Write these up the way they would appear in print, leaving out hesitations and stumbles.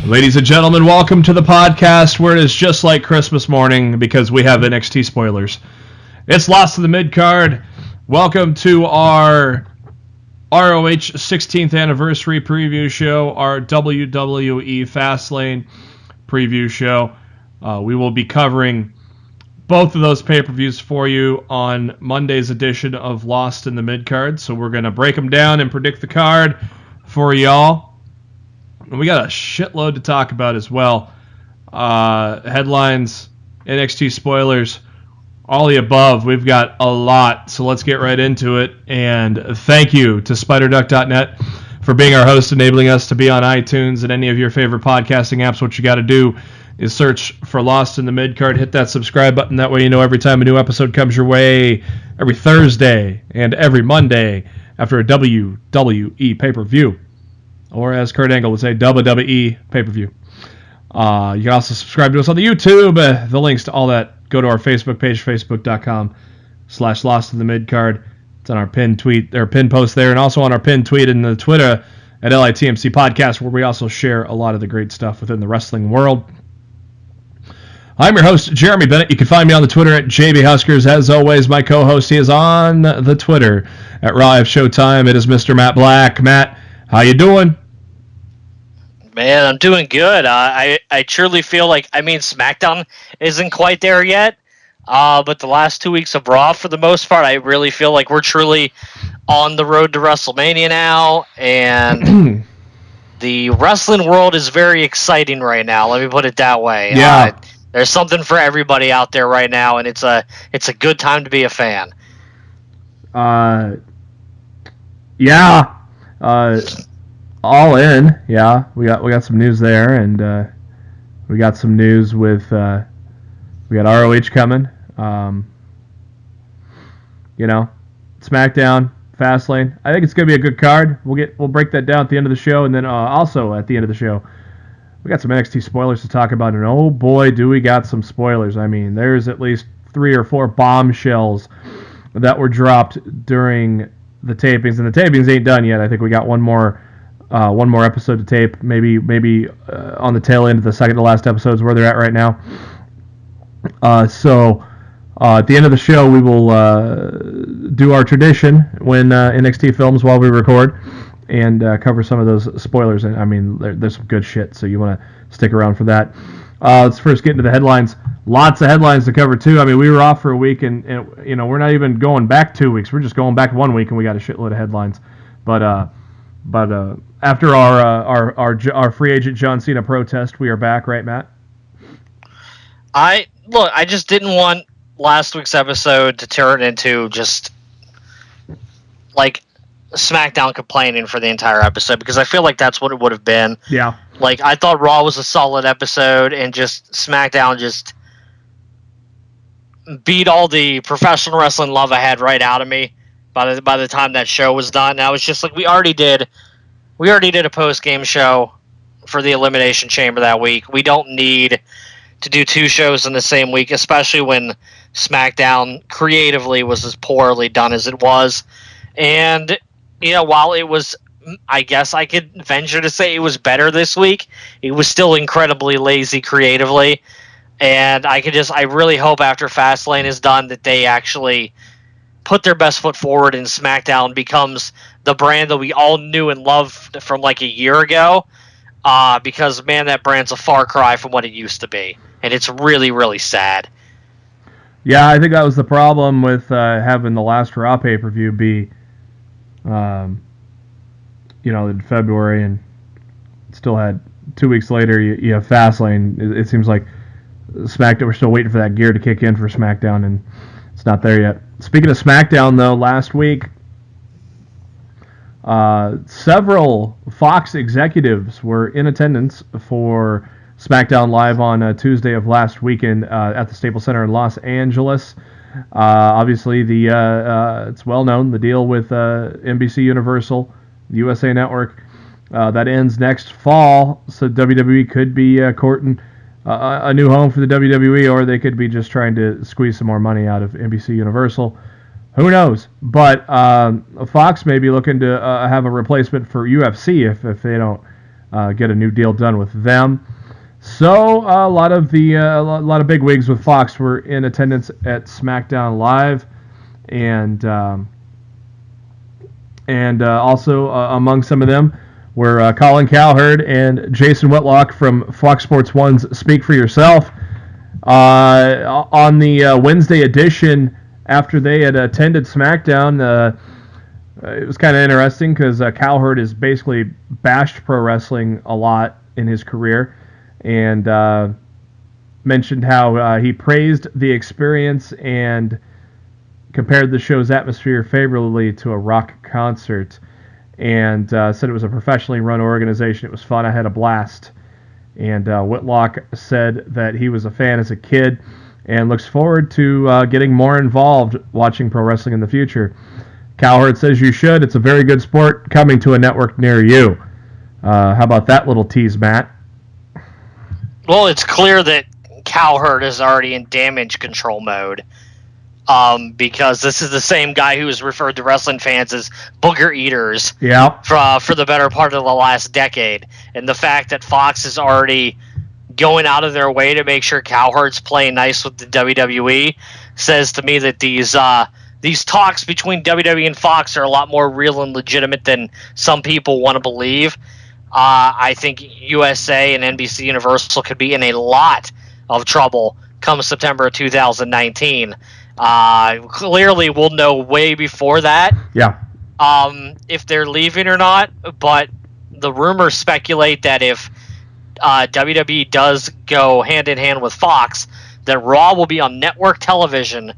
Ladies and gentlemen, welcome to the podcast where it is just like Christmas morning because we have NXT spoilers. It's Lost to the Midcard. Welcome to our ROH 16th anniversary preview show, our WWE Fastlane preview show. We will be covering both of those pay-per-views for you on Monday's edition of Lost in the Midcard. So we're going to break them down and predict the card for y'all. And we got a shitload to talk about as well. Headlines, NXT spoilers, all the above. We've got a lot, so let's get right into it. And thank you to SpiderDuck.net for being our host, enabling us to be on iTunes and any of your favorite podcasting apps. What you got to do is search for Lost in the Midcard. Hit that subscribe button. That way you know every time a new episode comes your way, every Thursday and every Monday after a WWE pay-per-view. Or as Kurt Angle would say, WWE pay-per-view. You can also subscribe to us on the YouTube. The links to all that go to our Facebook page, facebook.com/Lost in the Midcard. It's on our pinned tweet, or pinned post there, and also on our pinned tweet in the Twitter at LITMC Podcast, where we also share a lot of the great stuff within the wrestling world. I'm your host, Jeremy Bennett. You can find me on the Twitter at JBHuskers. As always, my co-host, he is on the Twitter at ROH Showtime. It is Mr. Matt Black. Matt, how you doing? Man, I'm doing good. I truly feel like, SmackDown isn't quite there yet, but the last 2 weeks of Raw, for the most part, I really feel like we're truly on the road to WrestleMania now, and the wrestling world is very exciting right now. Let me put it that way. Yeah. There's something for everybody out there right now, and it's a good time to be a fan. Yeah. All in, yeah. We got some news there, and we got some news with we got ROH coming. SmackDown, Fastlane. I think it's gonna be a good card. We'll break that down at the end of the show, and then also at the end of the show, we got some NXT spoilers to talk about, and oh boy, do we got some spoilers. I mean, there's at least 3 or 4 bombshells that were dropped during the tapings, and the tapings ain't done yet. I think we got one more episode to tape, maybe on the tail end of the second to last episodes where they're at right now. So at the end of the show, we will do our tradition when NXT films while we record and cover some of those spoilers. And I mean, there's some good shit, so you want to stick around for that. Let's first get into the headlines. Lots of headlines to cover too. I mean, we were off for a week, and we're not even going back 2 weeks. We're just going back 1 week, and we got a shitload of headlines. But after our free agent John Cena protest, we are back, right, Matt? I just didn't want last week's episode to turn into just like SmackDown complaining for the entire episode, because I feel like that's what it would have been. Yeah. Like, I thought Raw was a solid episode, and just SmackDown just beat all the professional wrestling love I had right out of me by the time that show was done. And I was just like, we already did a post-game show for the Elimination Chamber that week. We don't need to do 2 shows in the same week, especially when SmackDown creatively was as poorly done as it was. And, while it was, I guess I could venture to say it was better this week, it was still incredibly lazy creatively. And I really hope after Fastlane is done that they actually put their best foot forward and SmackDown becomes the brand that we all knew and loved from like a year ago. Because, man, that brand's a far cry from what it used to be. And it's really, really sad. Yeah, I think that was the problem with having the last Raw pay-per-view be, in February, and still had 2 weeks later, you have Fastlane. It seems like SmackDown, we're still waiting for that gear to kick in for SmackDown, and it's not there yet. Speaking of SmackDown, though, last week, several Fox executives were in attendance for SmackDown Live on Tuesday of last weekend at the Staples Center in Los Angeles. Obviously, it's well known, the deal with NBC Universal, USA Network, that ends next fall, so WWE could be courting a new home for the WWE, or they could be just trying to squeeze some more money out of NBC Universal. Who knows? But Fox may be looking to have a replacement for UFC if they don't get a new deal done with them. So a lot of big wigs with Fox were in attendance at SmackDown Live, and also among some of them were Colin Cowherd and Jason Whitlock from Fox Sports 1's Speak for Yourself. On the Wednesday edition, after they had attended SmackDown, it was kind of interesting because Cowherd has basically bashed pro wrestling a lot in his career, and mentioned how he praised the experience and compared the show's atmosphere favorably to a rock concert, and said it was a professionally run organization. It was fun. I had a blast. And Whitlock said that he was a fan as a kid and looks forward to getting more involved watching pro wrestling in the future. Cowherd says you should. It's a very good sport coming to a network near you. How about that little tease, Matt? Well, it's clear that Cowherd is already in damage control mode. Because this is the same guy who has referred to wrestling fans as booger eaters for the better part of the last decade. And the fact that Fox is already going out of their way to make sure Cowherd's playing nice with the WWE says to me that these talks between WWE and Fox are a lot more real and legitimate than some people want to believe. I think USA and NBC Universal could be in a lot of trouble come September 2019. Clearly we'll know way before that if they're leaving or not, but the rumors speculate that if WWE does go hand in hand with Fox, that Raw will be on network television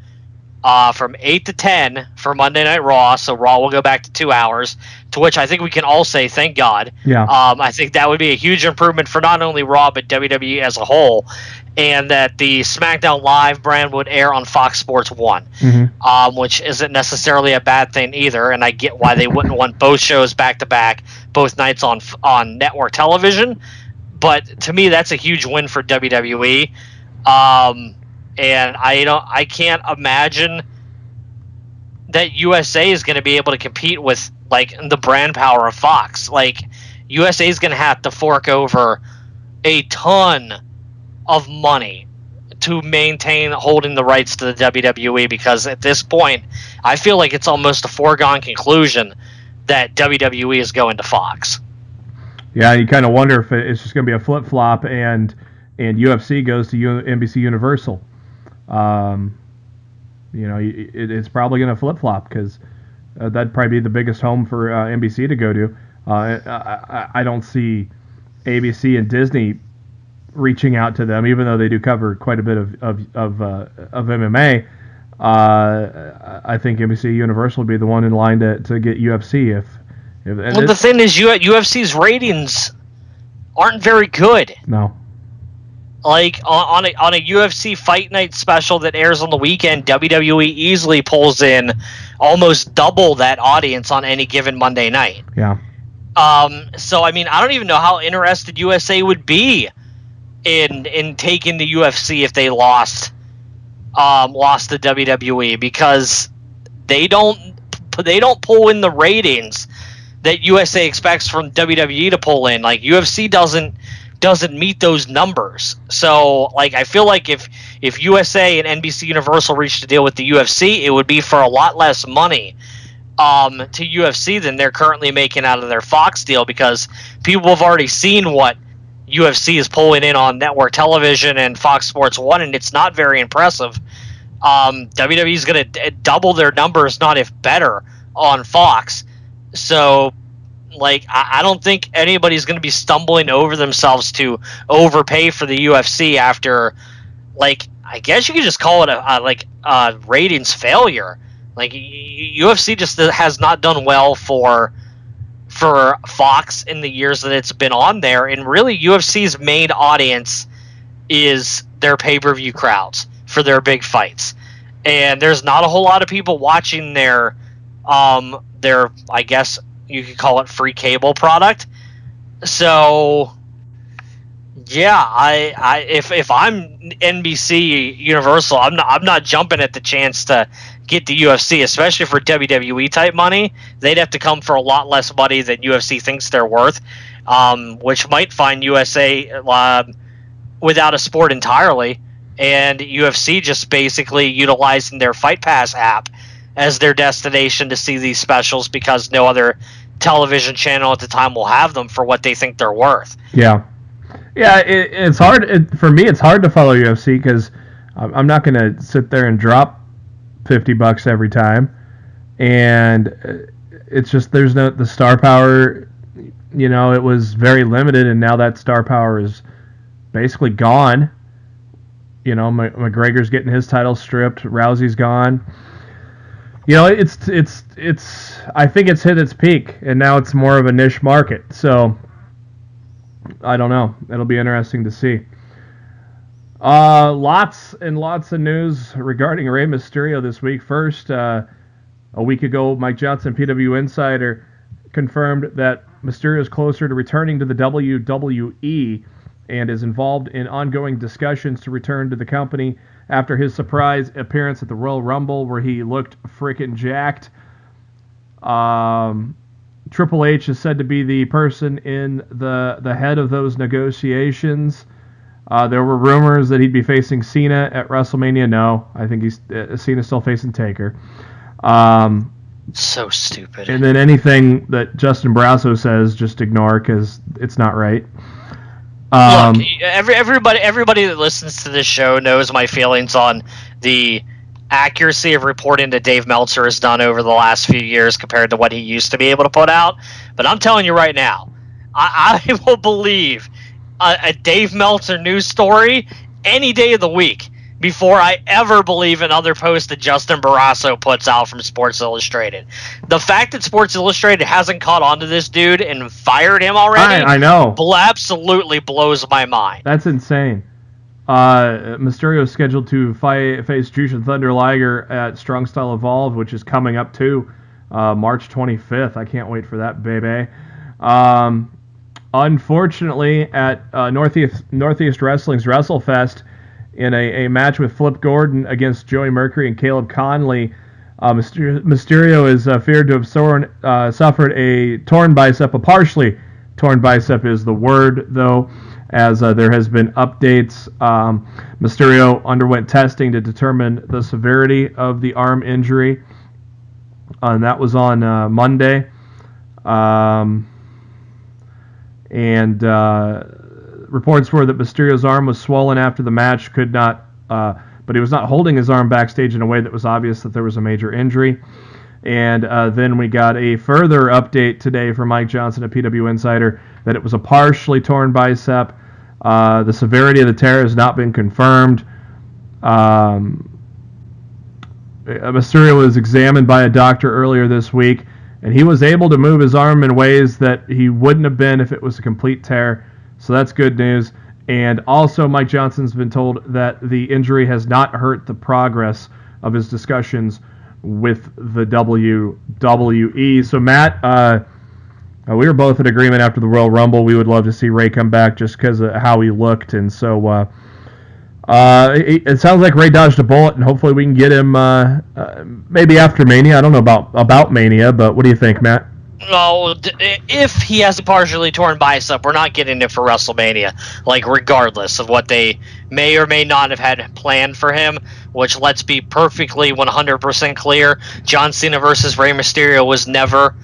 from 8 to 10 for Monday Night Raw, so Raw will go back to 2 hours, to which I think we can all say thank God. I think that would be a huge improvement for not only Raw but WWE as a whole, and that the SmackDown Live brand would air on Fox Sports 1, which isn't necessarily a bad thing either, and I get why they wouldn't want both shows back-to-back, both nights on network television, but to me that's a huge win for WWE. And I can't imagine that USA is going to be able to compete with like the brand power of Fox. Like USA is going to have to fork over a ton of money to maintain holding the rights to the WWE, because at this point I feel like it's almost a foregone conclusion that WWE is going to Fox. Yeah, you kind of wonder if it's just going to be a flip-flop and UFC goes to NBC Universal. It's probably going to flip-flop because that'd probably be the biggest home for NBC to go to. I don't see ABC and Disney reaching out to them, even though they do cover quite a bit of MMA. I think NBC Universal would be the one in line to get UFC. Well, the thing is, UFC's ratings aren't very good. No. Like on a UFC Fight Night special that airs on the weekend, WWE easily pulls in almost double that audience on any given Monday night. Yeah. So I mean, I don't even know how interested USA would be in taking the UFC if they lost to WWE, because they don't pull in the ratings that USA expects from WWE to pull in. Like UFC doesn't meet those numbers. So like I feel like if USA and NBC Universal reached a deal with the UFC, it would be for a lot less money to UFC than they're currently making out of their Fox deal, because people have already seen what UFC is pulling in on network television and Fox Sports 1, and it's not very impressive. WWE is going to double their numbers, not if better, on Fox. So like I don't think anybody's going to be stumbling over themselves to overpay for the UFC after, like, I guess you could just call it a ratings failure. Like UFC just has not done well for for Fox in the years that it's been on there, and really UFC's main audience is their pay-per-view crowds for their big fights. And there's not a whole lot of people watching their I guess you could call it free cable product. So yeah, if I'm NBC Universal, I'm not jumping at the chance to get the UFC, especially for WWE type money. They'd have to come for a lot less money than UFC thinks they're worth, which might find USA without a sport entirely, and UFC just basically utilizing their Fight Pass app as their destination to see these specials because no other television channel at the time will have them for what they think they're worth. Yeah, it's hard for me. It's hard to follow UFC because I'm not going to sit there and drop $50 every time, and it's just there's no the star power. You know, it was very limited, and now that star power is basically gone. You know, McGregor's getting his title stripped. Rousey's gone. You know, it's I think it's hit its peak, and now it's more of a niche market. So I don't know. It'll be interesting to see. Lots and lots of news regarding Rey Mysterio this week. First, a week ago, Mike Johnson, PW Insider, confirmed that Mysterio is closer to returning to the WWE and is involved in ongoing discussions to return to the company after his surprise appearance at the Royal Rumble where he looked freaking jacked. Triple H is said to be the person in the head of those negotiations. There were rumors that he'd be facing Cena at WrestleMania. No, I think Cena's still facing Taker. So stupid. And then anything that Justin Barrasso says, just ignore because it's not right. Look, everybody that listens to this show knows my feelings on the accuracy of reporting that Dave Meltzer has done over the last few years compared to what he used to be able to put out. But I'm telling you right now, I will believe a Dave Meltzer news story any day of the week before I ever believe another post that Justin Barrasso puts out from Sports Illustrated. The fact that Sports Illustrated hasn't caught on to this dude and fired him already, I know, absolutely blows my mind. That's insane. Mysterio is scheduled to face Jushin Thunder Liger at Strong Style Evolve, which is coming up too, March 25th. I can't wait for that, baby. Unfortunately, at Northeast Wrestling's WrestleFest, in a match with Flip Gordon against Joey Mercury and Caleb Conley, Mysterio is feared to have suffered a torn bicep. A partially torn bicep is the word, though, as there has been updates. Mysterio underwent testing to determine the severity of the arm injury, and that was on Monday. Reports were that Mysterio's arm was swollen after the match, but he was not holding his arm backstage in a way that was obvious that there was a major injury. And then we got a further update today from Mike Johnson at PW Insider that it was a partially torn bicep. The severity of the tear has not been confirmed. Mysterio was examined by a doctor earlier this week, and he was able to move his arm in ways that he wouldn't have been if it was a complete tear. So that's good news. And also, Mike Johnson's been told that the injury has not hurt the progress of his discussions with the WWE. So, Matt, we were both in agreement after the Royal Rumble. We would love to see Rey come back just because of how he looked. And so it sounds like Rey dodged a bullet, and hopefully we can get him maybe after Mania. I don't know about Mania, but what do you think, Matt? No, if he has a partially torn bicep, we're not getting it for WrestleMania, regardless of what they may or may not have had planned for him, which, let's be perfectly 100% clear, John Cena versus Rey Mysterio was never,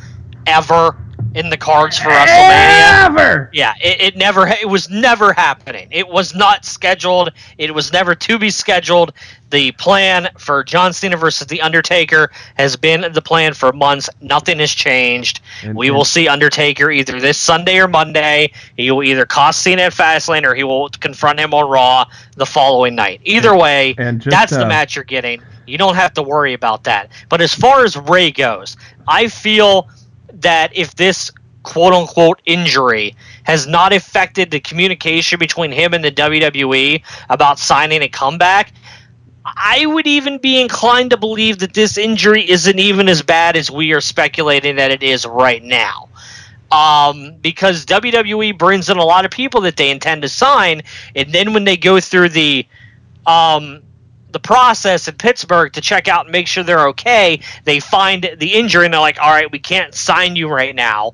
ever in the cards for WrestleMania. Ever! Yeah, it was never happening. It was not scheduled. It was never to be scheduled. The plan for John Cena versus The Undertaker has been the plan for months. Nothing has changed. We will see Undertaker either this Sunday or Monday. He will either cost Cena at Fastlane or he will confront him on Raw the following night. Either way, that's the match you're getting. You don't have to worry about that. But as far as Rey goes, I feel that if this quote-unquote injury has not affected the communication between him and the WWE about signing a comeback, I would even be inclined to believe that this injury isn't even as bad as we are speculating that it is right now. Because WWE brings in a lot of people that they intend to sign, and then when they go through the process in Pittsburgh to check out and make sure they're okay, they find the injury and they're like, all right, we can't sign you right now.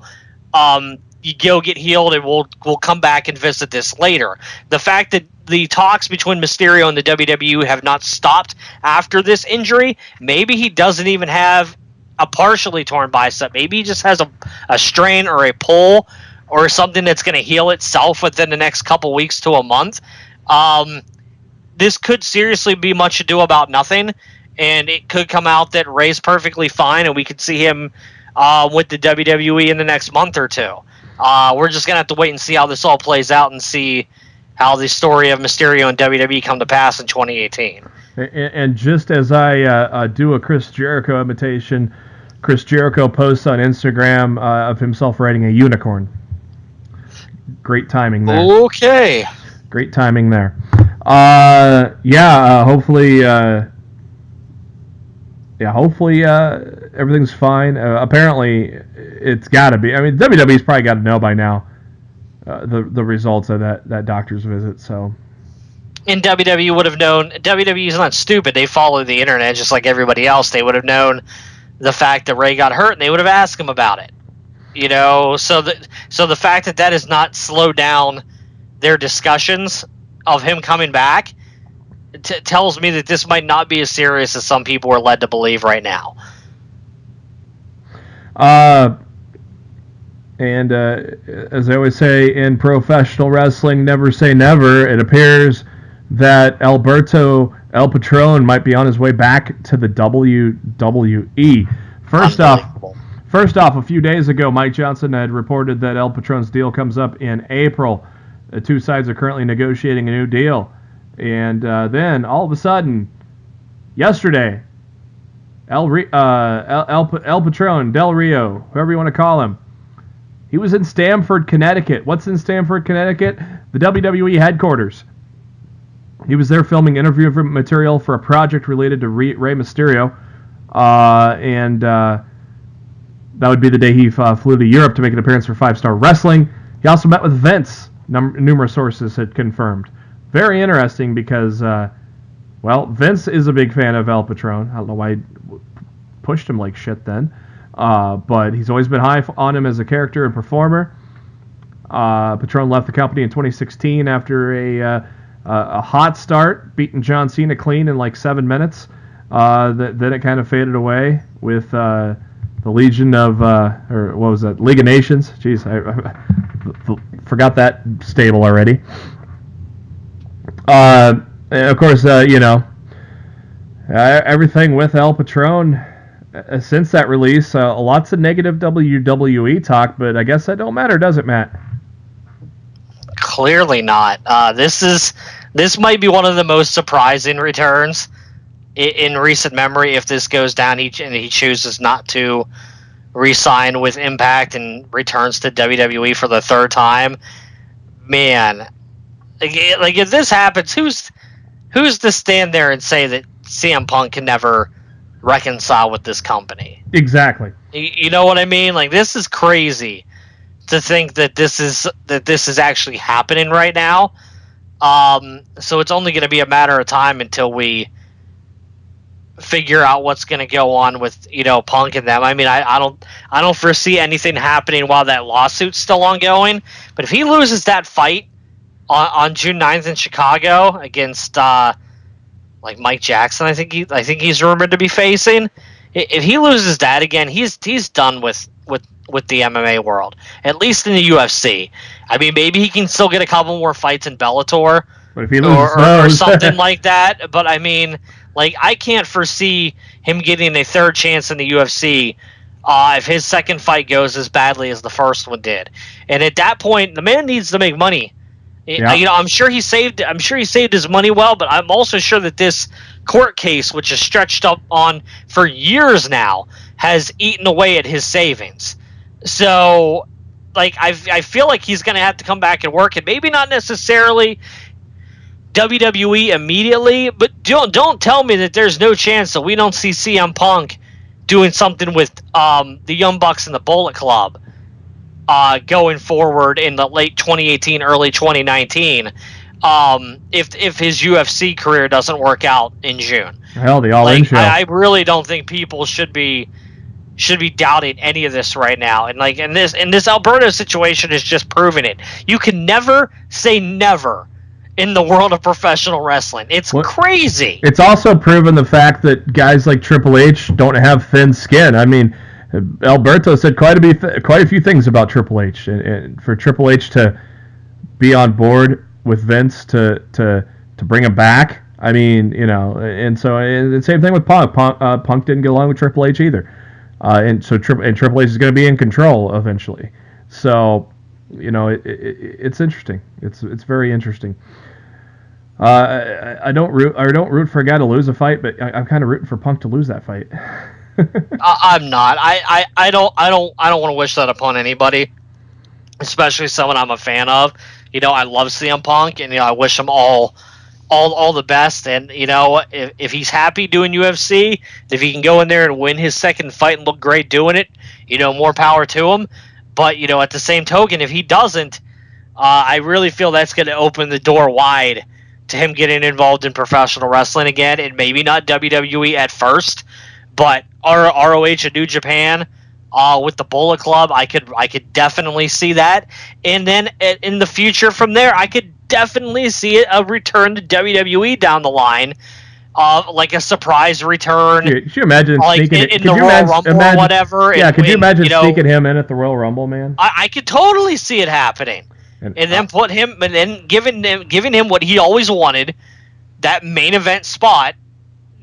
You go get healed and we'll come back and visit this later. The fact that the talks between Mysterio and the WWE have not stopped after this injury, maybe he doesn't even have a partially torn bicep. Maybe he just has a strain or a pull or something that's going to heal itself within the next couple weeks to a month. This could seriously be much ado about nothing, and it could come out that Rey's perfectly fine and we could see him with the WWE in the next month or two. We're just going to have to wait and see how this all plays out and see how the story of Mysterio and WWE come to pass in 2018. And just as I do a Chris Jericho imitation, Chris Jericho posts on Instagram of himself riding a unicorn. Great timing there. Okay. Great timing there. Hopefully everything's fine. Apparently, it's got to be. I mean, WWE's probably got to know by now the results of that doctor's visit. So, and WWE would have known. WWE's not stupid. They follow the internet just like everybody else. They would have known the fact that Rey got hurt, and they would have asked him about it. You know, so the fact that has not slowed down their discussions of him coming back tells me that this might not be as serious as some people are led to believe right now. And as I always say in professional wrestling, never say never. It appears that Alberto El Patron might be on his way back to the WWE. First off, a few days ago, Mike Johnson had reported that El Patron's deal comes up in April. The two sides are currently negotiating a new deal. And then, all of a sudden, yesterday, El Patron, Del Rio, whoever you want to call him, he was in Stamford, Connecticut. What's in Stamford, Connecticut? The WWE headquarters. He was there filming interview material for a project related to Rey Mysterio. And that would be the day he flew to Europe to make an appearance for 5 Star Wrestling. He also met with Vince, numerous sources had confirmed. Very interesting because, Vince is a big fan of El Patron. I don't know why he pushed him like shit then. But he's always been high on him as a character and performer. Patron left the company in 2016 after a hot start, beating John Cena clean in like 7 minutes. Then it kind of faded away with the Legion of, or what was that? League of Nations. Jeez, I forgot that stable already. And of course, everything with El Patron since that release, lots of negative WWE talk, but I guess that don't matter, does it, Matt? Clearly not. This might be one of the most surprising returns in recent memory. If this goes down and he chooses not to re-sign with Impact and returns to WWE for the third time, man, like if this happens, who's to stand there and say that CM Punk can never reconcile with this company? Exactly. You know what I mean? Like, this is crazy to think that this is actually happening right now. So it's only going to be a matter of time until we figure out what's going to go on with Punk and them. I mean, I don't foresee anything happening while that lawsuit's still ongoing. But if he loses that fight on June 9th in Chicago against Mike Jackson, I think he's rumored to be facing. If he loses that again, he's done with the MMA world, at least in the UFC. I mean, maybe he can still get a couple more fights in Bellator, but if he loses or something like that. But I mean, I can't foresee him getting a third chance in the UFC if his second fight goes as badly as the first one did. And at that point, the man needs to make money. Yeah. I'm sure he saved his money well, but I'm also sure that this court case, which is stretched up on for years now, has eaten away at his savings. So like I feel like he's going to have to come back and work, and maybe not necessarily WWE immediately, but don't tell me that there's no chance that we don't see CM Punk doing something with the Young Bucks and the Bullet Club going forward in the late 2018, early 2019. If his UFC career doesn't work out in June. Hell, the All-In show. I really don't think people should be doubting any of this right now. And this Alberto situation is just proving it. You can never say never in the world of professional wrestling. It's crazy. It's also proven the fact that guys like Triple H don't have thin skin. I mean, Alberto said quite a few things about Triple H, and for Triple H to be on board with Vince to bring him back. I mean, and so the same thing with Punk. Punk didn't get along with Triple H either, and Triple H is going to be in control eventually. So, it's interesting. It's very interesting. I don't root for a guy to lose a fight, but I'm kind of rooting for Punk to lose that fight. I'm not. I don't want to wish that upon anybody, especially someone I'm a fan of. I love CM Punk, and I wish him all the best. And if he's happy doing UFC, if he can go in there and win his second fight and look great doing it, more power to him. But at the same token, if he doesn't, I really feel that's going to open the door wide to him getting involved in professional wrestling again, and maybe not WWE at first, but ROH and New Japan. With the Bullet Club, I could definitely see that, and then in the future from there, I could definitely see a return to WWE down the line, like a surprise return. Could you imagine sneaking in the Royal Rumble or whatever? Yeah, could you imagine sneaking him in at the Royal Rumble, man? I could totally see it happening, and then put him, and then giving him what he always wanted, that main event spot,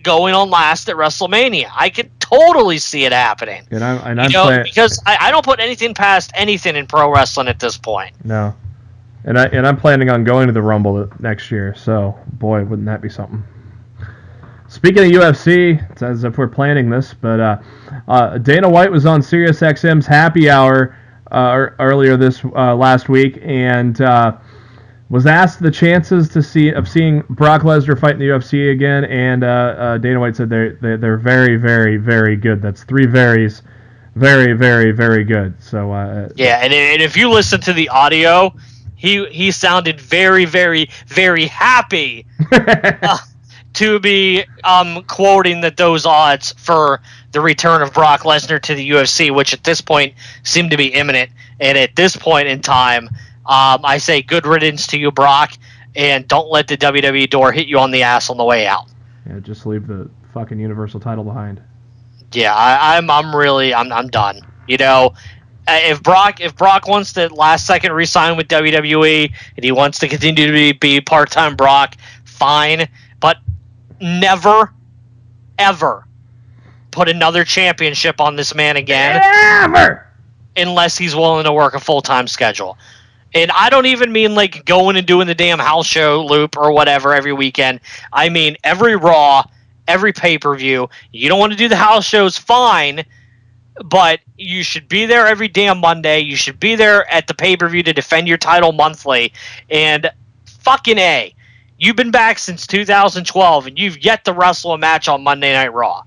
going on last at WrestleMania. I could totally see it happening. Because I don't put anything past anything in pro wrestling at this point. No, and I'm planning on going to the Rumble next year. So boy, wouldn't that be something? Speaking of UFC, it's as if we're planning this, but Dana White was on SiriusXM's Happy Hour earlier this last week, and was asked the chances of seeing Brock Lesnar fight in the UFC again, and Dana White said they're very, very, very good. That's three verys, very, very, very good. So yeah, and if you listen to the audio, he sounded very, very, very happy to be quoting that those odds for the return of Brock Lesnar to the UFC, which at this point seem to be imminent, and at this point in time, I say good riddance to you, Brock, and don't let the WWE door hit you on the ass on the way out. Yeah, just leave the fucking Universal title behind. Yeah, I'm done. If Brock wants to last second re-sign with WWE and he wants to continue to be part-time Brock, fine, but never, ever put another championship on this man again. Ever! Unless he's willing to work a full-time schedule. And I don't even mean like going and doing the damn house show loop or whatever every weekend. I mean every Raw, every pay-per-view. You don't want to do the house shows, fine, but you should be there every damn Monday. You should be there at the pay-per-view to defend your title monthly. And fucking A, you've been back since 2012 and you've yet to wrestle a match on Monday Night Raw.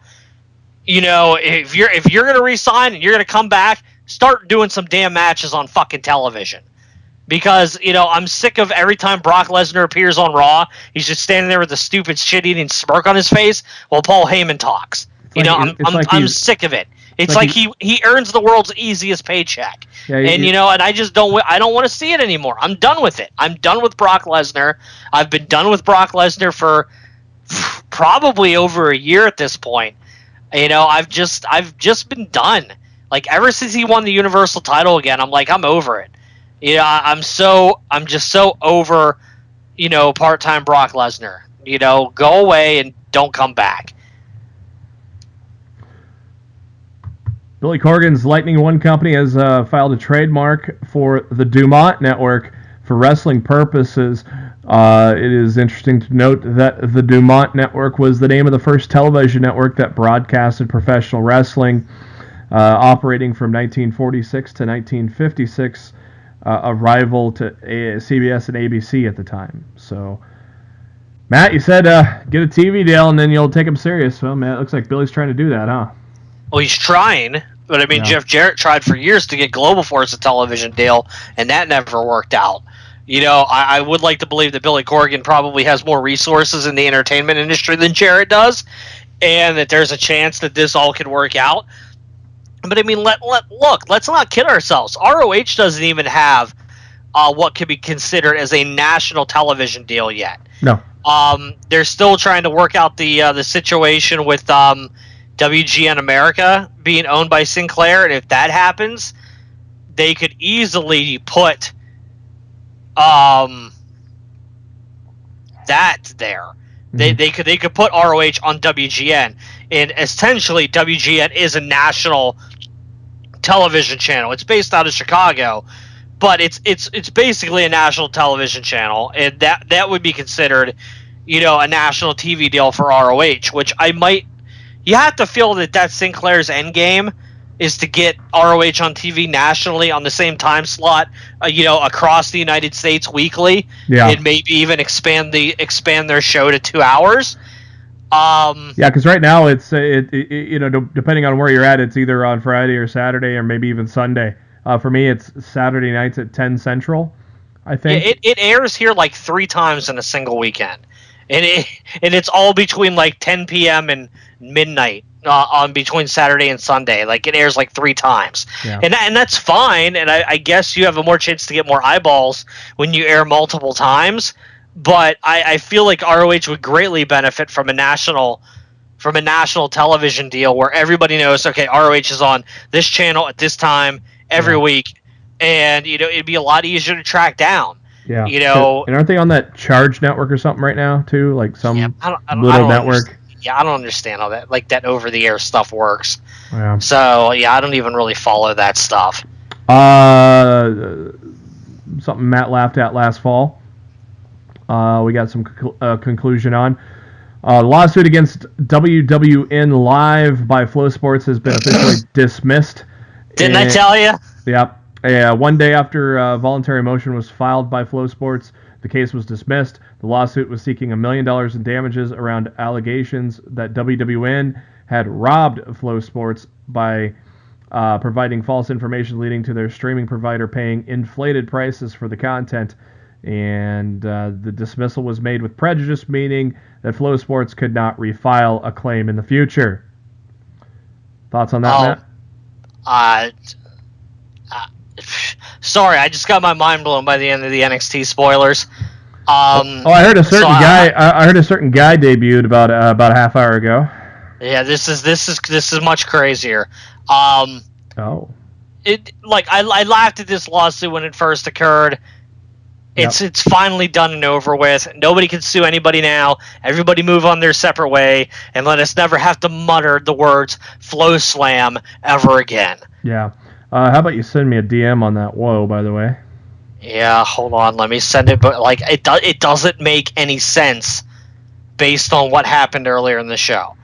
If you're going to re-sign and you're going to come back, start doing some damn matches on fucking television. Because, I'm sick of every time Brock Lesnar appears on Raw, he's just standing there with a stupid shit-eating smirk on his face while Paul Heyman talks. I'm sick of it. It's like he earns the world's easiest paycheck. Yeah, and I just don't want to see it anymore. I'm done with it. I'm done with Brock Lesnar. I've been done with Brock Lesnar for probably over a year at this point. I've just been done. Like ever since he won the Universal title again, I'm over it. I'm just so over, part-time Brock Lesnar. Go away and don't come back. Billy Corgan's Lightning One Company has filed a trademark for the Dumont Network for wrestling purposes. It is interesting to note that the Dumont Network was the name of the first television network that broadcasted professional wrestling, operating from 1946 to 1956. a rival to CBS and ABC at the time. So, Matt, you said get a TV deal and then you'll take him serious. Well, man, it looks like Billy's trying to do that, huh? Well, he's trying, but I mean, Yeah. Jeff Jarrett tried for years to get Global Force a television deal, and that never worked out. You know, I would like to believe that Billy Corgan probably has more resources in the entertainment industry than Jarrett does, and that there's a chance that this all could work out. But I mean, look, let's not kid ourselves. ROH doesn't even have what could be considered as a national television deal yet. No. They're still trying to work out the situation with WGN America being owned by Sinclair, and if that happens, they could easily put that there. Mm-hmm. They could put ROH on WGN, and essentially WGN is a national television channel. It's based out of Chicago, but it's basically a national television channel, and that would be considered, you know, a national TV deal for ROH, which you have to feel that Sinclair's end game is to get ROH on TV nationally on the same time slot, you know, across the United States weekly, and maybe even expand their show to 2 hours. Yeah, because right now it's you know, depending on where you're at, it's either on Friday or Saturday or maybe even Sunday. For me, it's Saturday nights at 10 Central, I think. Yeah, it airs here like 3 times in a single weekend, and it's all between like 10 p.m. and midnight on between Saturday and Sunday. Like, it airs like 3 times, and that's fine. And I guess you have a more chance to get more eyeballs when you air multiple times. But I feel like ROH would greatly benefit from a national television deal where everybody knows, okay, ROH is on this channel at this time every week, and you know, it'd be a lot easier to track down. Yeah, you know, and aren't they on that Charge network or something right now too? Like some little network. I don't understand how that over the air stuff works. Yeah. So yeah, I don't even really follow that stuff. Something Matt laughed at last fall. We got some conclusion on. The lawsuit against WWN Live by Flow Sports has been officially dismissed. Didn't I tell you? Yep. One day after voluntary motion was filed by Flow Sports, the case was dismissed. The lawsuit was seeking $1 million in damages around allegations that WWN had robbed Flow Sports by providing false information leading to their streaming provider paying inflated prices for the content. And the dismissal was made with prejudice, meaning that Flow Sports could not refile a claim in the future. Thoughts on that, Matt? Sorry, I just got my mind blown by the end of the NXT spoilers. I heard a certain guy. I heard a certain guy debuted about a half hour ago. Yeah, this is much crazier. I laughed at this lawsuit when it first occurred. It's finally done and over with. Nobody can sue anybody now. Everybody move on their separate way, and let us never have to mutter the words "Flow Slam" ever again. Yeah. How about you send me a DM on that? Whoa, by the way. Yeah, hold on. Let me send it. But like, it doesn't make any sense based on what happened earlier in the show.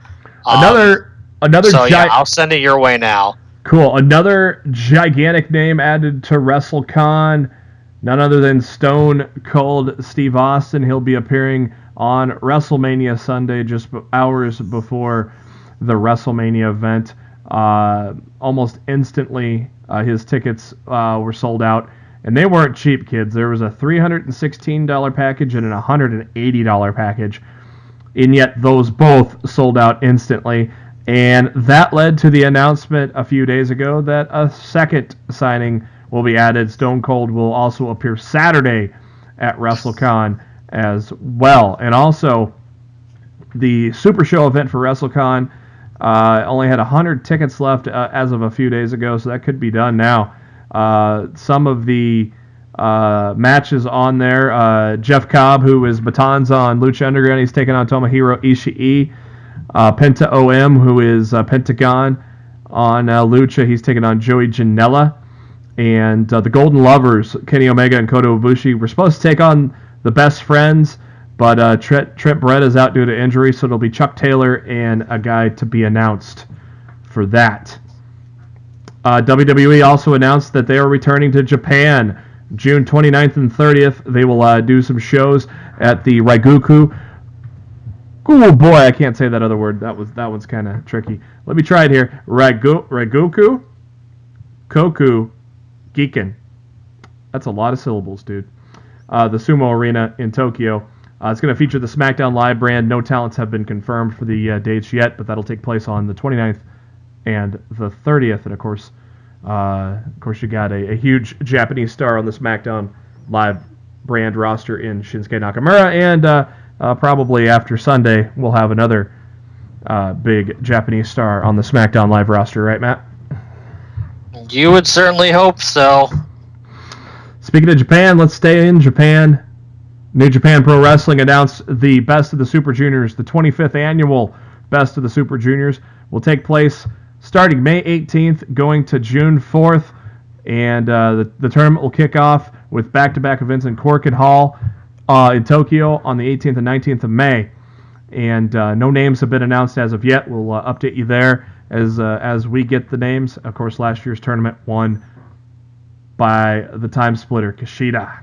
I'll send it your way now. Cool. Another gigantic name added to WrestleCon. None other than Stone Cold Steve Austin. He'll be appearing on WrestleMania Sunday, just hours before the WrestleMania event. Almost instantly, his tickets were sold out, and they weren't cheap, kids. There was a $316 package and an $180 package, and yet those both sold out instantly. And that led to the announcement a few days ago that a second signing will be added. Stone Cold will also appear Saturday at WrestleCon as well. And also, the Super Show event for WrestleCon only had 100 tickets left as of a few days ago, so that could be done now. Some of the matches on there, Jeff Cobb, who is Batons on Lucha Underground, he's taking on Tomohiro Ishii. Penta OM, who is Pentagon on Lucha, he's taking on Joey Janela. And the Golden Lovers, Kenny Omega and Kota Ibushi, were supposed to take on the Best Friends, but Trent Beretta is out due to injury, so it'll be Chuck Taylor and a guy to be announced for that. WWE also announced that they are returning to Japan June 29th and 30th, they will do some shows at the Raiguku. Oh boy, I can't say that other word. That one's kind of tricky. Let me try it here. Raiguku Koku Giken. That's a lot of syllables, dude. The Sumo Arena in Tokyo. It's going to feature the SmackDown Live brand. No talents have been confirmed for the dates yet, but that'll take place on the 29th and the 30th. And of course, you got a huge Japanese star on the SmackDown Live brand roster in Shinsuke Nakamura, and probably after Sunday we'll have another big Japanese star on the SmackDown Live roster, right, Matt? You would certainly hope so. Speaking of Japan, let's stay in Japan. New Japan Pro Wrestling announced the Best of the Super Juniors. The 25th annual Best of the Super Juniors will take place starting May 18th, going to June 4th. And the tournament will kick off with back-to-back events in Korakuen Hall in Tokyo on the 18th and 19th of May. And no names have been announced as of yet. We'll update you there as we get the names. Of course, last year's tournament won by the time splitter, Kushida.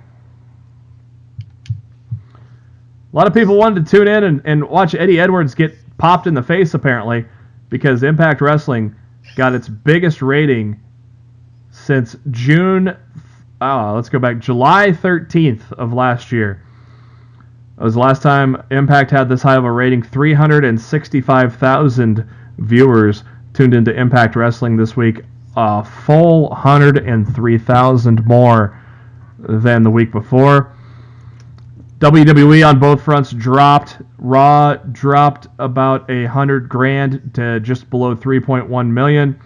A lot of people wanted to tune in and watch Eddie Edwards get popped in the face, apparently, because Impact Wrestling got its biggest rating since July 13th of last year. It was the last time Impact had this high of a rating. 365,000 viewers tuned into Impact Wrestling this week. A full 103,000 more than the week before. WWE on both fronts dropped. Raw dropped about $100,000 to just below 3.1 million.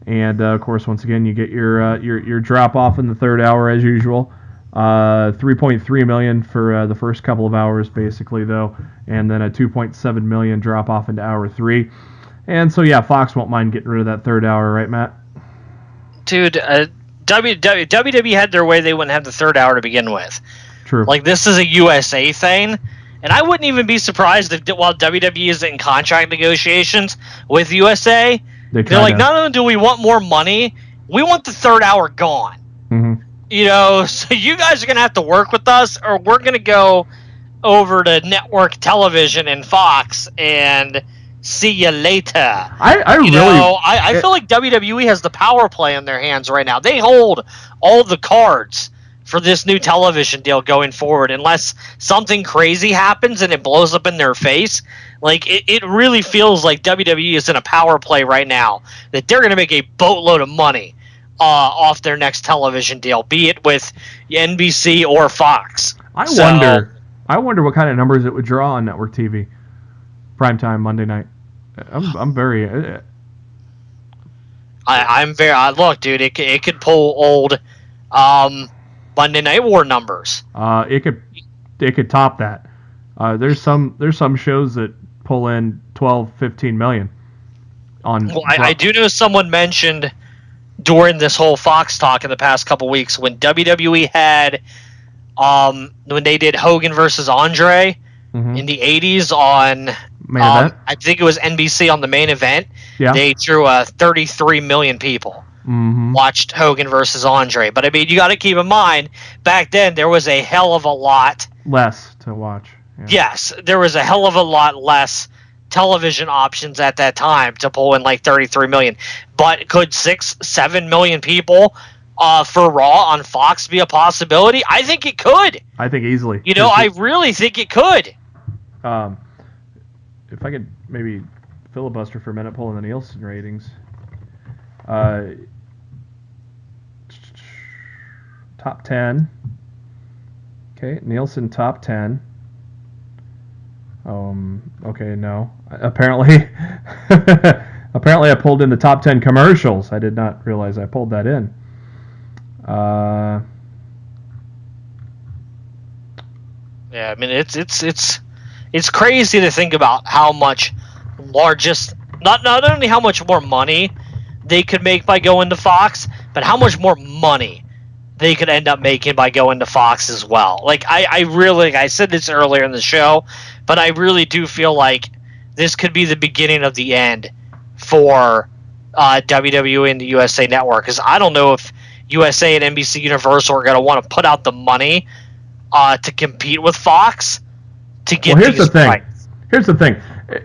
And of course, once again, you get your drop off in the third hour as usual. 3.3 million for the first couple of hours, basically, though, and then a 2.7 million drop off into hour 3. And so, yeah, Fox won't mind getting rid of that third hour, right, Matt? Dude, WWE had their way; they wouldn't have the third hour to begin with. True. Like, this is a USA thing, and I wouldn't even be surprised if while WWE is in contract negotiations with USA, they're like, not only do we want more money, we want the third hour gone. Mm-hmm. You know, so you guys are going to have to work with us, or we're going to go over to network television and Fox and see you later. I feel like WWE has the power play in their hands right now. They hold all the cards for this new television deal going forward, unless something crazy happens and it blows up in their face. Like, it really feels like WWE is in a power play right now, that they're going to make a boatload of money off their next television deal, be it with NBC or Fox. I wonder what kind of numbers it would draw on network TV, primetime Monday night. I'm very. I'm very. Look, dude, it could pull old Monday Night War numbers. It could top that. There's some shows that pull in 12, 15 million. I do know someone mentioned during this whole Fox talk in the past couple weeks, when WWE had when they did Hogan versus Andre in the 80s on main event? I think it was NBC on the main event. Yeah. They drew 33 million people watched Hogan versus Andre. But I mean, you got to keep in mind, back then there was a hell of a lot less to watch. Yeah. Yes, there was a hell of a lot less television options at that time to pull in like 33 million. But could 6-7 million people for Raw on Fox be a possibility? I think it could. I think easily. You know, I really think it could. If I could maybe filibuster for a minute, pulling the Nielsen ratings. Top 10. Okay, Nielsen top 10. Okay, no. Apparently, apparently I pulled in the top 10 commercials. I did not realize I pulled that in. Yeah, I mean, it's crazy to think about how much not only how much more money they could make by going to Fox, but how much more money they could end up making by going to Fox as well. Like, I said this earlier in the show, but I really do feel like this could be the beginning of the end for WWE and the USA Network, because I don't know USA and NBC Universal are going to want to put out the money to compete with Fox to get here's the thing. rights. Here's the thing.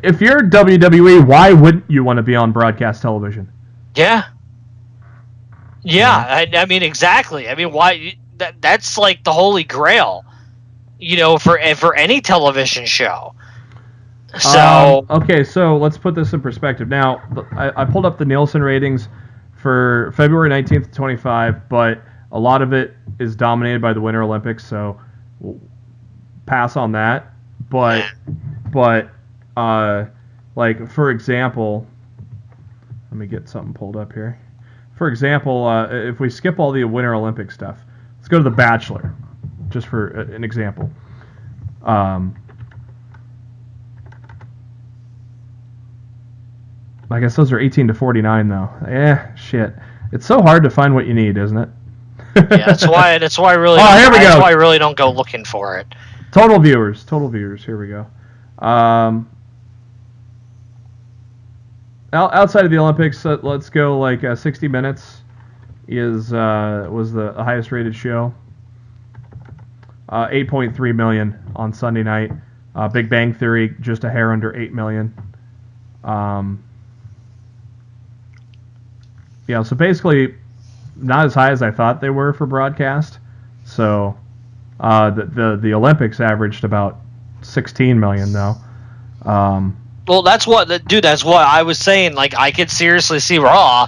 If you're WWE, why wouldn't you want to be on broadcast television? Yeah. Yeah, I mean, exactly. I mean, why? That's like the holy grail, for any television show. So okay, so let's put this in perspective. Now, I pulled up the Nielsen ratings for February 19th to 25, but a lot of it is dominated by the Winter Olympics, so we'll pass on that. But like, for example, let me get something pulled up here. For example, if we skip all the Winter Olympic stuff, let's go to The Bachelor, just for an example. I guess those are 18 to 49, though. Shit. It's so hard to find what you need, isn't it? Yeah, that's why I really. Here we go. That's why I really don't go looking for it. Total viewers. Here we go. Outside of the Olympics, let's go like 60 Minutes was the highest rated show. 8.3 million on Sunday night. Big Bang Theory just a hair under 8 million. Yeah, so basically not as high as I thought they were for broadcast. So the Olympics averaged about 16 million though. Well, that's what I was saying. Like, I could seriously see Raw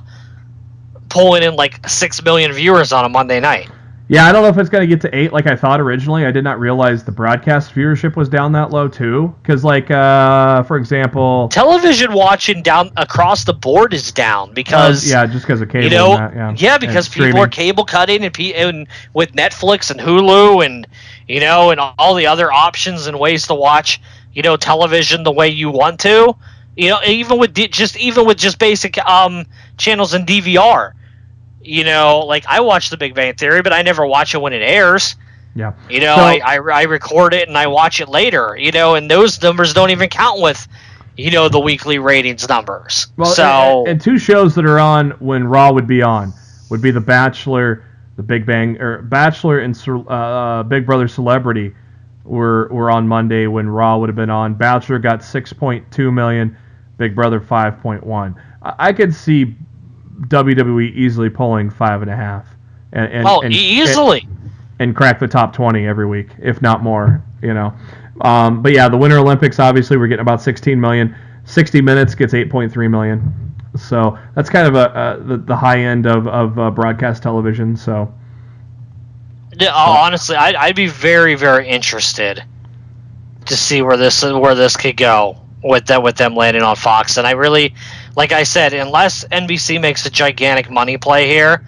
pulling in like 6 million viewers on a Monday night. Yeah, I don't know if it's going to get to 8 like I thought originally. I did not realize the broadcast viewership was down that low too. Because, like, for example, television watching down across the board is down because just because of cable. Because people are cable cutting and with Netflix and Hulu and and all the other options and ways to watch television the way you want to. Even with just basic channels and DVR. Like, I watch The Big Bang Theory, but I never watch it when it airs. Yeah. I record it and I watch it later, and those numbers don't even count with, the weekly ratings numbers. Well, and two shows that are on when Raw would be on would be The Bachelor, The Big Bang, or Bachelor and Big Brother Celebrity were on Monday when Raw would have been on. Bachelor got 6.2 million, Big Brother 5.1. I could see WWE easily pulling 5.5, and easily, and crack the top 20 every week, if not more. But yeah, the Winter Olympics obviously we're getting about 16 million. 60 Minutes gets 8.3 million, so that's kind of the high end of broadcast television. So honestly, I'd be very, very interested to see where this could go with them landing on Fox, and I really. Like I said, unless NBC makes a gigantic money play here,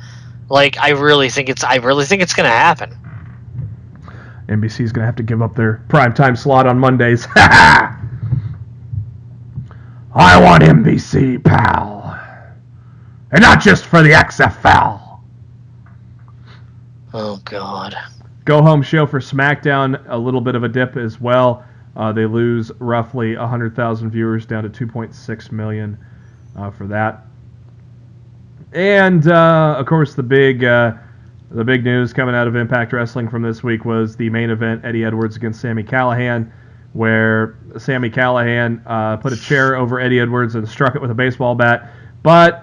like I really think it's going to happen. NBC's going to have to give up their primetime slot on Mondays. I want NBC, pal. And not just for the XFL. Oh, God. Go home show for SmackDown, a little bit of a dip as well. They lose roughly 100,000 viewers down to 2.6 million. For that, and of course the big news coming out of Impact Wrestling from this week was the main event, Eddie Edwards against Sami Callihan, where Sami Callihan put a chair over Eddie Edwards and struck it with a baseball bat, but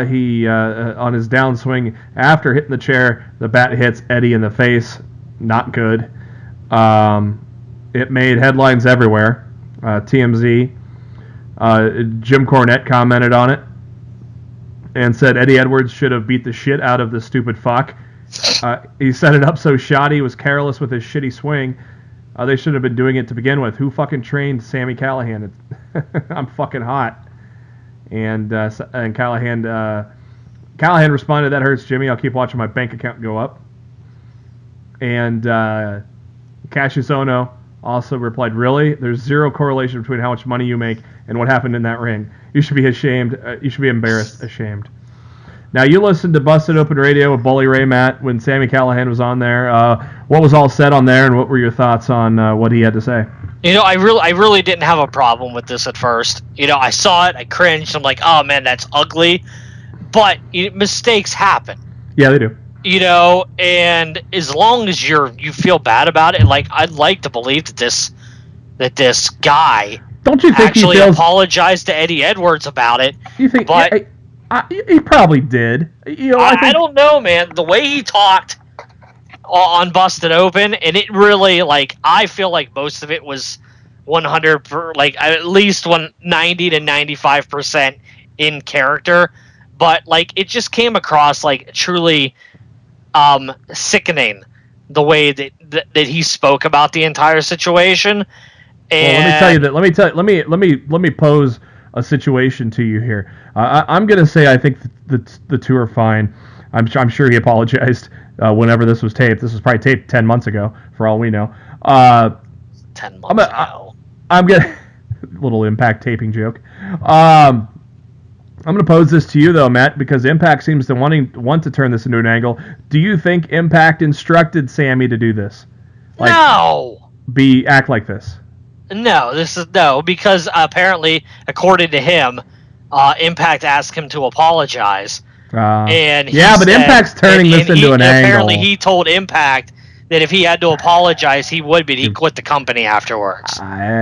he on his downswing after hitting the chair, the bat hits Eddie in the face. Not good. It made headlines everywhere. TMZ. Jim Cornette commented on it and said Eddie Edwards should have beat the shit out of the stupid fuck. He set it up so Shoddy was careless with his shitty swing. They should have been doing it to begin with. Who fucking trained Sami Callihan? I'm fucking hot. And Callihan responded, "That hurts, Jimmy. I'll keep watching my bank account go up." And Cassius Ohno also replied, "Really? There's zero correlation between how much money you make and what happened in that ring. You should be ashamed. You should be embarrassed, ashamed." Now, you listened to Busted Open Radio with Bully Ray Matt when Sami Callihan was on there. What was all said on there, and what were your thoughts on what he had to say? I really didn't have a problem with this at first. I saw it, I cringed. I'm like, oh man, that's ugly. But mistakes happen. Yeah, they do. And as long as you feel bad about it, like I'd like to believe that this guy Don't you think actually he feels? apologized to Eddie Edwards about it. You think? But He probably did. I don't know, man. The way he talked on Busted Open, and it really, like, I feel like most of it was 100, like at least 90 to 95% in character, but like it just came across like truly sickening the way that he spoke about the entire situation. And well, let me tell you that. Let me pose a situation to you here. I'm gonna say I think the two are fine. I'm sure he apologized whenever this was taped. This was probably taped 10 months ago, for all we know. 10 months ago. I'm gonna little Impact taping joke. I'm gonna pose this to you though, Matt, because Impact seems to want to turn this into an angle. Do you think Impact instructed Sammy to do this? Like, no. Act like this. No, because apparently, according to him, Impact asked him to apologize. And but Impact's turning this into an angle. Apparently, he told Impact that if he had to apologize, he would, but he'd quit the company afterwards. They're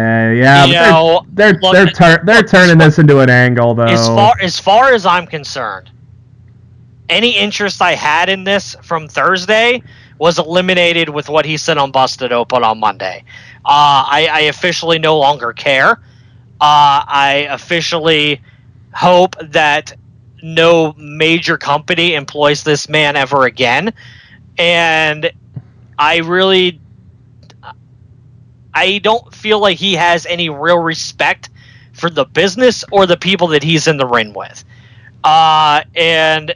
turning this into an angle, though. As far as I'm concerned, any interest I had in this from Thursday was eliminated with what he said on Busted Open on Monday. I officially no longer care. I officially hope that no major company employs this man ever again. And I don't feel like he has any real respect for the business or the people that he's in the ring with. And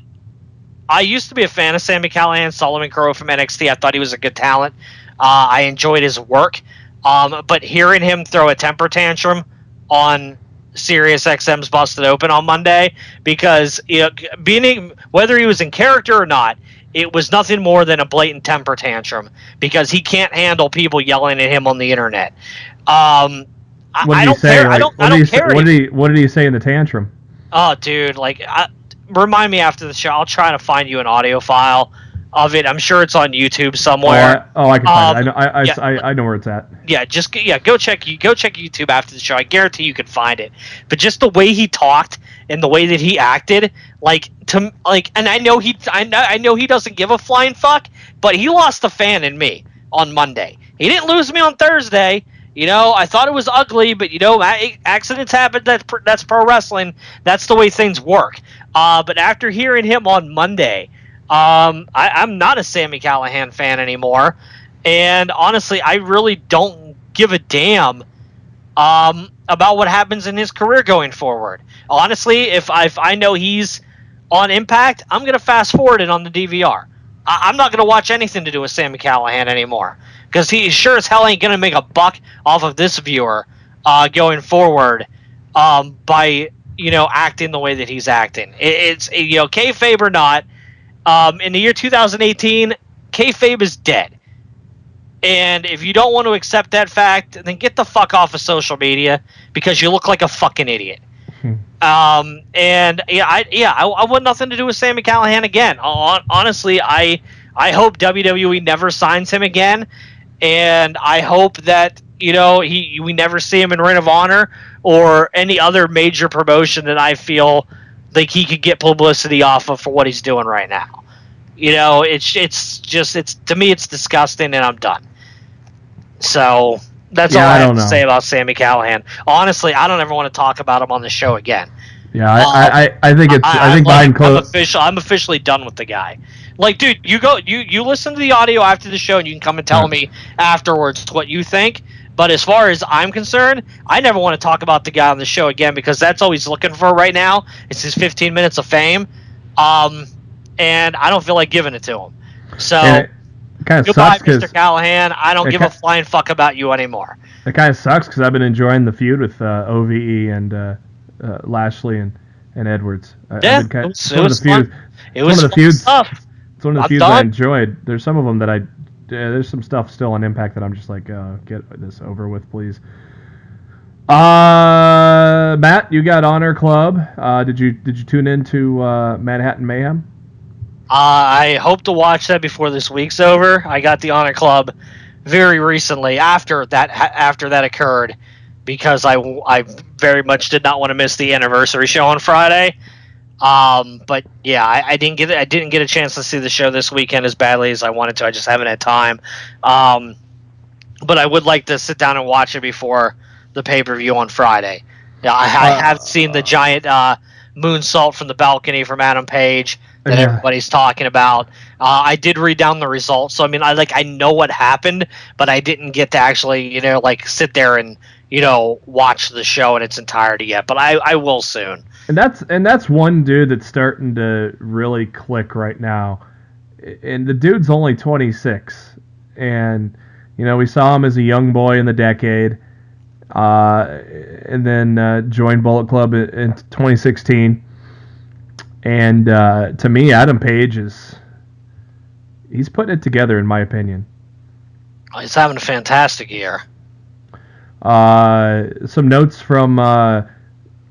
I used to be a fan of Sami Callihan, Solomon Crowe from NXT. I thought he was a good talent. I enjoyed his work. But hearing him throw a temper tantrum on SiriusXM's Busted Open on Monday, because whether he was in character or not, it was nothing more than a blatant temper tantrum because he can't handle people yelling at him on the internet. I don't care. I don't care. What did he say in the tantrum? Oh, dude, remind me after the show. I'll try to find you an audio file of it. I'm sure it's on YouTube somewhere. I can find it. I know where it's at. Yeah, go check YouTube after the show. I guarantee you can find it. But just the way he talked and the way that he acted, and I know he doesn't give a flying fuck, but he lost a fan in me on Monday. He didn't lose me on Thursday. I thought it was ugly, but accidents happen. That's pro wrestling. That's the way things work. But after hearing him on Monday, I'm not a Sami Callihan fan anymore, and honestly, I really don't give a damn about what happens in his career going forward. Honestly, if I know he's on Impact, I'm gonna fast forward it on the DVR. I'm not gonna watch anything to do with Sami Callihan anymore because he sure as hell ain't gonna make a buck off of this viewer going forward by acting the way that he's acting. It's kayfabe or not. In the year 2018, kayfabe is dead. And if you don't want to accept that fact, then get the fuck off of social media because you look like a fucking idiot. I want nothing to do with Sami Callihan again. Honestly, I hope WWE never signs him again, and I hope that we never see him in Ring of Honor or any other major promotion that I feel like he could get publicity off of for what he's doing right now. It's to me it's disgusting, and I'm done. So that's all I have to say about Sami Callihan. Honestly, I don't ever want to talk about him on the show again. Yeah, I think behind closed. I'm officially done with the guy. Dude, you listen to the audio after the show, and you can come and tell me afterwards what you think. But as far as I'm concerned, I never want to talk about the guy on the show again because that's all he's looking for right now. It's his 15 minutes of fame, and I don't feel like giving it to him. So goodbye, Mr. Callihan. I don't give a flying fuck about you anymore. It kind of sucks because I've been enjoying the feud with OVE and Lashley and Edwards. It was fun. It's one of the feuds I enjoyed. There's some of them that there's some stuff still on Impact that I'm just like, get this over with, please. Matt, you got Honor Club. Did you tune into Manhattan Mayhem? I hope to watch that before this week's over. I got the Honor Club very recently after that occurred, because I very much did not want to miss the anniversary show on Friday. But yeah, I didn't get a chance to see the show this weekend as badly as I wanted to. I just haven't had time. But I would like to sit down and watch it before the pay-per-view on Friday. Yeah, I have seen the giant moonsault from the balcony from Adam Page that everybody's talking about. I did read down the results, so I mean, I know what happened, but I didn't get to actually, sit there and, watch the show in its entirety yet. But I will soon. And that's one dude that's starting to really click right now. And the dude's only 26, and we saw him as a young boy in the Decade, and then joined Bullet Club in 2016. And to me, Adam Page he's putting it together, in my opinion. He's having a fantastic year. Some notes from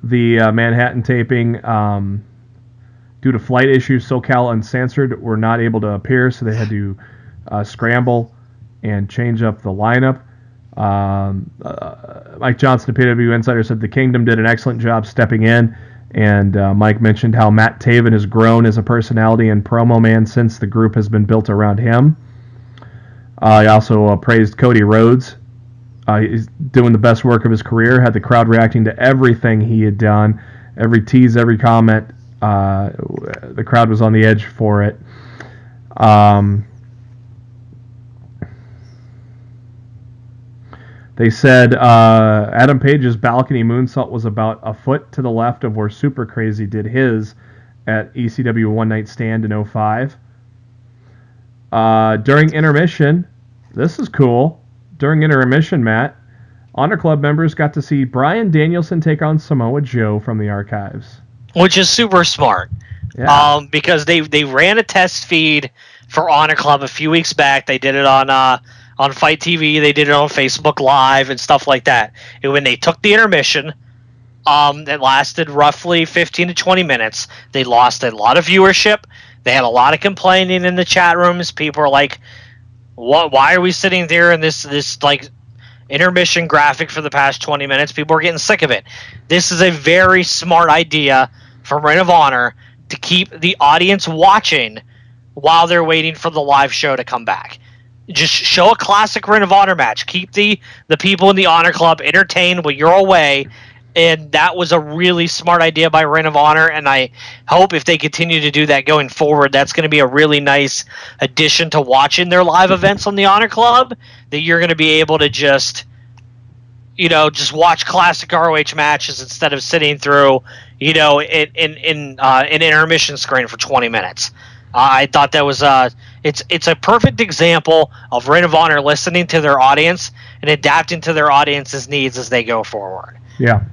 the Manhattan taping. Due to flight issues, SoCal Uncensored were not able to appear, so they had to scramble and change up the lineup. Mike Johnson, the PW Insider, said the Kingdom did an excellent job stepping in, and Mike mentioned how Matt Taven has grown as a personality and promo man since the group has been built around him. He also praised Cody Rhodes. He's doing the best work of his career, had the crowd reacting to everything he had done, every tease, every comment. The crowd was on the edge for it. They said Adam Page's balcony moonsault was about a foot to the left of where Super Crazy did his at ECW One Night Stand in 2005. During intermission, this is cool. During intermission, Matt, Honor Club members got to see Bryan Danielson take on Samoa Joe from the archives. Which is super smart. Yeah. Because they ran a test feed for Honor Club a few weeks back. They did it on Fight TV. They did it on Facebook Live and stuff like that. And when they took the intermission, that lasted roughly 15 to 20 minutes, they lost a lot of viewership. They had a lot of complaining in the chat rooms. People were like, why are we sitting there in this like intermission graphic for the past 20 minutes? People are getting sick of it. This is a very smart idea from Ring of Honor to keep the audience watching while they're waiting for the live show to come back. Just show a classic Ring of Honor match. Keep the people in the Honor Club entertained while you're away. And that was a really smart idea by Ring of Honor, and I hope if they continue to do that going forward, that's going to be a really nice addition to watching their live events on the Honor Club, that you're going to be able to just watch classic ROH matches instead of sitting through, an intermission screen for 20 minutes. I thought that was it's a perfect example of Ring of Honor listening to their audience and adapting to their audience's needs as they go forward. Yeah.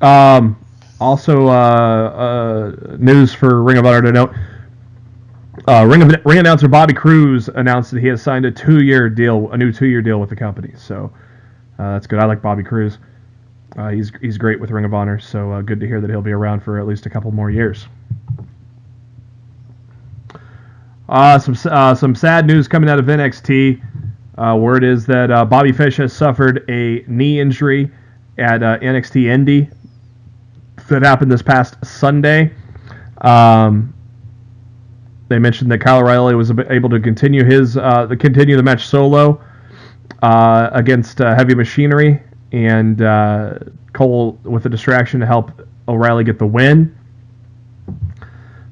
Also, news for Ring of Honor to note. Ring announcer Bobby Cruz announced that he has signed a new 2-year deal with the company. So that's good. I like Bobby Cruz. He's great with Ring of Honor. So good to hear that he'll be around for at least a couple more years. Some sad news coming out of NXT. Word is that Bobby Fish has suffered a knee injury at NXT Indy that happened this past Sunday. They mentioned that Kyle O'Reilly was able to continue the match solo against Heavy Machinery, and Cole with a distraction to help O'Reilly get the win.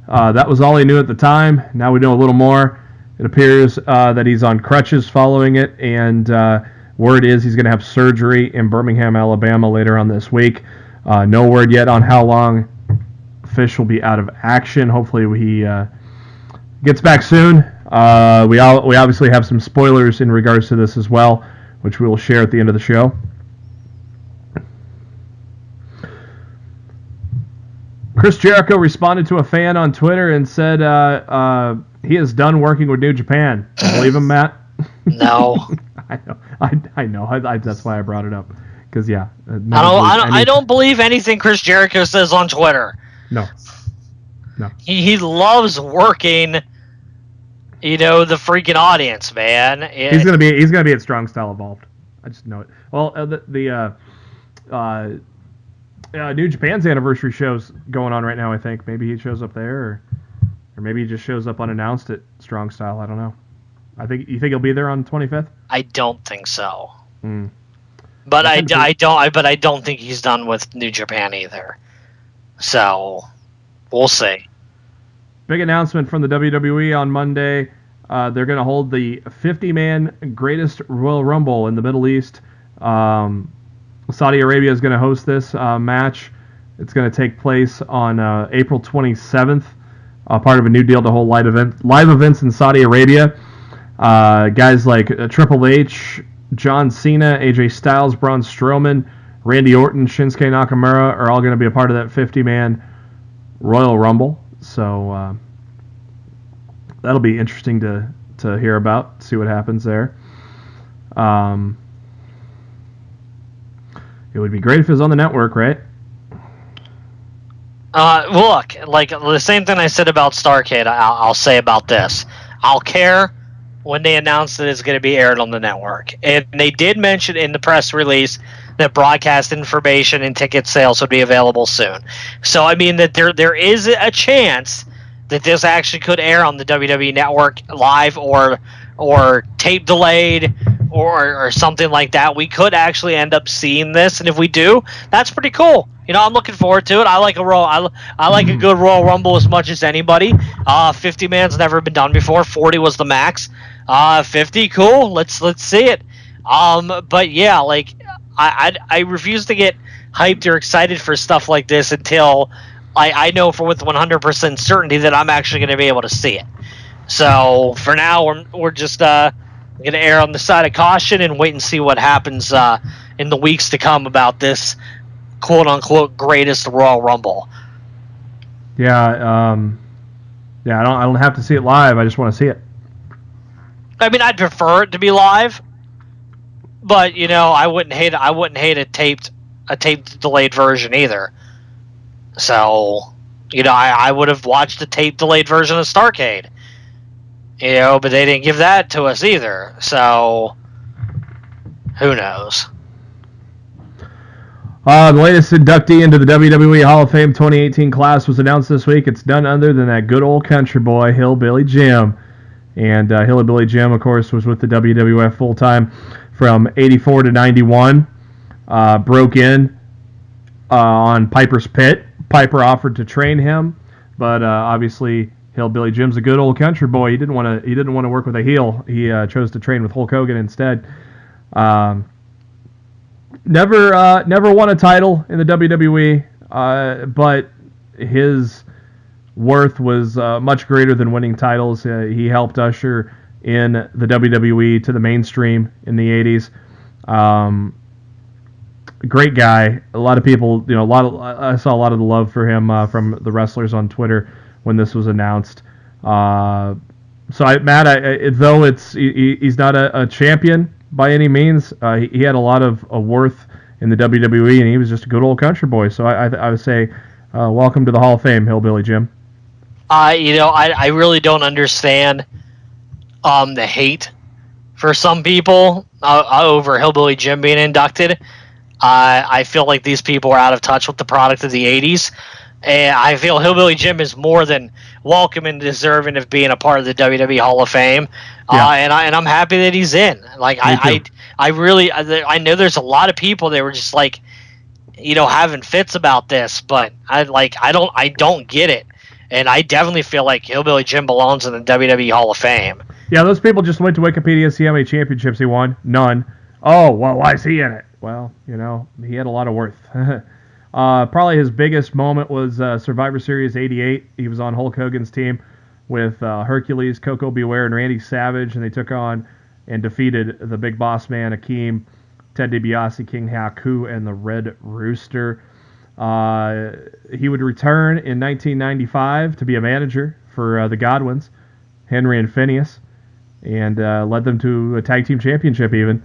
That was all he knew at the time. Now we know a little more. It appears that he's on crutches following it, and word is he's going to have surgery in Birmingham, Alabama later on this week. No word yet on how long Fish will be out of action. Hopefully he gets back soon. We obviously have some spoilers in regards to this as well, which we will share at the end of the show. Chris Jericho responded to a fan on Twitter and said he is done working with New Japan. Believe him, Matt? No. I know. That's why I brought it up. Because I don't believe anything Chris Jericho says on Twitter. No. No. He loves working, the freaking audience, man. He's gonna be at Strong Style Evolved. I just know it. Well, New Japan's anniversary show's going on right now. I think maybe he shows up there, or maybe he just shows up unannounced at Strong Style. I don't know. You think he'll be there on the 25th? I don't think so. Mm. But I don't think he's done with New Japan either. So we'll see. Big announcement from the WWE on Monday. They're going to hold the 50-man Greatest Royal Rumble in the Middle East. Saudi Arabia is going to host this match. It's going to take place on April 27th, part of a new deal to hold live events in Saudi Arabia. Guys like Triple H, John Cena, AJ Styles, Braun Strowman, Randy Orton, Shinsuke Nakamura are all going to be a part of that 50-man Royal Rumble. So that'll be interesting to hear about, see what happens there. It would be great if it was on the network, right? Look, like the same thing I said about Starrcade, I'll say about this. I'll care when they announce that it's going to be aired on the network. And they did mention in the press release that broadcast information and ticket sales would be available soon. So, I mean, that there is a chance that this actually could air on the WWE Network live or tape delayed or something like that. We could actually end up seeing this, and if we do, that's pretty cool. I'm looking forward to it. I like a good Royal Rumble as much as anybody. 50 man's never been done before. 40 was the max. 50, cool. Let's see it. But yeah, like I refuse to get hyped or excited for stuff like this until I know with 100% certainty that I'm actually going to be able to see it. So for now, we're just going to err on the side of caution and wait and see what happens in the weeks to come about this quote unquote greatest Royal Rumble. Yeah, I don't have to see it live. I just want to see it. I mean, I'd prefer it to be live, but I wouldn't hate a taped delayed version either. So, I would have watched the taped delayed version of Starrcade. But they didn't give that to us either. So, who knows? The latest inductee into the WWE Hall of Fame 2018 class was announced this week. It's none other than that good old country boy, Hillbilly Jim. And Hillbilly Jim, of course, was with the WWF full-time from 84 to 91. Broke in on Piper's Pit. Piper offered to train him, but obviously Hillbilly Jim's a good old country boy. He didn't want to work with a heel. He chose to train with Hulk Hogan instead. Never won a title in the WWE, but his worth was much greater than winning titles. He helped usher in the WWE to the mainstream in the 80s. Great guy. A lot of people, I saw a lot of the love for him from the wrestlers on Twitter when this was announced. Though he's not a champion by any means, he had a lot of worth in the WWE, and he was just a good old country boy. So I would say, welcome to the Hall of Fame, Hillbilly Jim. I really don't understand the hate for some people over Hillbilly Jim being inducted. I feel like these people are out of touch with the product of the 80s. And I feel Hillbilly Jim is more than welcome and deserving of being a part of the WWE Hall of Fame. Yeah. And I'm happy that he's in. Like I know there's a lot of people that were just like, having fits about this, but I don't get it. And I definitely feel like Hillbilly Jim belongs in the WWE Hall of Fame. Yeah, those people just went to Wikipedia to see how many championships he won. None. Oh, well, why is he in it? Well, he had a lot of worth. Probably his biggest moment was Survivor Series 88. He was on Hulk Hogan's team with Hercules, Koko Beware, and Randy Savage, and they took on and defeated the Big Boss Man, Akeem, Ted DiBiase, King Haku, and the Red Rooster. He would return in 1995 to be a manager for the Godwins, Henry and Phineas, and led them to a tag team championship even.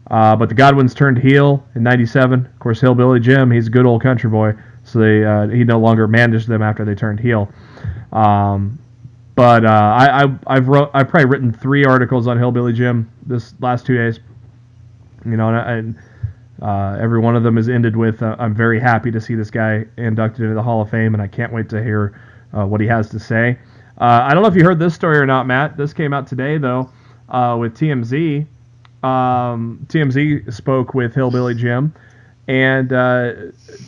But the Godwins turned heel in 97. Of course, Hillbilly Jim, he's a good old country boy, so he no longer managed them after they turned heel. But I've probably written 3 articles on Hillbilly Jim this last 2 days. And every one of them is ended with, I'm very happy to see this guy inducted into the Hall of Fame, and I can't wait to hear what he has to say. I don't know if you heard this story or not, Matt. This came out today, though, with TMZ. TMZ spoke with Hillbilly Jim, and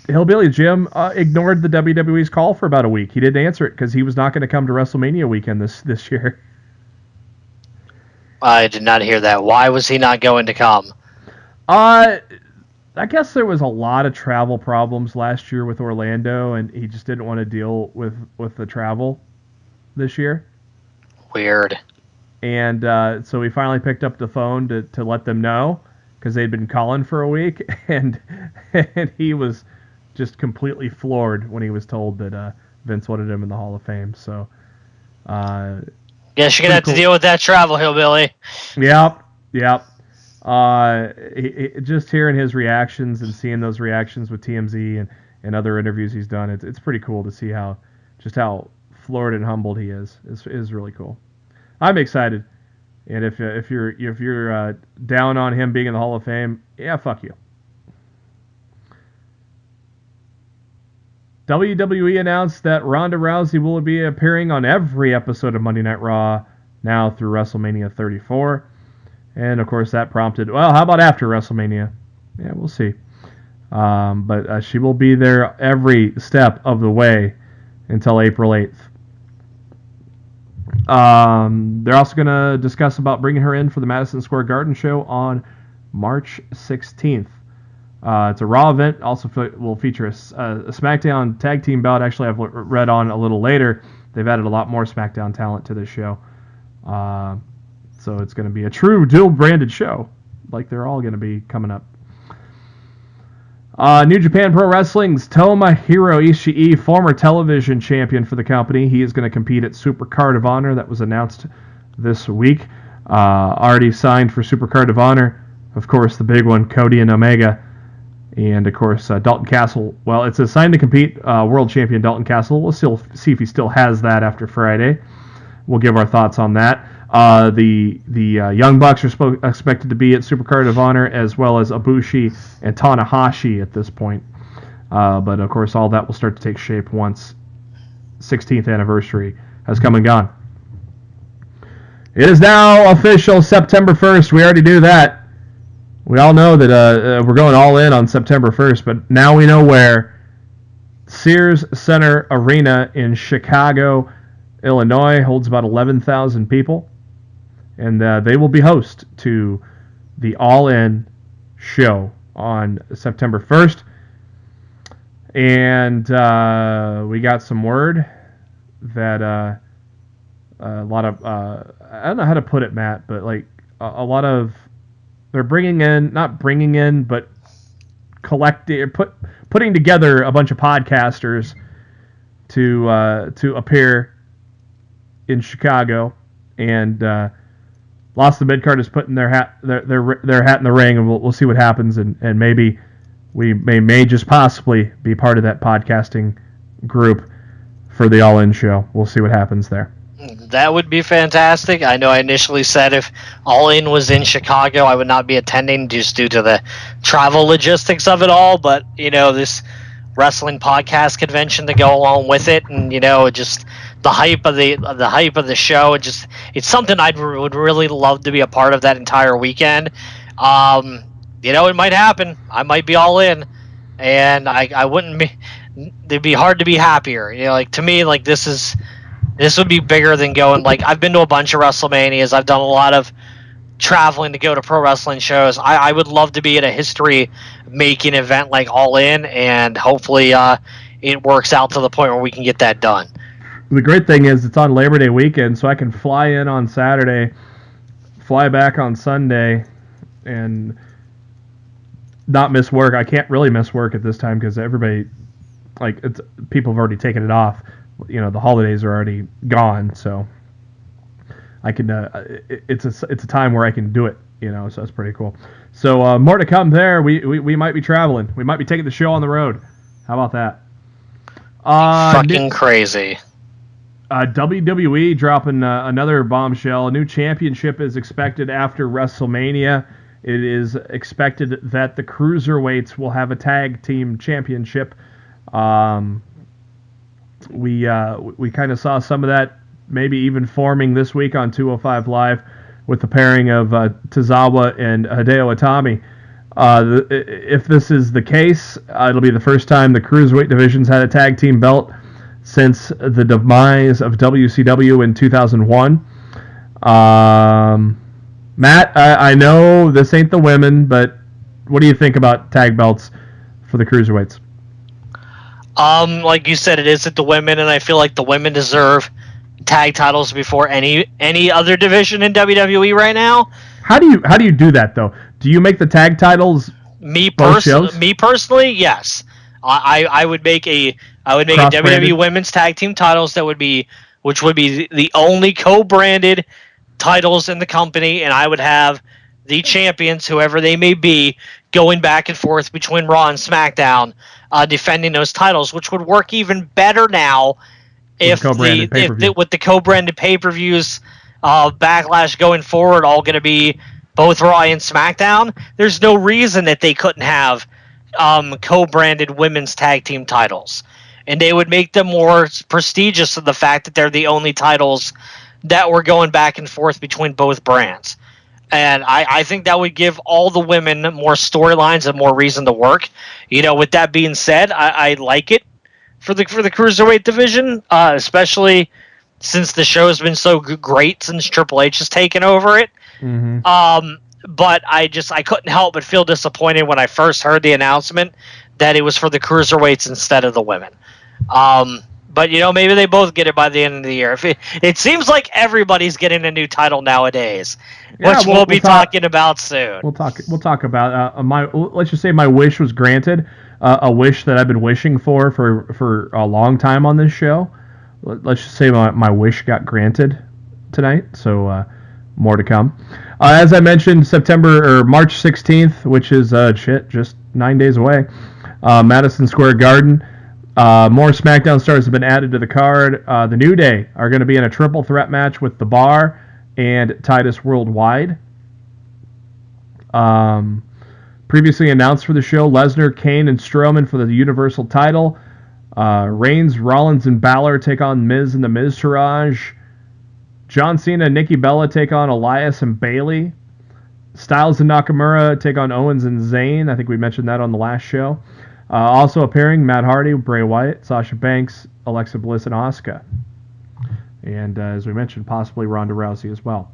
Hillbilly Jim ignored the WWE's call for about a week. He didn't answer it because he was not going to come to WrestleMania weekend this year. I did not hear that. Why was he not going to come? I guess there was a lot of travel problems last year with Orlando, and he just didn't want to deal with the travel this year. Weird. And so we finally picked up the phone to let them know, because they'd been calling for a week, and he was just completely floored when he was told that Vince wanted him in the Hall of Fame. So, guess you're gonna have to deal with that travel, Hillbilly. Yep. Just hearing his reactions and seeing those reactions with TMZ and other interviews he's done, it's pretty cool to see how floored and humbled he is. Is really cool. I'm excited, and if you're down on him being in the Hall of Fame, yeah, fuck you. WWE announced that Ronda Rousey will be appearing on every episode of Monday Night Raw now through WrestleMania 34. And, of course, that prompted, well, how about after WrestleMania? Yeah, we'll see. But she will be there every step of the way until April 8th. They're also going to discuss about bringing her in for the Madison Square Garden show on March 16th. It's a Raw event. Also will feature a SmackDown tag team bout. Actually, I've read on a little later. They've added a lot more SmackDown talent to this show. So it's going to be a true dual-branded show, like they're all going to be coming up. New Japan Pro Wrestling's Tomohiro Ishii, former television champion for the company. He is going to compete at Super Card of Honor. That was announced this week. Already signed for Super Card of Honor. Of course, the big one, Cody and Omega. And, of course, Dalton Castle. Well, it's a sign to compete. World champion Dalton Castle. We'll still see if he still has that after Friday. We'll give our thoughts on that. The Young Bucks are expected to be at Supercard of Honor, as well as Ibushi and Tanahashi at this point. But, of course, all that will start to take shape once 16th anniversary has come and gone. It is now official, September 1st. We already knew that. We all know that we're going all in on September 1st, but now we know where. Sears Center Arena in Chicago, Illinois holds about 11,000 people. And they will be host to the All In show on September 1st. And we got some word that a lot of, I don't know how to put it, Matt, but like a lot of, they're not bringing in, but putting together a bunch of podcasters to appear in Chicago. And Lost the Midcard is putting their hat in the ring, and we'll see what happens, and maybe we may just possibly be part of that podcasting group for the All In show. We'll see what happens there. That would be fantastic. I know I initially said if All In was in Chicago, I would not be attending just due to the travel logistics of it all, but this wrestling podcast convention to go along with it, and just the hype of the show, it's something would really love to be a part of that entire weekend. It might happen. I might be all in, and I wouldn't be. It'd be hard to be happier. To me, this would be bigger than going. I've been to a bunch of WrestleManias. I've done a lot of traveling to go to pro wrestling shows. I would love to be at a history-making event like All In, and hopefully it works out to the point where we can get that done. The great thing is it's on Labor Day weekend, so I can fly in on Saturday, fly back on Sunday, and not miss work. I can't really miss work at this time because everybody, people have already taken it off. The holidays are already gone, so I can. It's a time where I can do it. So that's pretty cool. So more to come there. We might be traveling. We might be taking the show on the road. How about that? Fucking crazy. WWE dropping another bombshell. A new championship is expected after WrestleMania. It is expected that the Cruiserweights will have a tag team championship. We kind of saw some of that maybe even forming this week on 205 Live with the pairing of Tozawa and Hideo Itami. If this is the case, it'll be the first time the Cruiserweight division's had a tag team belt since the demise of WCW in 2001. Matt, I know this ain't the women, but what do you think about tag belts for the Cruiserweights? Like you said, it isn't the women, and I feel like the women deserve tag titles before any other division in WWE right now. How do you do that though? Do you make the tag titles? Me personally, yes. I would make a WWE Women's Tag Team titles which would be the only co-branded titles in the company, and I would have the champions, whoever they may be, going back and forth between Raw and SmackDown, defending those titles, which would work even better now with the co-branded pay-per-views, Backlash going forward, all going to be both Raw and SmackDown. There's no reason that they couldn't have co-branded women's tag team titles, and they would make them more prestigious of the fact that they're the only titles that were going back and forth between both brands. And I think that would give all the women more storylines and more reason to work. With that being said, I like it for the Cruiserweight division, especially since the show has been so great since Triple H has taken over it. Mm-hmm. But I couldn't help but feel disappointed when I first heard the announcement that it was for the Cruiserweights instead of the women. But maybe they both get it by the end of the year. It seems like everybody's getting a new title nowadays, which we'll be talking about soon. We'll talk about let's just say my wish was granted, a wish that I've been wishing for a long time on this show. Let's just say my wish got granted tonight. So more to come. As I mentioned, March 16th, which is just 9 days away, Madison Square Garden. More SmackDown stars have been added to the card. The New Day are going to be in a triple threat match with The Bar and Titus Worldwide. Previously announced for the show, Lesnar, Kane, and Strowman for the Universal title. Reigns, Rollins, and Balor take on Miz and the Miztourage. John Cena and Nikki Bella take on Elias and Bayley. Styles and Nakamura take on Owens and Zayn. I think we mentioned that on the last show. Also appearing, Matt Hardy, Bray Wyatt, Sasha Banks, Alexa Bliss, and Asuka. And as we mentioned, possibly Ronda Rousey as well.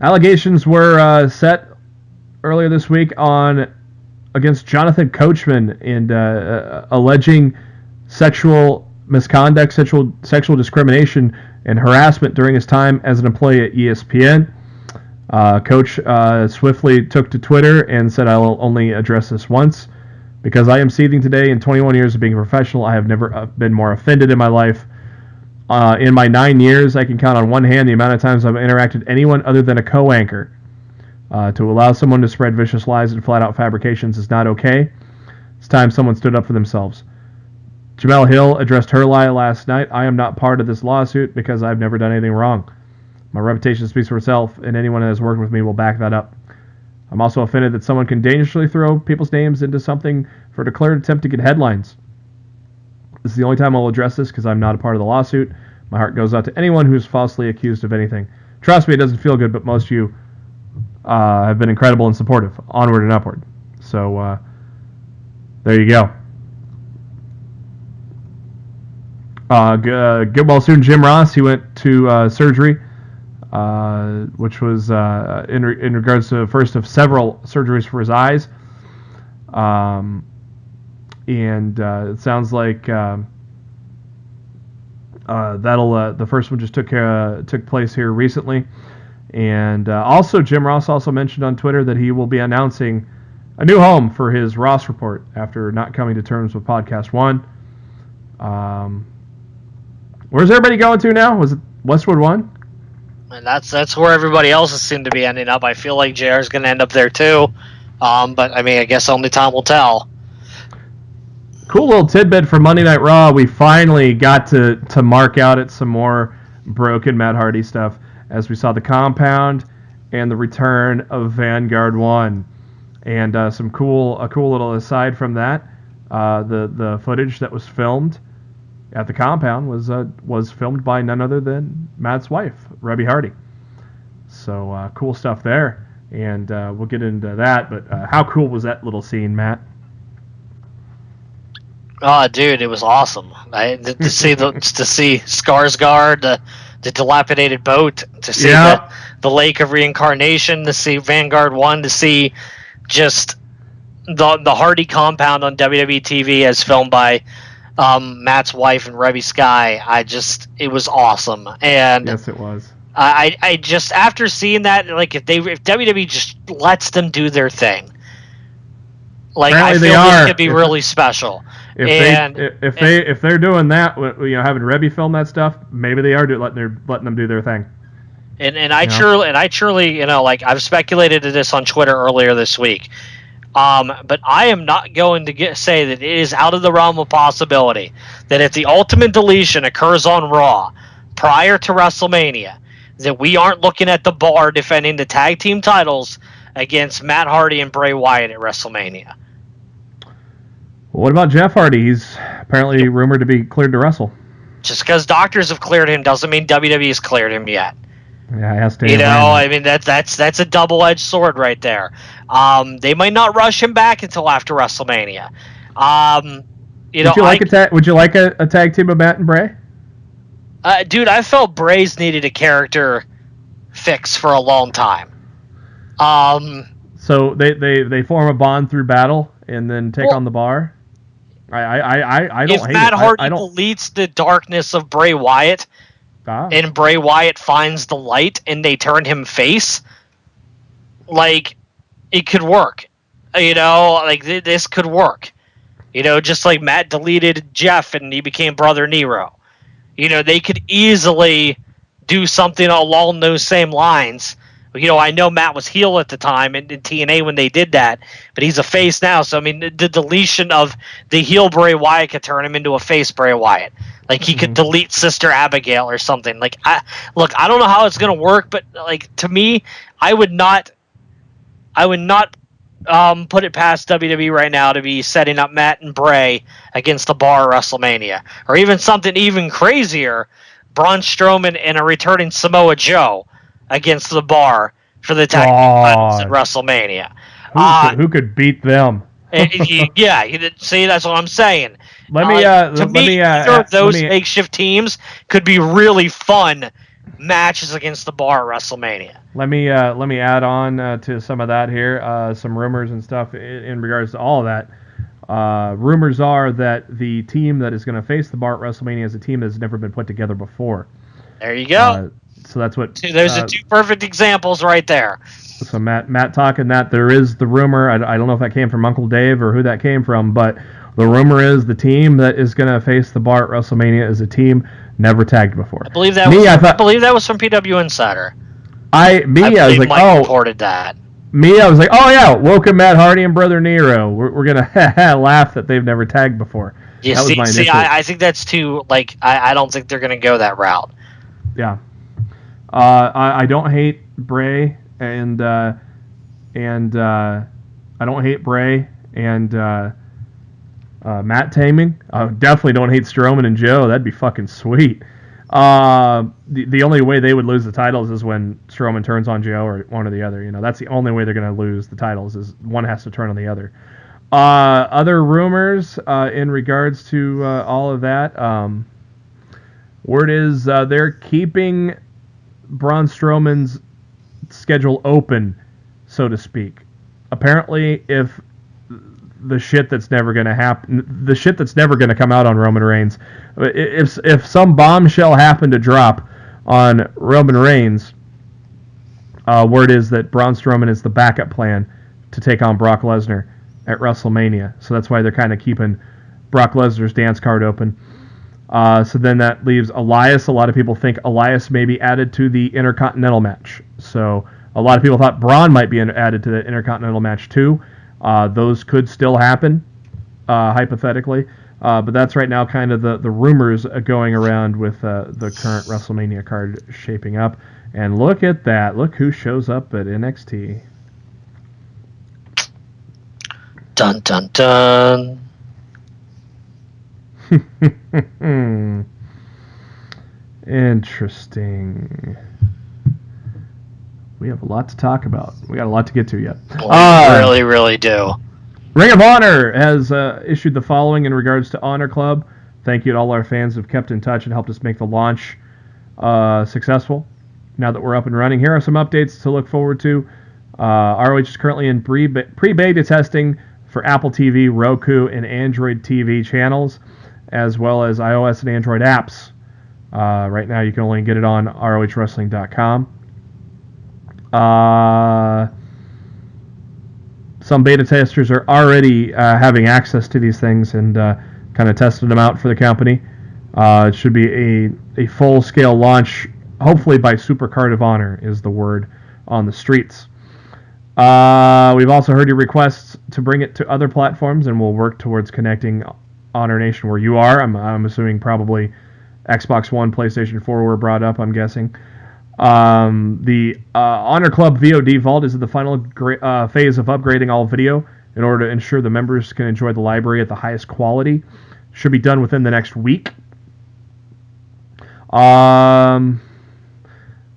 Allegations were set earlier this week against Jonathan Coachman and alleging sexual misconduct, sexual discrimination, and harassment during his time as an employee at ESPN. Coach swiftly took to Twitter and said, "I will only address this once. Because I am seething today in 21 years of being a professional, I have never been more offended in my life. In my 9 years, I can count on one hand the amount of times I've interacted with anyone other than a co-anchor. To allow someone to spread vicious lies and flat-out fabrications is not okay. It's time someone stood up for themselves." Jamel Hill addressed her lie last night. "I am not part of this lawsuit because I've never done anything wrong. My reputation speaks for itself, and anyone that has worked with me will back that up. I'm also offended that someone can dangerously throw people's names into something for a declared attempt to get headlines. This is the only time I'll address this because I'm not a part of the lawsuit. My heart goes out to anyone who's falsely accused of anything. Trust me, it doesn't feel good, but most of you have been incredible and supportive. Onward and upward." So there you go. Soon Jim Ross, he went to surgery, which was in regards to the first of several surgeries for his eyes. And it sounds like the first one just took place here recently. And also, Jim Ross also mentioned on Twitter that he will be announcing a new home for his Ross Report after not coming to terms with Podcast One. Where's everybody going to now? Was it Westwood One? And that's where everybody else seemed to be ending up. I feel like JR's going to end up there too. But I mean, I guess only time will tell. Cool little tidbit for Monday Night Raw. We finally got to mark out at some more broken Matt Hardy stuff as we saw the compound and the return of Vanguard 1. And a cool little aside from that, the footage that was filmed at the compound was filmed by none other than Matt's wife, Reby Hardy. So cool stuff there, and we'll get into that. But how cool was that little scene, Matt? Oh, dude, it was awesome. To see Skarsgård, the dilapidated boat, to see the Lake of Reincarnation, to see Vanguard 1, to see just the Hardy compound on WWE TV as filmed by Matt's wife and Reby Sky. It was awesome. And yes, it was. I just, after seeing that, like, if WWE just lets them do their thing, like, apparently I feel this could be really special. If they're doing that, having Reby film that stuff, maybe they are letting them do their thing. And I truly, like, I've speculated to this on Twitter earlier this week. But I am not going to say that it is out of the realm of possibility that if the Ultimate Deletion occurs on Raw prior to WrestleMania, that we aren't looking at the Bar defending the tag team titles against Matt Hardy and Bray Wyatt at WrestleMania. What about Jeff Hardy? He's apparently rumored to be cleared to wrestle. Just because doctors have cleared him doesn't mean WWE's cleared him yet. Yeah, it has to. I mean, that's a double-edged sword right there. They might not rush him back until after WrestleMania. Would you like a tag team of Matt and Bray? Dude, I felt Bray's needed a character fix for a long time. So they form a bond through battle and then take on the Bar. I don't hate it. If Matt Hardy deletes the darkness of Bray Wyatt, and Bray Wyatt finds the light and they turn him face, like, it could work. This could work. Just like Matt deleted Jeff and he became Brother Nero. They could easily do something along those same lines. I know Matt was heel at the time in TNA when they did that, but he's a face now. So, I mean, the deletion of the heel Bray Wyatt could turn him into a face Bray Wyatt. Like, he could delete Sister Abigail or something. Like, I don't know how it's going to work, but, like, to me, I would not put it past WWE right now to be setting up Matt and Bray against the Bar at WrestleMania. Or even something even crazier, Braun Strowman and a returning Samoa Joe against the Bar for the tag team titles at WrestleMania. Who could beat them? Yeah, see, that's what I'm saying. Either of those makeshift teams could be really fun matches against the Bar at WrestleMania. Let me add on to some of that here, some rumors and stuff in regards to all of that. Rumors are that the team that is going to face the Bar at WrestleMania is a team that has never been put together before. There you go. So that's what. Those are two perfect examples right there. So Matt talking that there is the rumor. I don't know if that came from Uncle Dave or who that came from, but the rumor is the team that is going to face the Bar at WrestleMania is a team never tagged before. I believe that was from PW Insider. I was like, Mike reported that. I was like, oh yeah, welcome Matt Hardy and Brother Nero. We're gonna laugh that they've never tagged before. Yeah, I think that's too, like, I don't think they're gonna go that route. Yeah. I don't hate Bray and I don't hate Bray and Matt taming. I definitely don't hate Strowman and Joe. That'd be fucking sweet. The only way they would lose the titles is when Strowman turns on Joe or one or the other. That's the only way they're going to lose the titles is one has to turn on the other. Other rumors in regards to all of that. Word is they're keeping Braun Strowman's schedule open, so to speak. Apparently, if the shit that's never going to happen, the shit that's never going to come out on Roman Reigns, if some bombshell happened to drop on Roman Reigns, word is that Braun Strowman is the backup plan to take on Brock Lesnar at WrestleMania. So that's why they're kind of keeping Brock Lesnar's dance card open. So then that leaves Elias. A lot of people think Elias may be added to the Intercontinental match. So A lot of people thought Braun might be added to the Intercontinental match too. Those could still happen, hypothetically. But that's right now kind of the rumors going around with the current WrestleMania card shaping up. And look at that. Look who shows up at NXT. Dun, dun, dun. Interesting. We have a lot to talk about. We got a lot to get to yet. We really, really do. Ring of Honor has issued the following in regards to Honor Club. Thank you to all our fans who have kept in touch and helped us make the launch successful. Now that we're up and running, here are some updates to look forward to. ROH is currently in pre-beta testing for Apple TV, Roku, and Android TV channels, as well as iOS and Android apps. Right now, you can only get it on ROHWrestling.com. Some beta testers are already having access to these things and kind of tested them out for the company. It should be a full-scale launch, hopefully by Supercard of Honor is the word on the streets. We've also heard your requests to bring it to other platforms, and we'll work towards connecting Honor Nation where you are. I'm assuming probably Xbox One, PlayStation 4 were brought up, I'm guessing. The Honor Club VOD Vault is in the final phase of upgrading all video in order to ensure the members can enjoy the library at the highest quality. Should be done within the next week.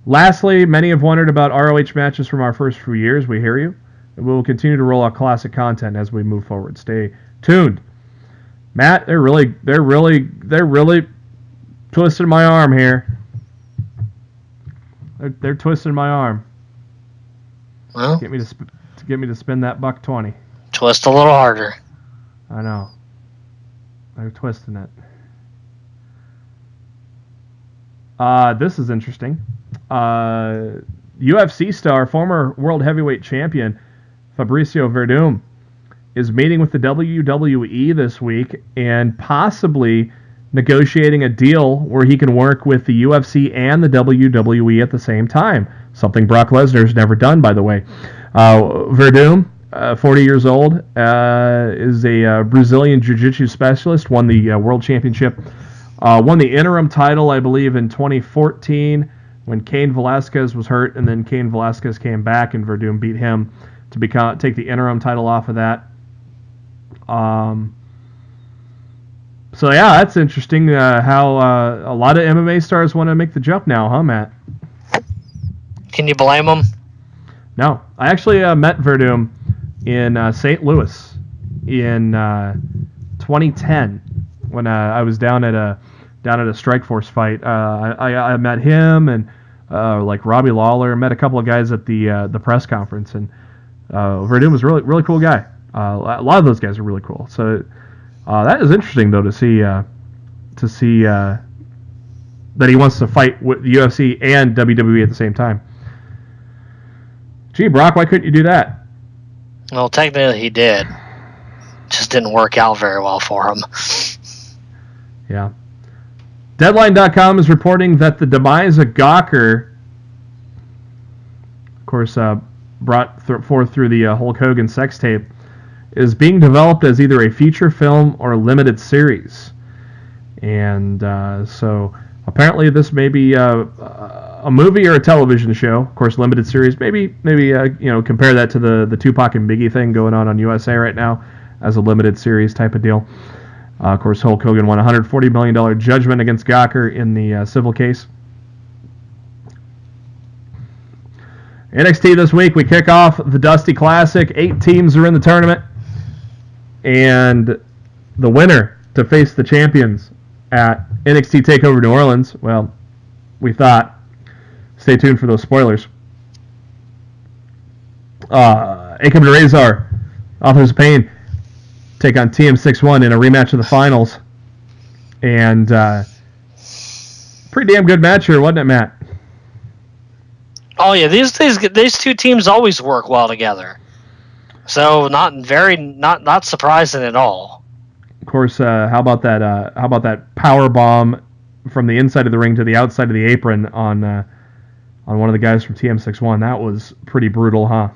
Lastly, many have wondered about ROH matches from our first few years. We hear you. And we will continue to roll out classic content as we move forward. Stay tuned. Matt, they're really twisting my arm here. They're twisting my arm. Well, get me to spin that $120. Twist a little harder. I know. They're twisting it. This is interesting. UFC star, former world heavyweight champion Fabricio Verdum is meeting with the WWE this week and possibly negotiating a deal where he can work with the UFC and the WWE at the same time. Something Brock Lesnar's never done, by the way. Verdum, 40 years old, is a Brazilian Jiu-Jitsu specialist, won the World Championship, won the interim title, I believe, in 2014 when Cain Velasquez was hurt, and then Cain Velasquez came back and Verdum beat him to take the interim title off of that. So yeah, that's interesting how a lot of MMA stars want to make the jump now, huh, Matt? Can you blame them? No. I actually met Verdum in St. Louis in 2010 when I was down at a Strikeforce fight. I met him and like Robbie Lawler, met a couple of guys at the press conference, and Verdum was really cool guy. A lot of those guys are really cool. So that is interesting though to see that he wants to fight with the UFC and WWE at the same time. Gee, Brock, why couldn't you do that? Well, technically he did. Just didn't work out very well for him. Yeah. Deadline.com is reporting that the demise of Gawker, of course, brought forth through the Hulk Hogan sex tape, is being developed as either a feature film or a limited series. And so apparently this may be a movie or a television show. Of course, limited series. Maybe compare that to the Tupac and Biggie thing going on USA right now as a limited series type of deal. Of course, Hulk Hogan won a $140 million judgment against Gawker in the civil case. NXT this week, we kick off the Dusty Classic. 8 teams are in the tournament. And the winner to face the champions at NXT TakeOver New Orleans, well, we thought. Stay tuned for those spoilers. Akam and Razor, Authors of Pain, take on TM61 in a rematch of the finals. And pretty damn good match here, wasn't it, Matt? Oh yeah, these two teams always work well together. So not surprising at all. Of course, how about that power bomb from the inside of the ring to the outside of the apron on on one of the guys from TM61. That was pretty brutal, huh?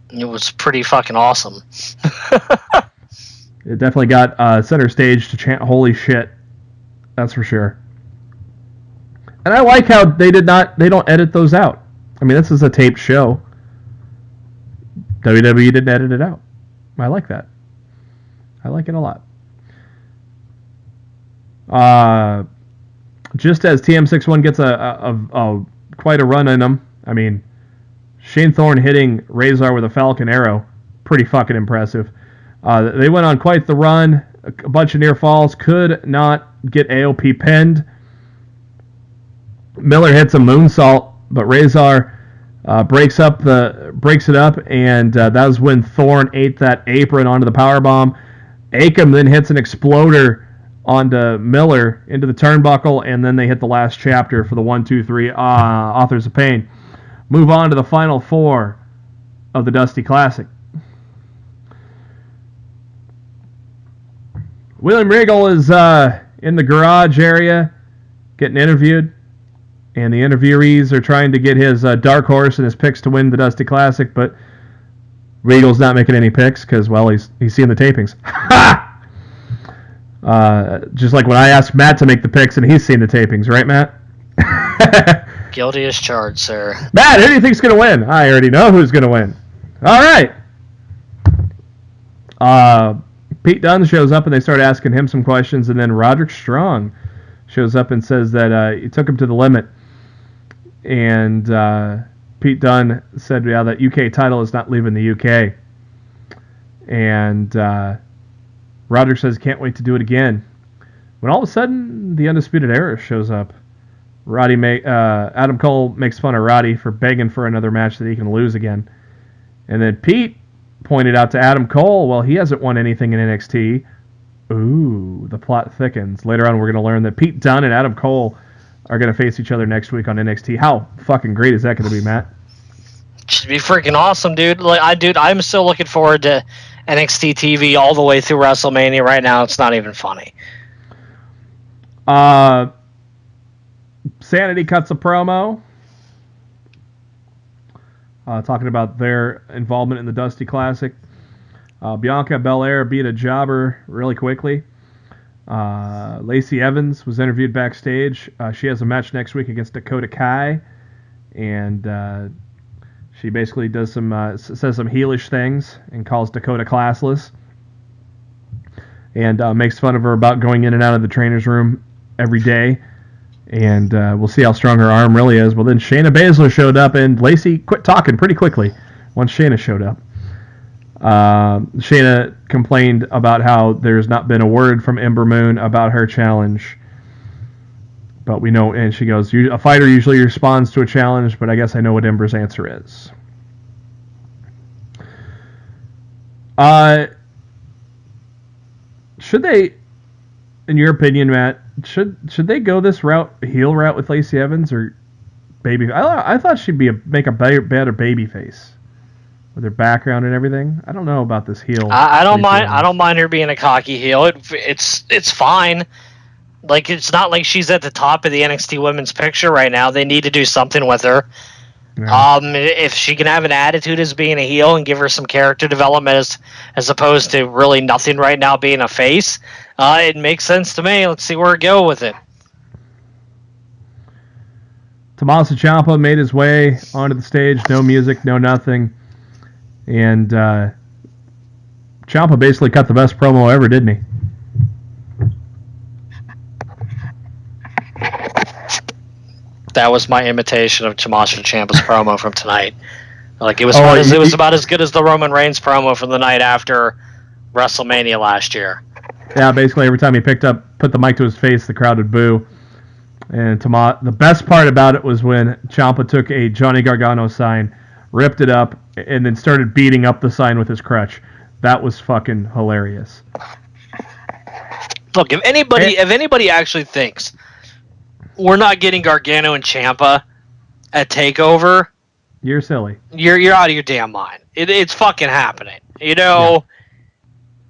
It was pretty fucking awesome. It definitely got center stage to chant "Holy shit!" That's for sure. And I like how they don't edit those out. I mean, this is a taped show. WWE didn't edit it out. I like that. I like it a lot. Just as TM61 gets a quite a run in them, I mean, Shane Thorne hitting Razor with a Falcon Arrow, pretty fucking impressive. They went on quite the run, a bunch of near falls, could not get AOP pinned. Miller hits a moonsault, but Razor breaks it up, and that was when Thorne ate that apron onto the powerbomb. Akam then hits an exploder onto Miller into the turnbuckle, and then they hit the last chapter for the 1, 2, 3 Authors of Pain. Move on to the final four of the Dusty Classic. William Regal is in the garage area getting interviewed, and the interviewees are trying to get his dark horse and his picks to win the Dusty Classic, but Regal's not making any picks because, well, he's seeing the tapings. Just like when I asked Matt to make the picks and he's seen the tapings, right, Matt? Guilty as charged, sir. Matt, who do you think's going to win? I already know who's going to win. All right. Pete Dunne shows up and they start asking him some questions, and then Roderick Strong shows up and says that he took him to the limit. And Pete Dunne said, yeah, that UK title is not leaving the UK. And Roderick says, can't wait to do it again. When all of a sudden, the Undisputed Era shows up. Adam Cole makes fun of Roddy for begging for another match that he can lose again. And then Pete pointed out to Adam Cole, well, he hasn't won anything in NXT. Ooh, the plot thickens. Later on, we're going to learn that Pete Dunne and Adam Cole are going to face each other next week on NXT. How fucking great is that going to be, Matt? Should be freaking awesome, dude. I'm still looking forward to NXT TV all the way through WrestleMania. Right now, it's not even funny. Sanity cuts a promo talking about their involvement in the Dusty Classic. Bianca Belair beat a jobber really quickly. Lacey Evans was interviewed backstage. She has a match next week against Dakota Kai, and she basically does says some heelish things and calls Dakota classless, and makes fun of her about going in and out of the trainer's room every day. And we'll see how strong her arm really is. Well, then Shayna Baszler showed up, and Lacey quit talking pretty quickly once Shayna showed up. Shayna complained about how there's not been a word from Ember Moon about her challenge. But we know, and she goes, a fighter usually responds to a challenge, but I guess I know what Ember's answer is. Should they, in your opinion, Matt, should they go this heel route with Lacey Evans, or baby? I thought she'd make a better baby face with her background and everything. I don't know about this heel. I don't mind. I don't mind her being a cocky heel. It's fine. Like, it's not like she's at the top of the NXT Women's picture right now. They need to do something with her. Yeah. If she can have an attitude as being a heel and give her some character development as opposed to really nothing right now being a face, it makes sense to me. Let's see where we go with it. Tommaso Ciampa made his way onto the stage. No music, no nothing. And Ciampa basically cut the best promo ever, didn't he? That was my imitation of Tommaso Ciampa's promo from tonight. Like, it was about as good as the Roman Reigns promo from the night after WrestleMania last year. Yeah, basically every time he put the mic to his face, the crowd would boo. And the best part about it was when Ciampa took a Johnny Gargano sign, ripped it up, and then started beating up the sign with his crutch. That was fucking hilarious. Look, if anybody actually thinks we're not getting Gargano and Ciampa at TakeOver, you're silly. You're out of your damn mind. It's fucking happening. You know,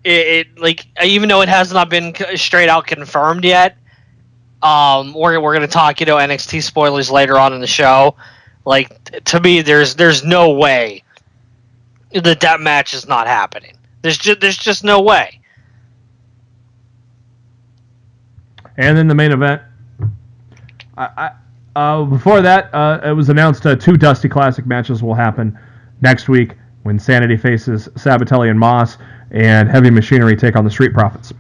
yeah. Like, even though it has not been straight out confirmed yet, we're going to talk, NXT spoilers later on in the show. Like, to me, there's no way that match is not happening. There's just no way. And then the main event. Before that, it was announced 2 Dusty Classic matches will happen next week when Sanity faces Sabatelli and Moss, and Heavy Machinery take on the Street Profits.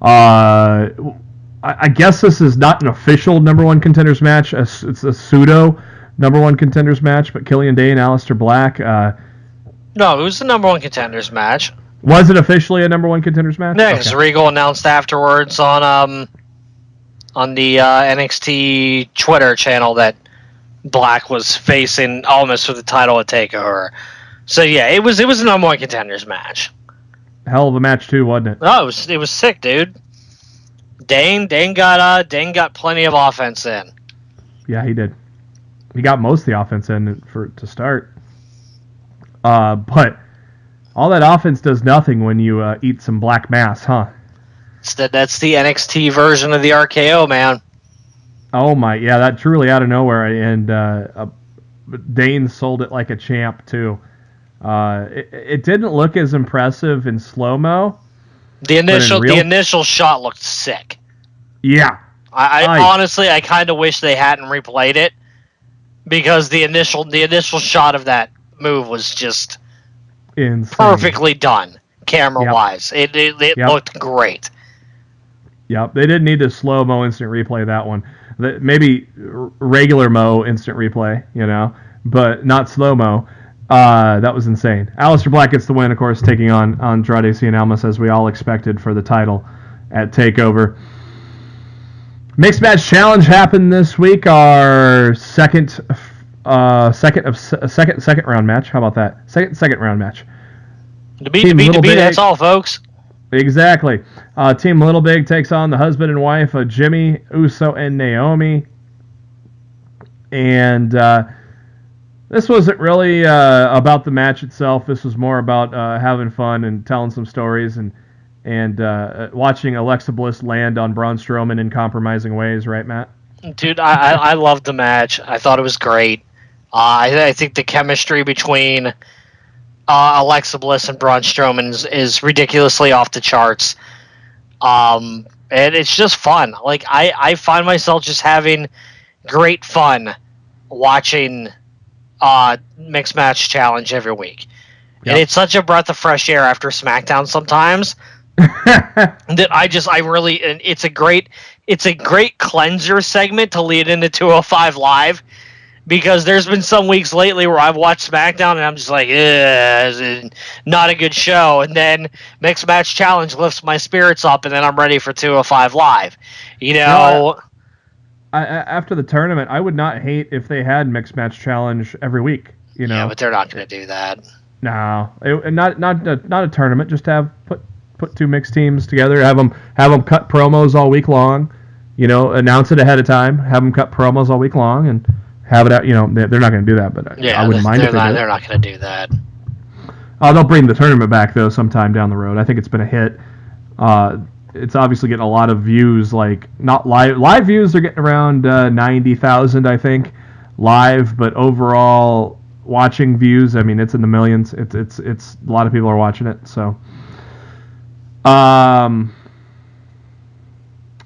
I guess this is not an official number 1 contenders match. It's a pseudo number 1 contenders match, but Killian Dane, Aleister Black. No, it was the number 1 contenders match. Was it officially a number 1 contenders match? Yeah, because Regal announced afterwards on the NXT Twitter channel that Black was facing almost for the title at TakeOver. So yeah, it was a number 1 contenders match. Hell of a match too, wasn't it? Oh, it was sick, dude. Dane got plenty of offense in. Yeah, he did. He got most of the offense in to start. But all that offense does nothing when you eat some black mass, huh? That's the NXT version of the RKO, man. Oh my, yeah, that truly out of nowhere, and Dane sold it like a champ too. It didn't look as impressive in slow-mo. The initial shot looked sick. Yeah. I honestly, I kind of wish they hadn't replayed it, because the initial shot of that move was just insane. Perfectly done, camera-wise. Yep. It looked great. Yep, they didn't need to slow-mo instant replay that one. Maybe regular mo instant replay, but not slow-mo. That was insane. Aleister Black gets the win, of course, taking on Andrade Cien Almas, as we all expected, for the title at TakeOver. Mixed Match Challenge happened this week. Our second round match. How about that? Second round match. To beat, that's all, folks. Exactly. Team Little Big takes on the husband and wife of Jimmy Uso and Naomi. And this wasn't really about the match itself. This was more about having fun and telling some stories and watching Alexa Bliss land on Braun Strowman in compromising ways, right, Matt? Dude, I loved the match. I thought it was great. I think the chemistry between Alexa Bliss and Braun Strowman is ridiculously off the charts. And it's just fun. Like, I find myself just having great fun watching Mixed Match Challenge every week. Yep. And it's such a breath of fresh air after SmackDown sometimes that it's a great cleanser segment to lead into 205 Live, because there's been some weeks lately where I've watched SmackDown and I'm just like, not a good show. And then Mixed Match Challenge lifts my spirits up, and then I'm ready for 205 Live. After the tournament, I would not hate if they had Mixed Match Challenge every week. Yeah, but they're not going to do that. No, not a tournament. Just put 2 mixed teams together. Have them cut promos all week long. Announce it ahead of time. Have them cut promos all week long and have it out. They're not going to do that, but I wouldn't mind if they did. They're not going to do that. They'll bring the tournament back though sometime down the road. I think it's been a hit. It's obviously getting a lot of views. Like, not live views are getting around 90,000, I think, live, but overall watching views, I mean, it's in the millions. It's a lot of people are watching it. So,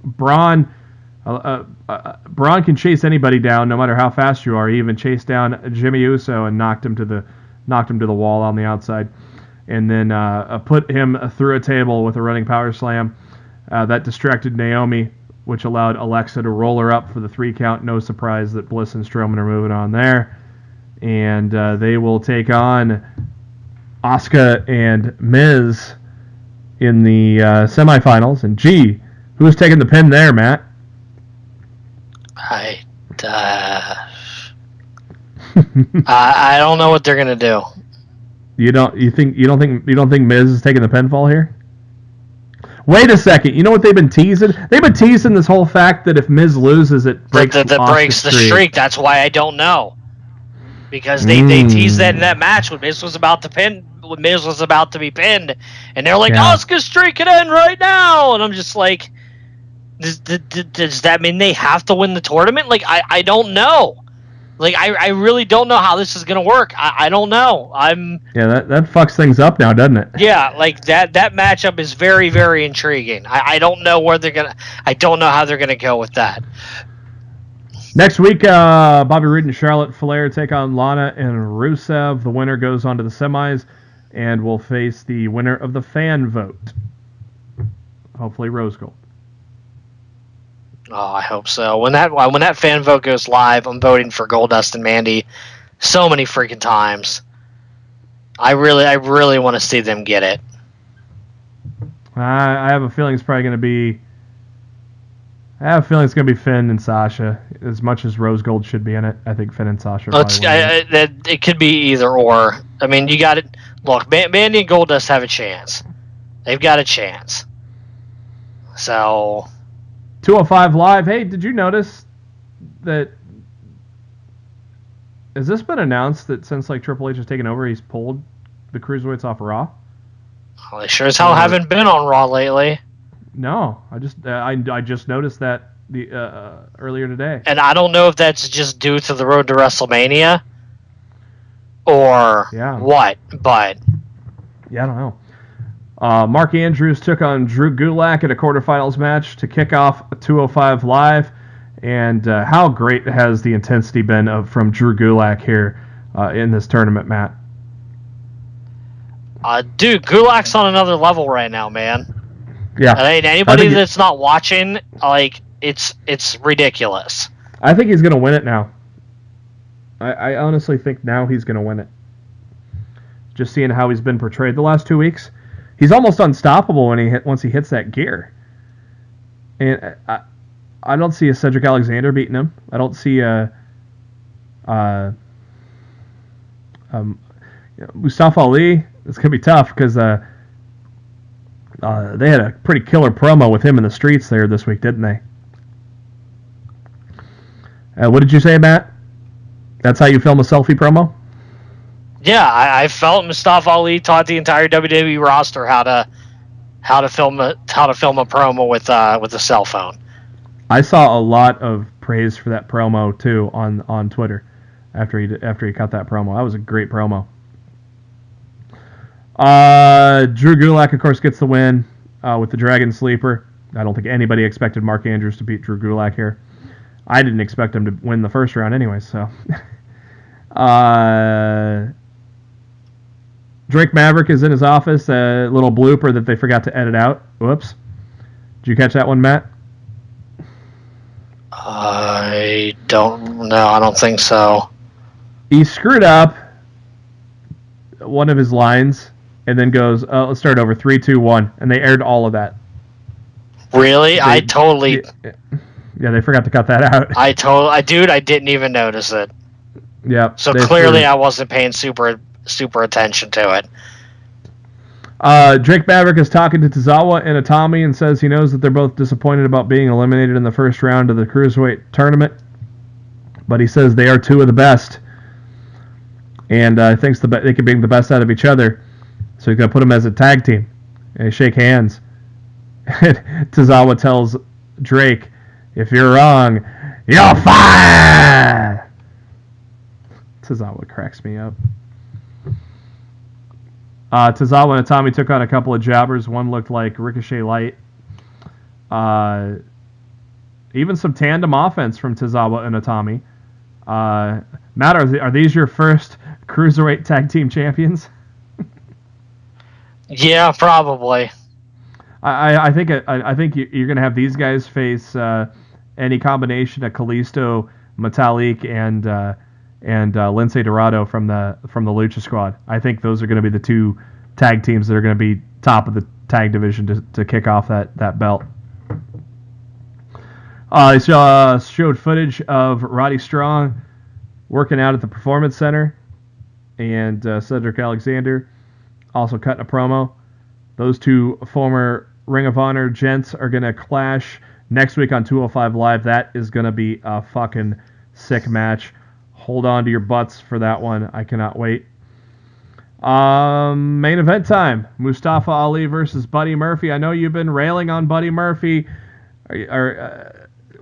Braun can chase anybody down, no matter how fast you are. He even chased down Jimmy Uso and knocked him to the wall on the outside, and then put him through a table with a running power slam. That distracted Naomi, which allowed Alexa to roll her up for the 3 count. No surprise that Bliss and Strowman are moving on there. And they will take on Asuka and Miz in the semifinals. And who's taking the pin there, Matt? I don't know what they're gonna do. You don't think Miz is taking the pinfall here? Wait a second. You know what they've been teasing? They've been teasing this whole fact that if Miz loses, it breaks the streak. That's why I don't know. Because they teased that in that match when Miz was about to be pinned, and they're like, Asuka's streak could end right now, and I'm just like, does that mean they have to win the tournament? Like, I don't know. Like, I really don't know how this is going to work. I don't know. Yeah, that fucks things up now, doesn't it? Yeah, like that matchup is very, very intriguing. I don't know where they're going to... I don't know how they're going to go with that. Next week, Bobby Roode and Charlotte Flair take on Lana and Rusev. The winner goes on to the semis and will face the winner of the fan vote. Hopefully Rose Gold. Oh, I hope so. When that fan vote goes live, I'm voting for Goldust and Mandy so many freaking times. I really want to see them get it. I have a feeling it's probably going to be... I have a feeling it's going to be Finn and Sasha. As much as Rose Gold should be in it, I think Finn and Sasha it could be either or. I mean, you got it. Look, Mandy and Goldust have a chance. They've got a chance. So... 205 Live. Hey, did you notice that... Has this been announced that since like Triple H has taken over, he's pulled the Cruiserweights off of Raw? Well, they sure as hell haven't been on Raw lately. No, I just noticed that earlier today. And I don't know if that's just due to the road to WrestleMania or what, but... Yeah, I don't know. Mark Andrews took on Drew Gulak in a quarterfinals match to kick off 205 Live. And how great has the intensity been from Drew Gulak here in this tournament, Matt? Dude, Gulak's on another level right now, man. Yeah. I mean, anybody that's not watching, like, it's ridiculous. I think he's going to win it now. I honestly think now he's going to win it. Just seeing how he's been portrayed the last 2 weeks. He's almost unstoppable once he hits that gear. And I don't see a Cedric Alexander beating him. I don't see Mustafa Ali. It's going to be tough because they had a pretty killer promo with him in the streets there this week, didn't they? What did you say, Matt? That's how you film a selfie promo? Yeah, I felt Mustafa Ali taught the entire WWE roster how to film a promo with a cell phone. I saw a lot of praise for that promo too on Twitter after he cut that promo. That was a great promo. Drew Gulak, of course, gets the win with the Dragon Sleeper. I don't think anybody expected Mark Andrews to beat Drew Gulak here. I didn't expect him to win the first round anyway, so. Drake Maverick is in his office. A little blooper that they forgot to edit out. Whoops. Did you catch that one, Matt? I don't know. I don't think so. He screwed up one of his lines and then goes, let's start over. 3, 2, 1. And they aired all of that. Really? Yeah, they forgot to cut that out. I didn't even notice it. Yeah. So clearly I wasn't paying super attention to it. Drake Maverick is talking to Tozawa and Itami and says he knows that they're both disappointed about being eliminated in the first round of the Cruiserweight tournament. But he says they are two of the best. And thinks they can bring the best out of each other. So he's going to put them as a tag team. And they shake hands. Tozawa tells Drake, if you're wrong, you're fired! Tozawa cracks me up. Tozawa and Itami took on a couple of jobbers. One looked like Ricochet Light. Even some tandem offense from Tozawa and Itami. Matt, are these your first Cruiserweight Tag Team Champions? Yeah, probably. I think you're going to have these guys face any combination of Kalisto, Metalik, and Lince Dorado from the Lucha Squad. I think those are going to be the two tag teams that are going to be top of the tag division to kick off that belt. They showed footage of Roddy Strong working out at the Performance Center, and Cedric Alexander also cutting a promo. Those two former Ring of Honor gents are going to clash next week on 205 Live. That is going to be a fucking sick match. Hold on to your butts for that one. I cannot wait. Main event time. Mustafa Ali versus Buddy Murphy. I know you've been railing on Buddy Murphy.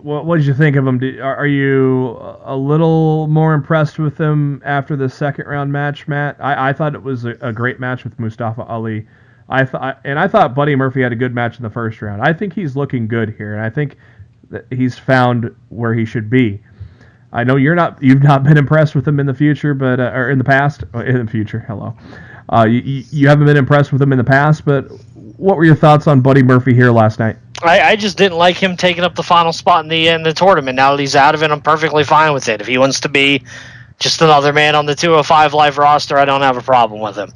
what did you think of him? Are you a little more impressed with him after the second round match, Matt? I thought it was a great match with Mustafa Ali. I thought Buddy Murphy had a good match in the first round. I think he's looking good here, and I think that he's found where he should be. I know you've not been impressed with him in the future, but or in the past, in the future. Hello, you haven't been impressed with him in the past, but what were your thoughts on Buddy Murphy here last night? I just didn't like him taking up the final spot in the tournament. Now that he's out of it, I'm perfectly fine with it. If he wants to be just another man on the 205 Live roster, I don't have a problem with him.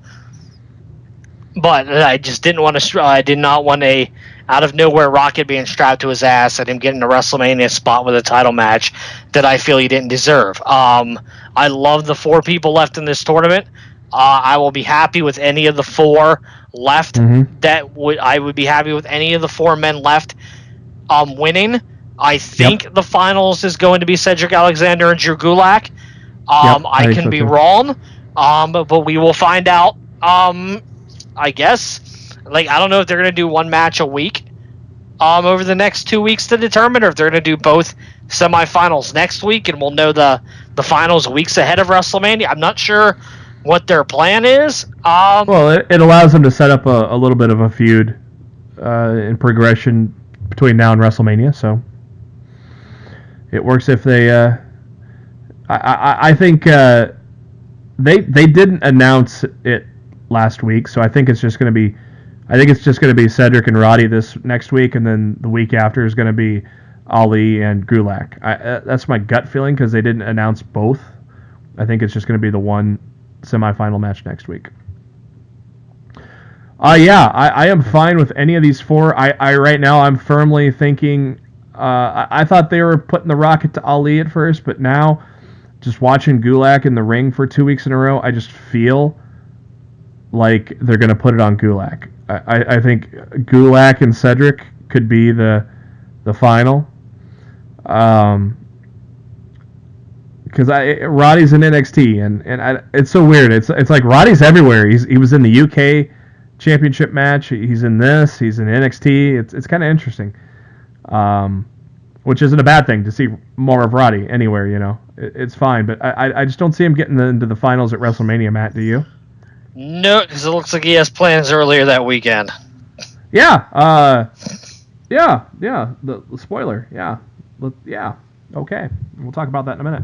But I just didn't want to. I did not want a out of nowhere rocket being strapped to his ass and him getting a WrestleMania spot with a title match that I feel he didn't deserve. I love the 4 people left in this tournament. I will be happy with any of the 4 left. I would be happy with any of the 4 men left winning. I think the finals is going to be Cedric Alexander and Drew Gulak. I can be wrong, but we will find out. I guess. I don't know if they're going to do 1 match a week over the next 2 weeks to determine, or if they're going to do both semifinals next week, and we'll know the finals weeks ahead of WrestleMania. I'm not sure what their plan is. Well, it allows them to set up a little bit of a feud in progression between now and WrestleMania, so it works if they... I think they didn't announce it last week, so I think it's just going to be Cedric and Roddy this next week, and then the week after is going to be Ali and Gulak. That's my gut feeling because they didn't announce both. I think it's just going to be the one semifinal match next week. I am fine with any of these 4. I right now I'm firmly thinking. I thought they were putting the rocket to Ali at first, but now just watching Gulak in the ring for 2 weeks in a row, I just feel like they're going to put it on Gulak. I think Gulak and Cedric could be the final. Because Roddy's in NXT, and it's so weird. It's like Roddy's everywhere. He was in the UK Championship match. He's in this. He's in NXT. It's kind of interesting, which isn't a bad thing to see more of Roddy anywhere. It's fine, but I just don't see him getting into the finals at WrestleMania. Matt, do you? No, because it looks like he has plans earlier that weekend. Yeah. The spoiler. Yeah. Okay. We'll talk about that in a minute.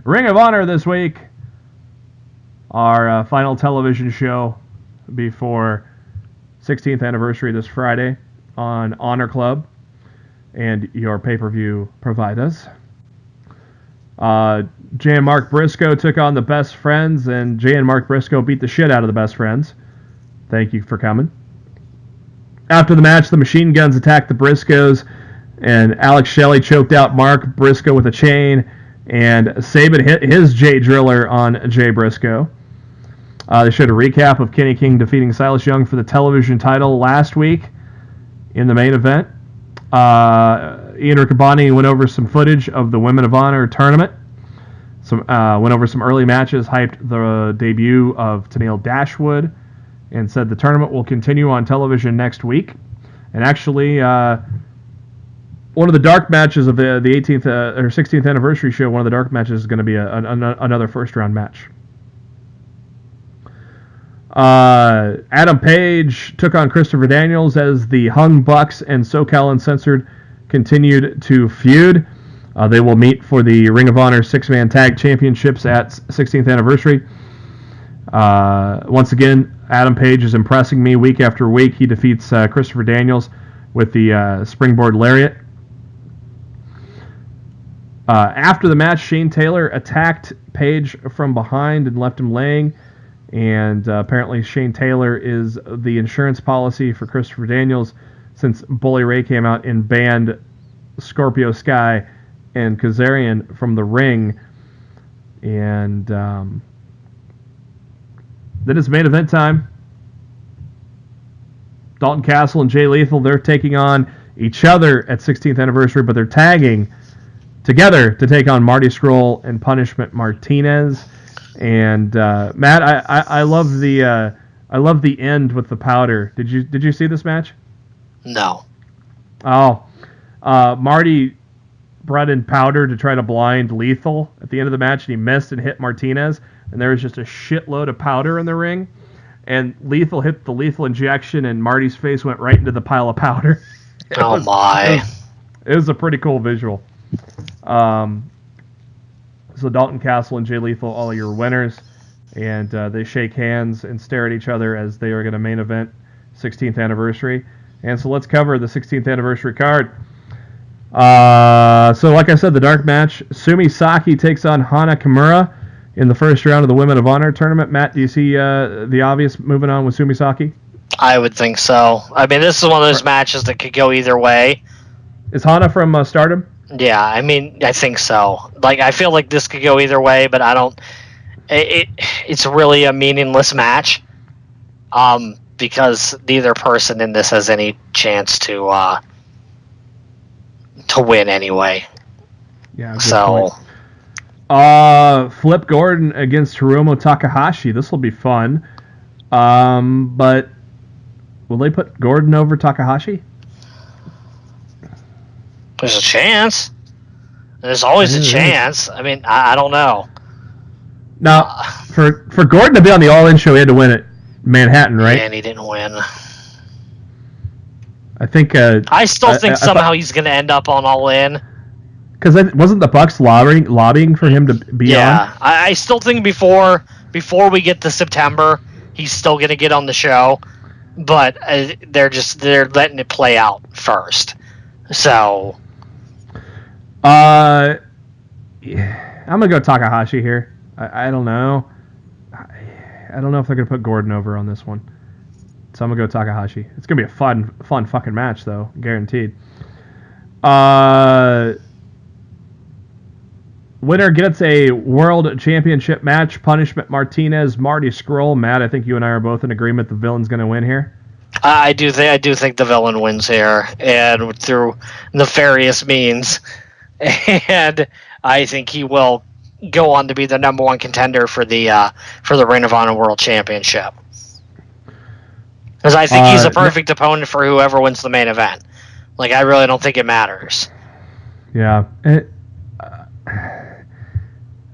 Ring of Honor this week. Our final television show before 16th anniversary this Friday on Honor Club and your pay-per-view providers. Jay and Mark Briscoe took on the Best Friends, and Jay and Mark Briscoe beat the shit out of the Best Friends. Thank you for coming. After the match, the Machine Guns attacked the Briscoes, and Alex Shelley choked out Mark Briscoe with a chain, and Saban hit his Jay Driller on Jay Briscoe. They showed a recap of Kenny King defeating Silas Young for the television title last week in the main event. Ian Riccaboni went over some footage of the Women of Honor tournament. Went over some early matches, hyped the debut of Tennille Dashwood, and said the tournament will continue on television next week. And actually, one of the dark matches of the 18th or 16th anniversary show, one of the dark matches is going to be another first-round match. Adam Page took on Christopher Daniels as the Hung Bucks and SoCal Uncensored continued to feud. They will meet for the Ring of Honor 6-man tag championships at 16th anniversary. Once again, Adam Page is impressing me week after week. He defeats Christopher Daniels with the springboard lariat. After the match, Shane Taylor attacked Page from behind and left him laying. And apparently Shane Taylor is the insurance policy for Christopher Daniels, since Bully Ray came out and banned Scorpio Sky and Kazarian from the ring. And then it's main event time. Dalton Castle and Jay Lethal, they're taking on each other at 16th anniversary, but they're tagging together to take on Marty Scurll and Punishment Martinez. And Matt, I love the end with the powder. Did you see this match? No. Oh, Marty brought in powder to try to blind Lethal at the end of the match, and he missed and hit Martinez, and there was just a shitload of powder in the ring. And Lethal hit the lethal injection, and Marty's face went right into the pile of powder. It was a pretty cool visual. So Dalton Castle and Jay Lethal, all your winners, and they shake hands and stare at each other as they are going to main event 16th anniversary. And so let's cover the 16th anniversary card. So like I said, the dark match, Sumi Saki takes on Hana Kimura in the first round of the Women of Honor tournament. Matt, do you see the obvious moving on with Sumi Saki? I would think so. I mean, this is one of those matches that could go either way. Is Hana from Stardom? Yeah, I mean, I think so. Like, I feel like this could go either way, but I don't. It's really a meaningless match, because neither person in this has any chance to win anyway. Yeah. So. Flip Gordon against Hiromu Takahashi. This will be fun. But will they put Gordon over Takahashi? There's a chance. There's always a chance. I mean, I don't know. Now, for Gordon to be on the All In show, he had to win at Manhattan, right? And he didn't win. I think. I still think somehow he's going to end up on All In. Because wasn't the Bucks lobbying for him to be on? Yeah, I still think before we get to September, he's still going to get on the show, but they're letting it play out first. So, I'm gonna go Takahashi here. I don't know. I don't know if they're gonna put Gordon over on this one, so I'm gonna go Takahashi. It's gonna be a fun fucking match though, guaranteed. Winner gets a World Championship match. Punishment Martinez, Marty Scurll. Matt, I think you and I are both in agreement the villain's going to win here. I do think the villain wins here, and through nefarious means. And I think he will go on to be the number one contender for the Ring of Honor World Championship. Because I think he's a perfect opponent for whoever wins the main event. Like, I really don't think it matters. Yeah.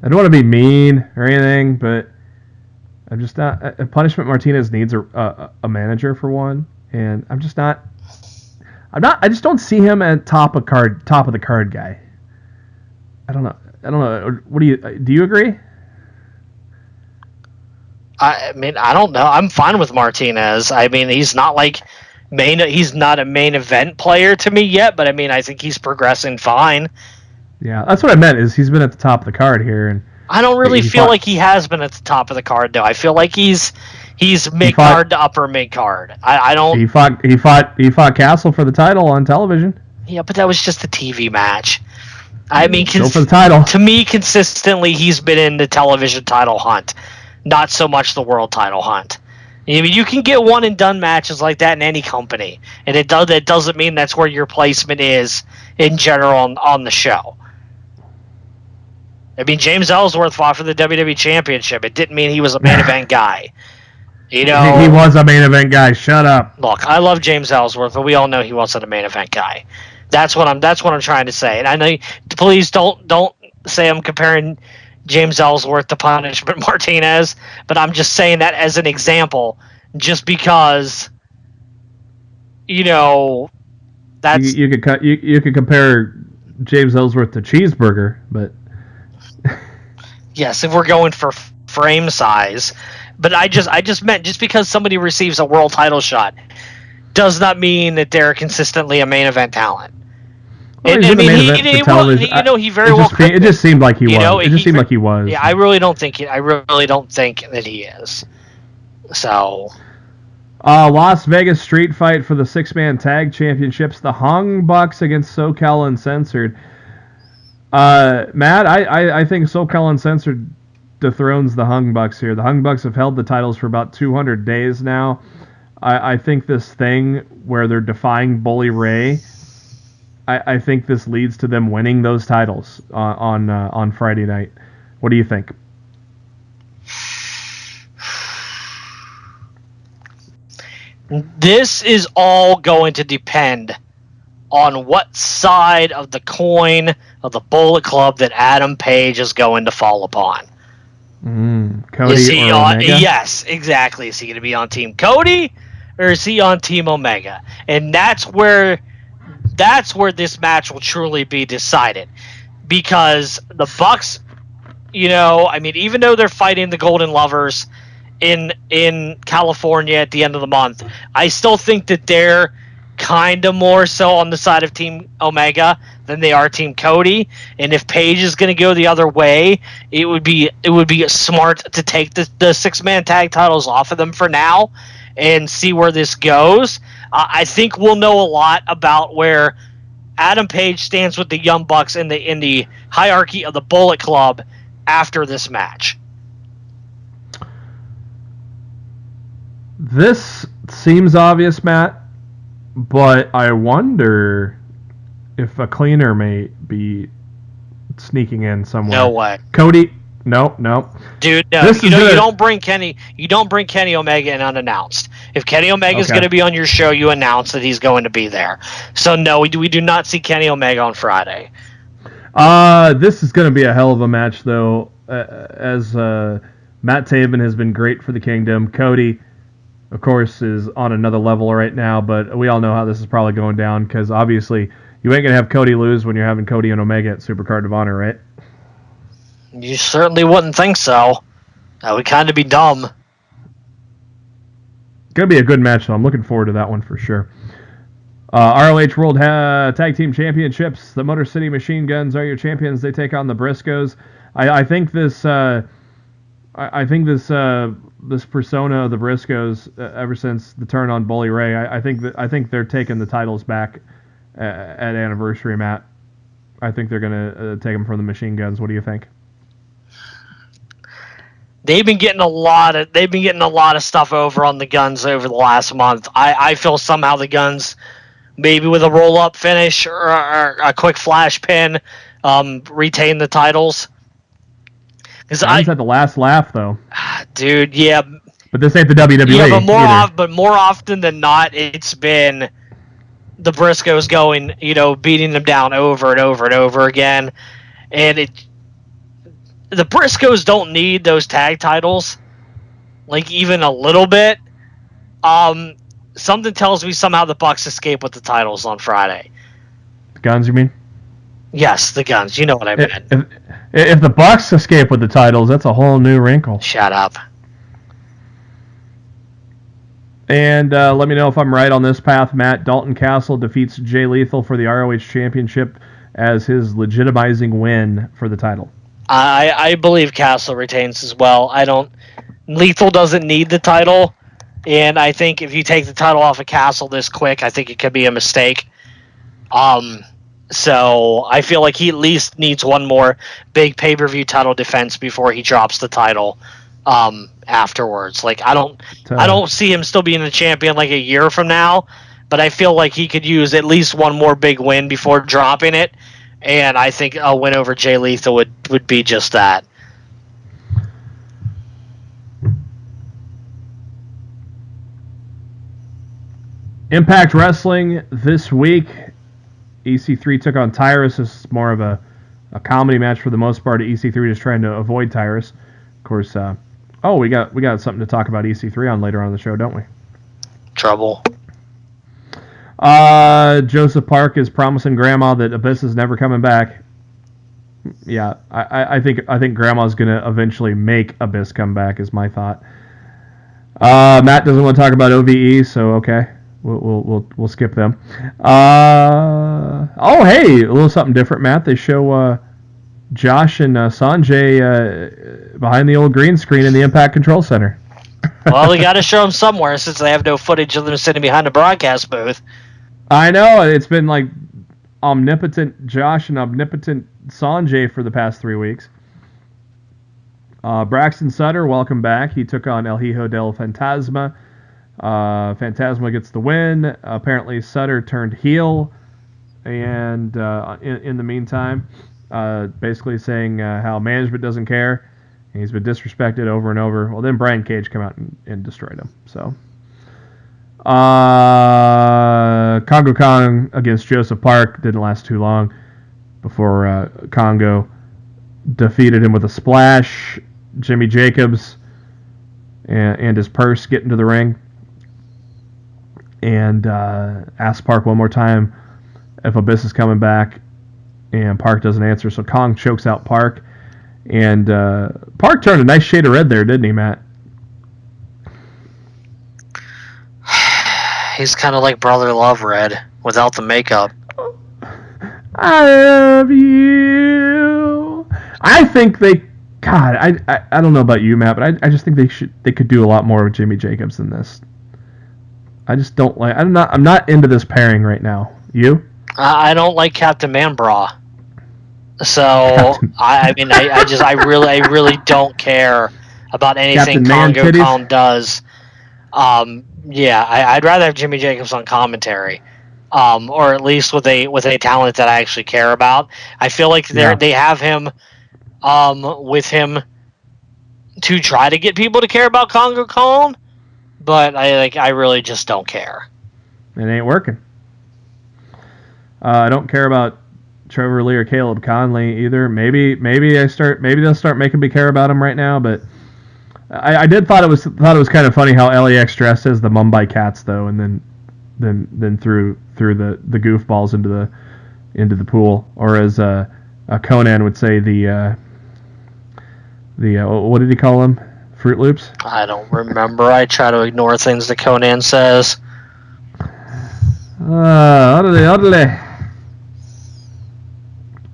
I don't want to be mean or anything, but I'm just not. Punishment Martinez needs a manager for one, and I'm just not. I just don't see him at top of the card guy. I don't know. What do you agree? I mean, I don't know. I'm fine with Martinez. I mean, he's not he's not a main event player to me yet, but I mean, I think he's progressing fine. Yeah, that's what I meant. Is he's been at the top of the card here, and I don't really feel like he has been at the top of the card though. I feel like he's mid card to upper mid card. I don't. He fought Castle for the title on television. Yeah, but that was just a TV match. I mean, go for the title. To me, consistently, he's been in the television title hunt, not so much the world title hunt. I mean, you can get one and done matches like that in any company, and it doesn't mean that's where your placement is in general on the show. I mean, James Ellsworth fought for the WWE Championship. It didn't mean he was a main event guy. You know, he was a main event guy. Shut up. Look, I love James Ellsworth, but we all know he wasn't a main event guy. That's what I'm trying to say. And I know, please don't say I'm comparing James Ellsworth to Punishment Martinez, but I'm just saying that as an example, just because, you know, that's you could compare James Ellsworth to Cheeseburger, but yes, if we're going for frame size, but I just meant just because somebody receives a world title shot does not mean that they're consistently a main event talent. Well, I mean, he very well could. It just seemed like he was. It just seemed like he was. Yeah, I really don't think that he is. So, Las Vegas street fight for the 6-man tag championships. The Hung Bucks against SoCal Uncensored. Matt, I think SoCal Uncensored dethrones the Hung Bucks here. The Hung Bucks have held the titles for about 200 days now. I think this thing where they're defying Bully Ray, I think this leads to them winning those titles on Friday night. What do you think? This is all going to depend on what side of the coin of the Bullet Club that Adam Page is going to fall upon. Cody or Omega? Yes, exactly. Is he going to be on Team Cody or is he on Team Omega? And that's where this match will truly be decided. Because the Bucks, even though they're fighting the Golden Lovers in California at the end of the month, I still think that they're kind of more so on the side of Team Omega than they are Team Cody. And if Page is going to go the other way, it would be smart to take the 6-man tag titles off of them for now and see where this goes. I think we'll know a lot about where Adam Page stands with the Young Bucks in the hierarchy of the Bullet Club after this match. This seems obvious, Matt, but I wonder if a cleaner may be sneaking in somewhere. No way. Cody, no. Dude, no. You don't bring Kenny Omega in unannounced. If Kenny Omega is going to be on your show, you announce that he's going to be there. So no, we do not see Kenny Omega on Friday. This is going to be a hell of a match, though. As Matt Taven has been great for the Kingdom. Cody, of course, is on another level right now, but we all know how this is probably going down because obviously you ain't going to have Cody lose when you're having Cody and Omega at Supercard of Honor, right? You certainly wouldn't think so. That would kind of be dumb. Going to be a good match, though. I'm looking forward to that one for sure. ROH World Tag Team Championships. The Motor City Machine Guns are your champions. They take on the Briscoes. I think this persona of the Briscoes, ever since the turn on Bully Ray, I think they're taking the titles back at Anniversary, Matt. I think they're gonna take them from the Machine Guns. What do you think? They've been getting a lot of stuff over on the Guns over the last month. I feel somehow the Guns, maybe with a roll up finish or a quick flash pin, retain the titles. Guns had the last laugh, though. Dude, yeah. But this ain't the WWE. Yeah, but more often than not, it's been the Briscoes going, beating them down over and over and over again, and the Briscoes don't need those tag titles, like even a little bit. Something tells me somehow the Bucks escape with the titles on Friday. The Guns, you mean? Yes, the Guns. You know what I meant. If the Bucks escape with the titles, that's a whole new wrinkle. Shut up. And let me know if I'm right on this path, Matt. Dalton Castle defeats Jay Lethal for the ROH Championship as his legitimizing win for the title. I believe Castle retains as well. Lethal doesn't need the title, and I think if you take the title off of Castle this quick, I think it could be a mistake. So I feel like he at least needs one more big pay-per-view title defense before he drops the title afterwards. Like I don't see him still being the champion like a year from now, but I feel like he could use at least one more big win before dropping it. And I think a win over Jay Lethal would be just that. Impact Wrestling this week. EC3 took on Tyrus. This is more of a comedy match for the most part. EC3 just trying to avoid Tyrus. Of course, we got something to talk about EC3 on later on in the show, don't we? Trouble. Joseph Park is promising Grandma that Abyss is never coming back. Yeah, I think Grandma's gonna eventually make Abyss come back. Is my thought. Matt doesn't want to talk about OVE, so okay, we'll skip them. Hey, a little something different, Matt. They show Josh and Sanjay behind the old green screen in the Impact Control Center. Well, they got to show them somewhere since they have no footage of them sitting behind a broadcast booth. I know. It's been like omnipotent Josh and omnipotent Sanjay for the past 3 weeks. Braxton Sutter, welcome back. He took on El Hijo del Fantasma. Fantasma gets the win. Apparently Sutter turned heel. And in the meantime, basically saying how management doesn't care. He's been disrespected over and over. Well, then Brian Cage came out and destroyed him. So, Kyle Congo Kong against Joseph Park didn't last too long before Congo defeated him with a splash. Jimmy Jacobs and his purse get into the ring and asked Park one more time if Abyss is coming back, and Park doesn't answer, so Kong chokes out Park, and Park turned a nice shade of red there, didn't he, Matt? He's kind of like Brother Love Red without the makeup. I love you. I think they... God, I don't know about you, Matt, but I just think they could do a lot more with Jimmy Jacobs than this. I just don't like... I'm not into this pairing right now. You? I don't like Captain Man-Bra. So I really don't care about anything Congo Kong does. I'd rather have Jimmy Jacobs on commentary, or at least with a talent that I actually care about. I feel like they have him with him to try to get people to care about Congo Kong, but I really just don't care. It ain't working. I don't care about Trevor Lee or Caleb Conley either. Maybe they'll start making me care about him right now. But I thought it was kind of funny how LAX dressed as the Mumbai Cats though, and then threw the goofballs into the pool, or as Conan would say, the what did he call them? Fruit Loops? I don't remember. I try to ignore things that Conan says. Orderly.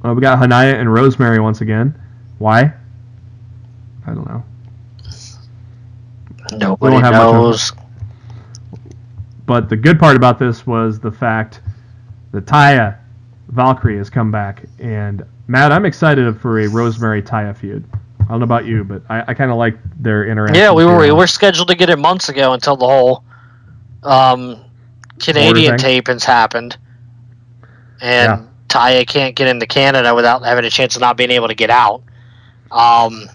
We got Hanaya and Rosemary once again. Why? I don't know. Nobody knows. But the good part about this was the fact that Taya Valkyrie has come back. And, Matt, I'm excited for a Rosemary-Taya feud. I don't know about you, but I kind of like their interaction. Yeah, we were scheduled to get it months ago until the whole Canadian tapings happened. And Taya can't get into Canada without having a chance of not being able to get out. I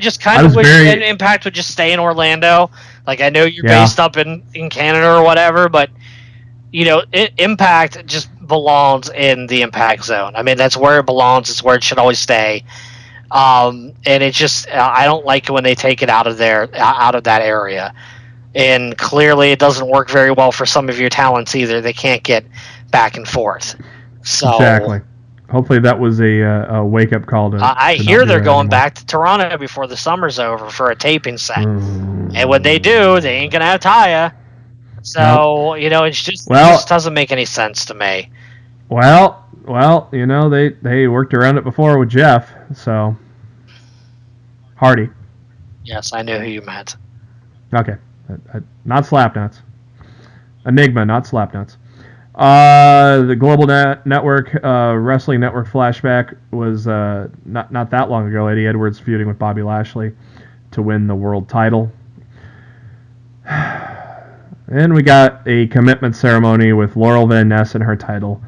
just kind of wish Impact would just stay in Orlando. Like, I know you're based up in Canada or whatever, but Impact just belongs in the Impact Zone. I mean, that's where it belongs. It's where it should always stay. And it just, I don't like it when they take it out of that area. And clearly it doesn't work very well for some of your talents either. They can't get back and forth. So exactly. Hopefully that was a wake-up call. I hear they're going back to Toronto before the summer's over for a taping set. And when they do, they ain't going to have Taya. So, it just doesn't make any sense to me. Well, they worked around it before with Jeff, so. Hardy. Yes, I knew who you meant. Okay. Not Slapnuts. Enigma, not Slapnuts. The Global Network, Wrestling Network flashback was not that long ago. Eddie Edwards feuding with Bobby Lashley to win the world title. And we got a commitment ceremony with Laurel Van Ness and her title.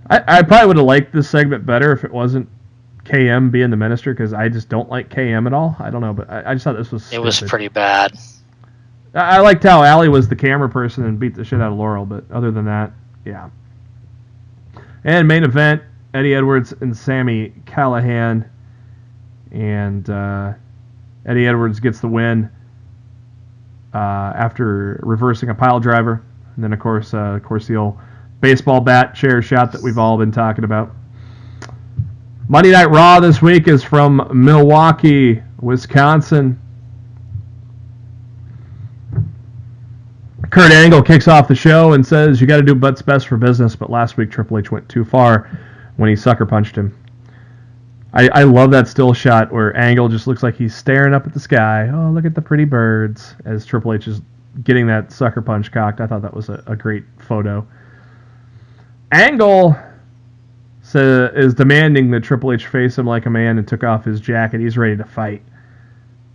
I probably would have liked this segment better if it wasn't KM being the minister, because I just don't like KM at all. I don't know, but I just thought this was stupid. It was pretty bad. I liked how Allie was the camera person and beat the shit out of Laurel, but other than that, yeah. And main event, Eddie Edwards and Sami Callihan. And Eddie Edwards gets the win after reversing a pile driver. And then, of course, the old baseball bat chair shot that we've all been talking about. Monday Night Raw this week is from Milwaukee, Wisconsin. Kurt Angle kicks off the show and says, you got to do what's best for business, but last week Triple H went too far when he sucker punched him. I love that still shot where Angle just looks like he's staring up at the sky. Oh, look at the pretty birds, as Triple H is getting that sucker punch cocked. I thought that was a great photo. Angle is demanding that Triple H face him like a man and took off his jacket. He's ready to fight.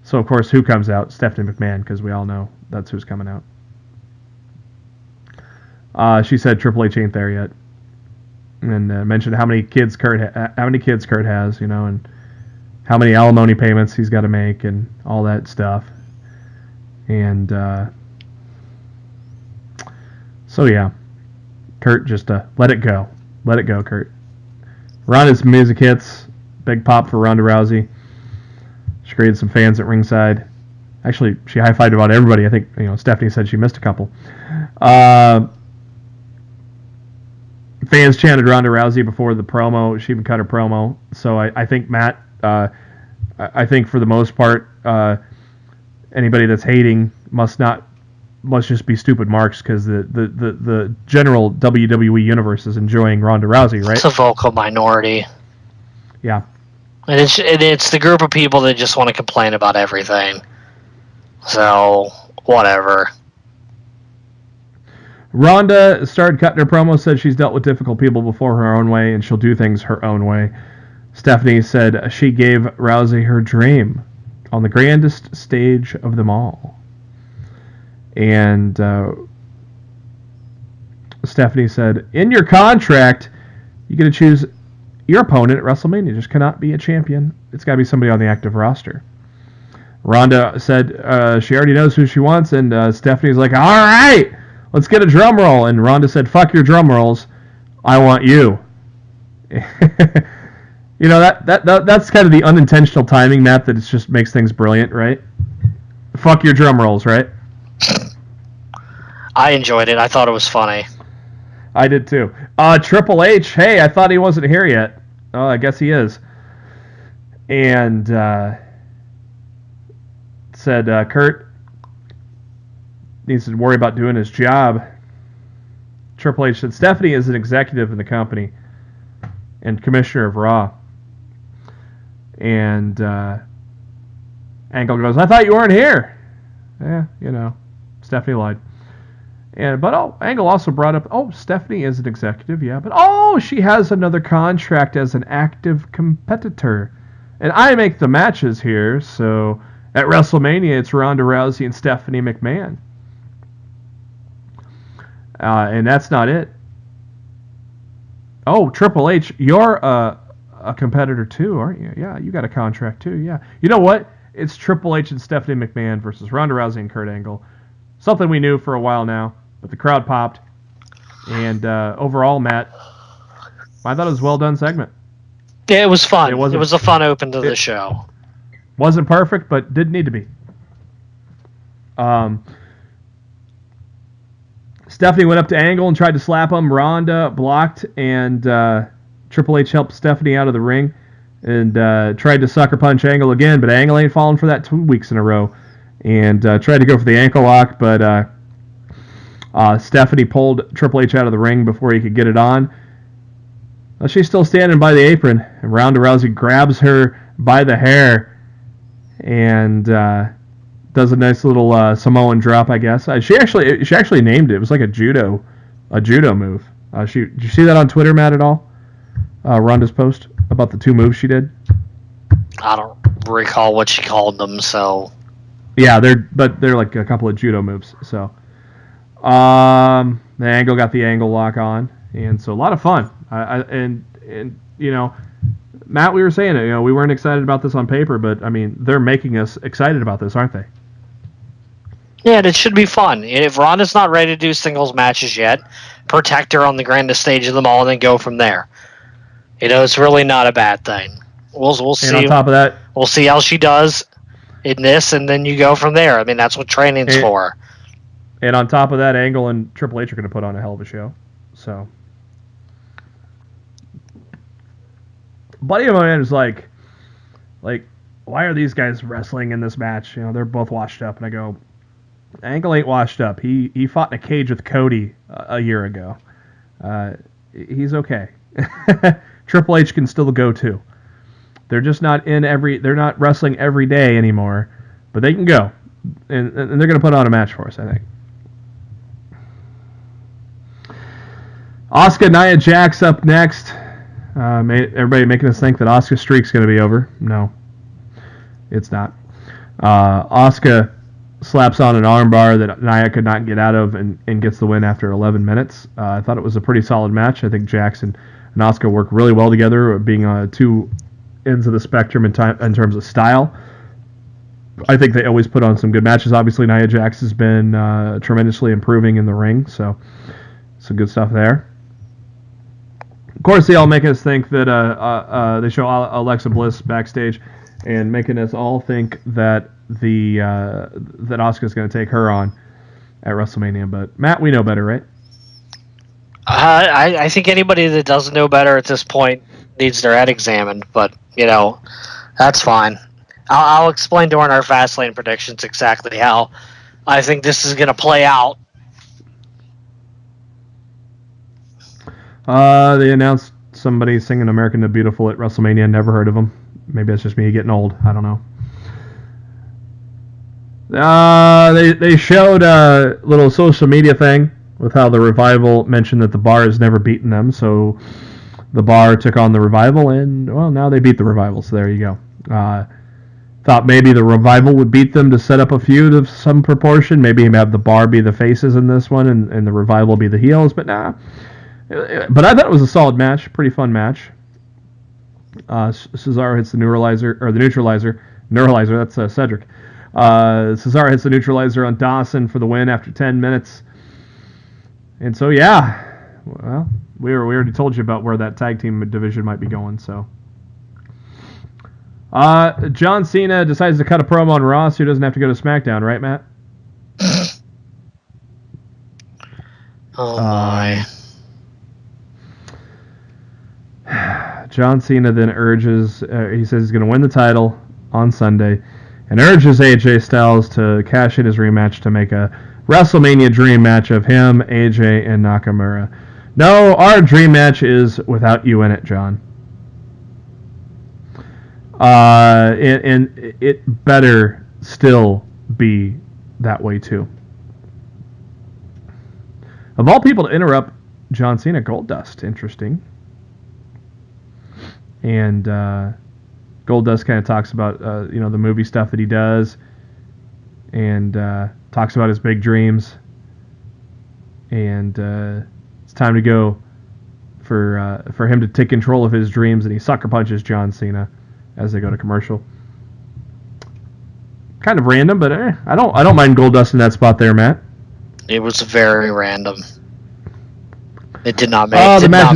So, of course, who comes out? Stephanie McMahon, because we all know that's who's coming out. She said Triple H ain't there yet, and mentioned how many kids Kurt has, and how many alimony payments he's got to make and all that stuff. And so, yeah. Kurt, just let it go. Let it go, Kurt. Ronda's music hits. Big pop for Ronda Rousey. She created some fans at ringside. Actually, she high-fived about everybody. I think Stephanie said she missed a couple. Fans chanted Ronda Rousey before the promo. She even cut her promo. So I think, Matt, I think for the most part, anybody that's hating must just be stupid marks, because the general WWE universe is enjoying Ronda Rousey, right? It's a vocal minority. Yeah. And it's the group of people that just want to complain about everything. So, whatever. Ronda started cutting her promo, said she's dealt with difficult people before her own way, and she'll do things her own way. Stephanie said she gave Rousey her dream on the grandest stage of them all. And Stephanie said, in your contract, you get to choose your opponent at WrestleMania. Just cannot be a champion. It's got to be somebody on the active roster. Ronda said she already knows who she wants, and Stephanie's like, all right, let's get a drum roll. And Ronda said, fuck your drum rolls. I want you. That's kind of the unintentional timing, Matt, that it just makes things brilliant, right? Fuck your drum rolls, right? I enjoyed it. I thought it was funny. I did too. Triple H, hey, I thought he wasn't here yet. Oh, I guess he is. And said Kurt needs to worry about doing his job. Triple H said Stephanie is an executive in the company and commissioner of Raw. And Angle goes, I thought you weren't here. Yeah, Stephanie lied. But Angle also brought up, Stephanie is an executive, yeah, but she has another contract as an active competitor. And I make the matches here, so at WrestleMania it's Ronda Rousey and Stephanie McMahon. And that's not it. Oh, Triple H, you're a competitor too, aren't you? Yeah, you got a contract too, yeah. You know what? It's Triple H and Stephanie McMahon versus Ronda Rousey and Kurt Angle. Something we knew for a while now, but the crowd popped. And overall, Matt, I thought it was a well-done segment. Yeah, it was fun. It was a fun open to the show. Wasn't perfect, but didn't need to be. Stephanie went up to Angle and tried to slap him. Ronda blocked, and Triple H helped Stephanie out of the ring and tried to sucker punch Angle again, but Angle ain't falling for that 2 weeks in a row. And tried to go for the ankle lock, but Stephanie pulled Triple H out of the ring before he could get it on. She's still standing by the apron, and Ronda Rousey grabs her by the hair and does a nice little Samoan drop, I guess. She actually named it. It was like a judo move. Did you see that on Twitter, Matt, at all? Ronda's post about the two moves she did. I don't recall what she called them, so. Yeah, they're like a couple of judo moves. So, the Angle got the angle lock on, and so a lot of fun. And Matt, we were saying it. We weren't excited about this on paper, but I mean, they're making us excited about this, aren't they? Yeah, and it should be fun. If Ronda's not ready to do singles matches yet, protect her on the grandest stage of them all, and then go from there. It's really not a bad thing. We'll see. And on top of that, we'll see how she does in this, and then you go from there. I mean, that's what training's for. And on top of that, Angle and Triple H are going to put on a hell of a show. So, buddy of mine was like, why are these guys wrestling in this match? They're both washed up, and I go, Angle ain't washed up. He fought in a cage with Cody a year ago. He's okay. Triple H can still go too. They're just not they're not wrestling every day anymore, but they can go, and they're going to put on a match for us, I think. Asuka, Nia Jax up next. Everybody making us think that Asuka's streak's going to be over. No, it's not. Asuka slaps on an armbar that Nia could not get out of and gets the win after 11 minutes. I thought it was a pretty solid match. I think Jax and Asuka work really well together, being two ends of the spectrum in terms of style. I think they always put on some good matches. Obviously, Nia Jax has been tremendously improving in the ring, so some good stuff there. Of course, they all make us think that they show Alexa Bliss backstage and making us all think that that Asuka's going to take her on at WrestleMania. But Matt, we know better, right? I think anybody that doesn't know better at this point needs their head examined, but, that's fine. I'll explain during our Fastlane predictions exactly how I think this is going to play out. They announced somebody singing American the Beautiful at WrestleMania. Never heard of them. Maybe that's just me getting old. I don't know. They showed a little social media thing with how the Revival mentioned that the Bar has never beaten them. So the Bar took on the Revival, and, well, now they beat the Revival. So there you go. Thought maybe the Revival would beat them to set up a feud of some proportion. Maybe have the Bar be the faces in this one and the Revival be the heels, but nah. But I thought it was a solid match, pretty fun match. Cesaro hits the neutralizer. That's Cedric. Cesaro hits the neutralizer on Dawson for the win after 10 minutes. And so, yeah, well, we already told you about where that tag team division might be going, so. John Cena decides to cut a promo on Raw so he doesn't have to go to SmackDown, right, Matt? Oh, my. John Cena then urges, he says he's going to win the title on Sunday, and urges AJ Styles to cash in his rematch to make a WrestleMania dream match of him, AJ, and Nakamura. No, our dream match is without you in it, John. And it better still be that way, too. Of all people to interrupt John Cena, Goldust. Interesting. And Goldust kind of talks about the movie stuff that he does, and talks about his big dreams. And it's time to go for him to take control of his dreams, and he sucker punches John Cena as they go to commercial. Kind of random, but I don't mind Goldust in that spot there, Matt. It was very random. It did not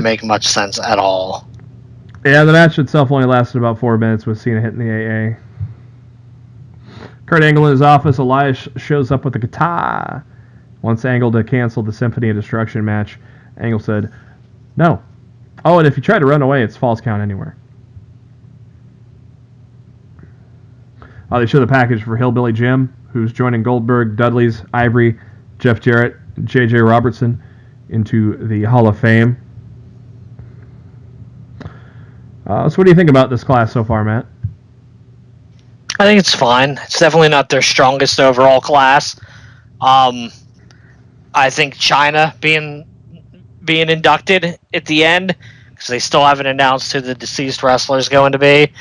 make much sense at all. Yeah, the match itself only lasted about 4 minutes with Cena hitting the AA. Kurt Angle in his office, Elias shows up with a guitar. Wants Angle to cancel the Symphony of Destruction match. Angle said, no. Oh, and if you try to run away, it's false count anywhere. They show the package for Hillbilly Jim, who's joining Goldberg, Dudley's, Ivory, Jeff Jarrett, J.J. Robertson into the Hall of Fame. So what do you think about this class so far, Matt? I think it's fine. It's definitely not their strongest overall class. I think China being inducted at the end, because they still haven't announced who the deceased wrestler is going to be,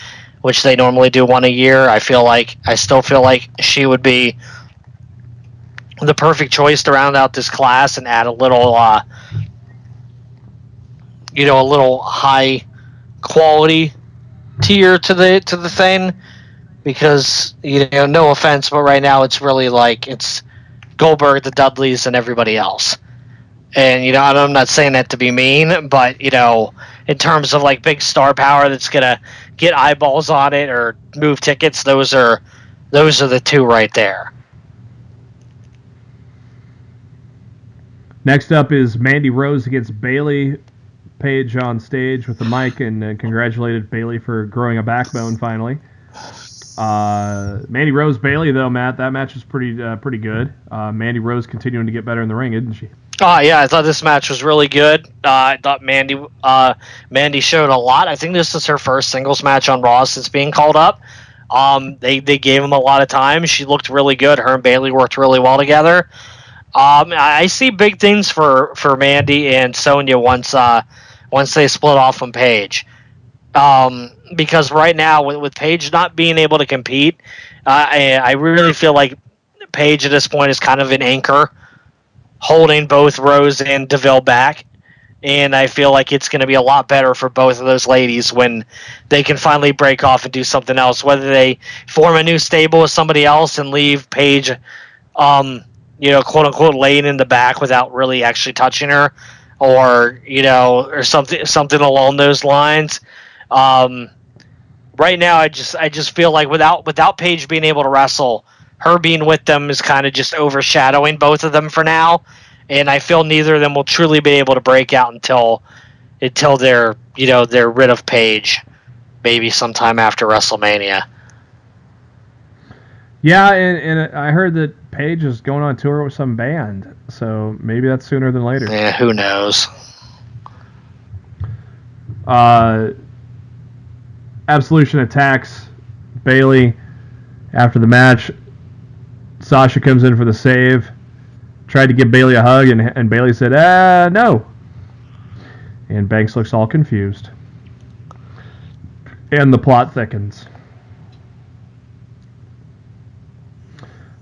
which they normally do one a year. I still feel like she would be the perfect choice to round out this class and add a little, a little high quality tier to the thing, because no offense, but right now it's really like it's Goldberg, the Dudleys, and everybody else. And I'm not saying that to be mean, but in terms of like big star power that's gonna get eyeballs on it or move tickets, those are the two right there. Next up is Mandy Rose against Bayley. Paige on stage with the mic and congratulated Bayley for growing a backbone finally. Mandy Rose Bayley though, Matt, that match was pretty good. Mandy Rose continuing to get better in the ring, isn't she? Oh yeah, I thought this match was really good. I thought Mandy showed a lot. I think this is her first singles match on Raw since being called up. They gave him a lot of time. She looked really good. Her and Bayley worked really well together. I see big things for Mandy and Sonya once they split off from Paige. Because right now, with Paige not being able to compete, I really feel like Paige at this point is kind of an anchor, holding both Rose and DeVille back. And I feel like it's going to be a lot better for both of those ladies when they can finally break off and do something else. Whether they form a new stable with somebody else and leave Paige, quote unquote, laying in the back without really actually touching her, or or something along those lines. Right now, I just feel like without Paige being able to wrestle, her being with them is kind of just overshadowing both of them for now. And I feel neither of them will truly be able to break out until they're rid of Paige, maybe sometime after WrestleMania. Yeah, and I heard that Paige is going on tour with some band, so maybe that's sooner than later. Yeah, who knows? Absolution attacks Bayley after the match. Sasha comes in for the save. Tried to give Bayley a hug, and Bayley said, no. And Banks looks all confused. And the plot thickens.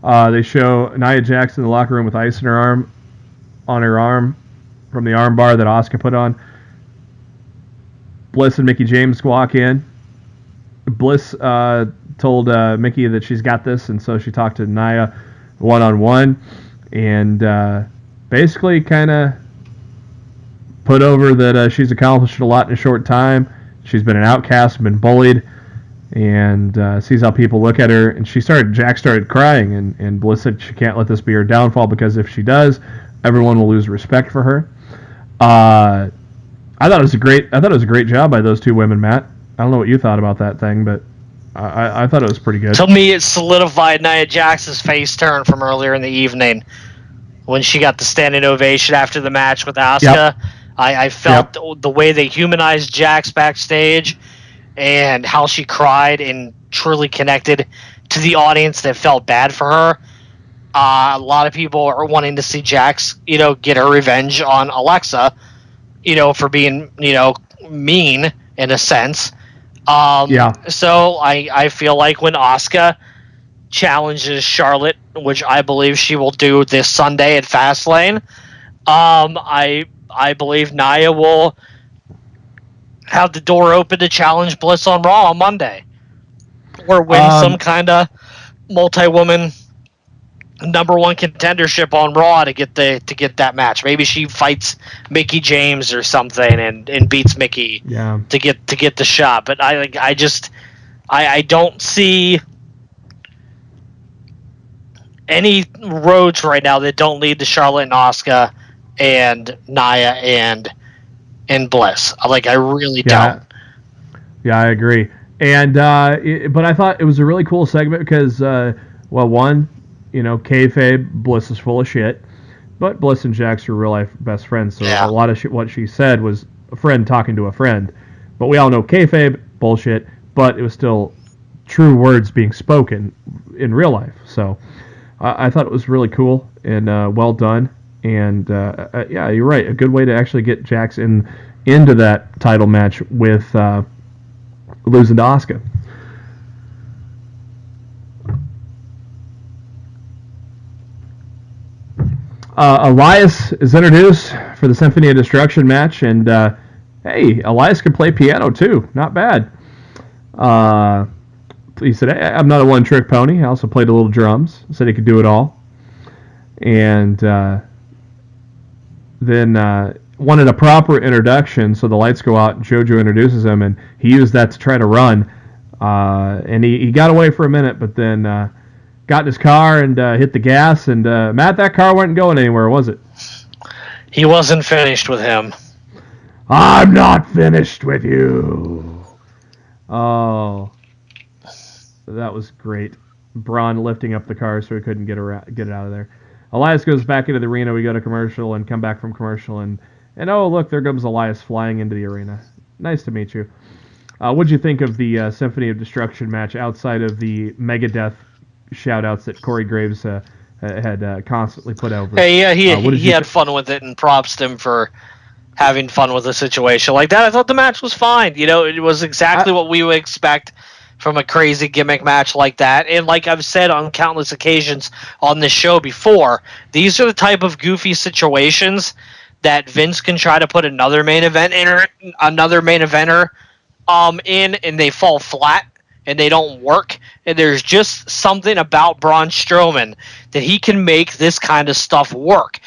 They show Nia Jax in the locker room with ice in her arm from the arm bar that Asuka put on. Bliss and Mickie James walk in. Bliss told Mickie that she's got this, and so she talked to Nia one-on-one. And basically kind of put over that she's accomplished a lot in a short time. She's been an outcast, been bullied, and sees how people look at her. And Jax started crying, and Bliss said she can't let this be her downfall, because if she does, everyone will lose respect for her. I thought it was a great job by those two women, Matt. I don't know what you thought about that thing, but I thought it was pretty good. To me, it solidified Nia Jax's face turn from earlier in the evening when she got the standing ovation after the match with Asuka. Yep. I felt the way they humanized Jax backstage and how she cried and truly connected to the audience that felt bad for her. A lot of people are wanting to see Jax, get her revenge on Alexa, for being, mean in a sense. So I feel like when Asuka challenges Charlotte, which I believe she will do this Sunday at Fastlane, I believe Nia will have the door open to challenge Bliss on Raw on Monday, or win some kind of multi-woman #1 contendership on Raw to get that match. Maybe she fights Mickie James or something and beats Mickie to get the shot. But I don't see any roads right now that don't lead to Charlotte and Asuka and Nia and Bliss. I really don't. Yeah, I agree. And but I thought it was a really cool segment because one, kayfabe, Bliss is full of shit, but Bliss and Jax are real life best friends. So a lot of what she said was a friend talking to a friend. But we all know kayfabe, bullshit. But it was still true words being spoken in real life. So I thought it was really cool and well done. And you're right. A good way to actually get Jax into that title match with losing to Asuka. Elias is introduced for the Symphony of Destruction match, and hey, Elias can play piano too. Not bad. He said, hey, I'm not a one-trick pony. I also played a little drums. Said he could do it all. And then wanted a proper introduction, so the lights go out, and JoJo introduces him, and he used that to try to run. And he got away for a minute, but then got in his car and hit the gas, and Matt, that car wasn't going anywhere, was it? He wasn't finished with him. I'm not finished with you. Oh, that was great. Braun lifting up the car so he couldn't get it out of there. Elias goes back into the arena. We go to commercial and come back from commercial, and oh, look, there comes Elias flying into the arena. Nice to meet you. What'd you think of the Symphony of Destruction match outside of the Megadeth shout-outs that Corey Graves had constantly put over? Hey, yeah, he had fun with it, and props to him for having fun with a situation like that. I thought the match was fine. It was exactly what we would expect from a crazy gimmick match like that. And like I've said on countless occasions on this show before, these are the type of goofy situations that Vince can try to put another main eventer in, and they fall flat and they don't work. And there's just something about Braun Strowman that he can make this kind of stuff work.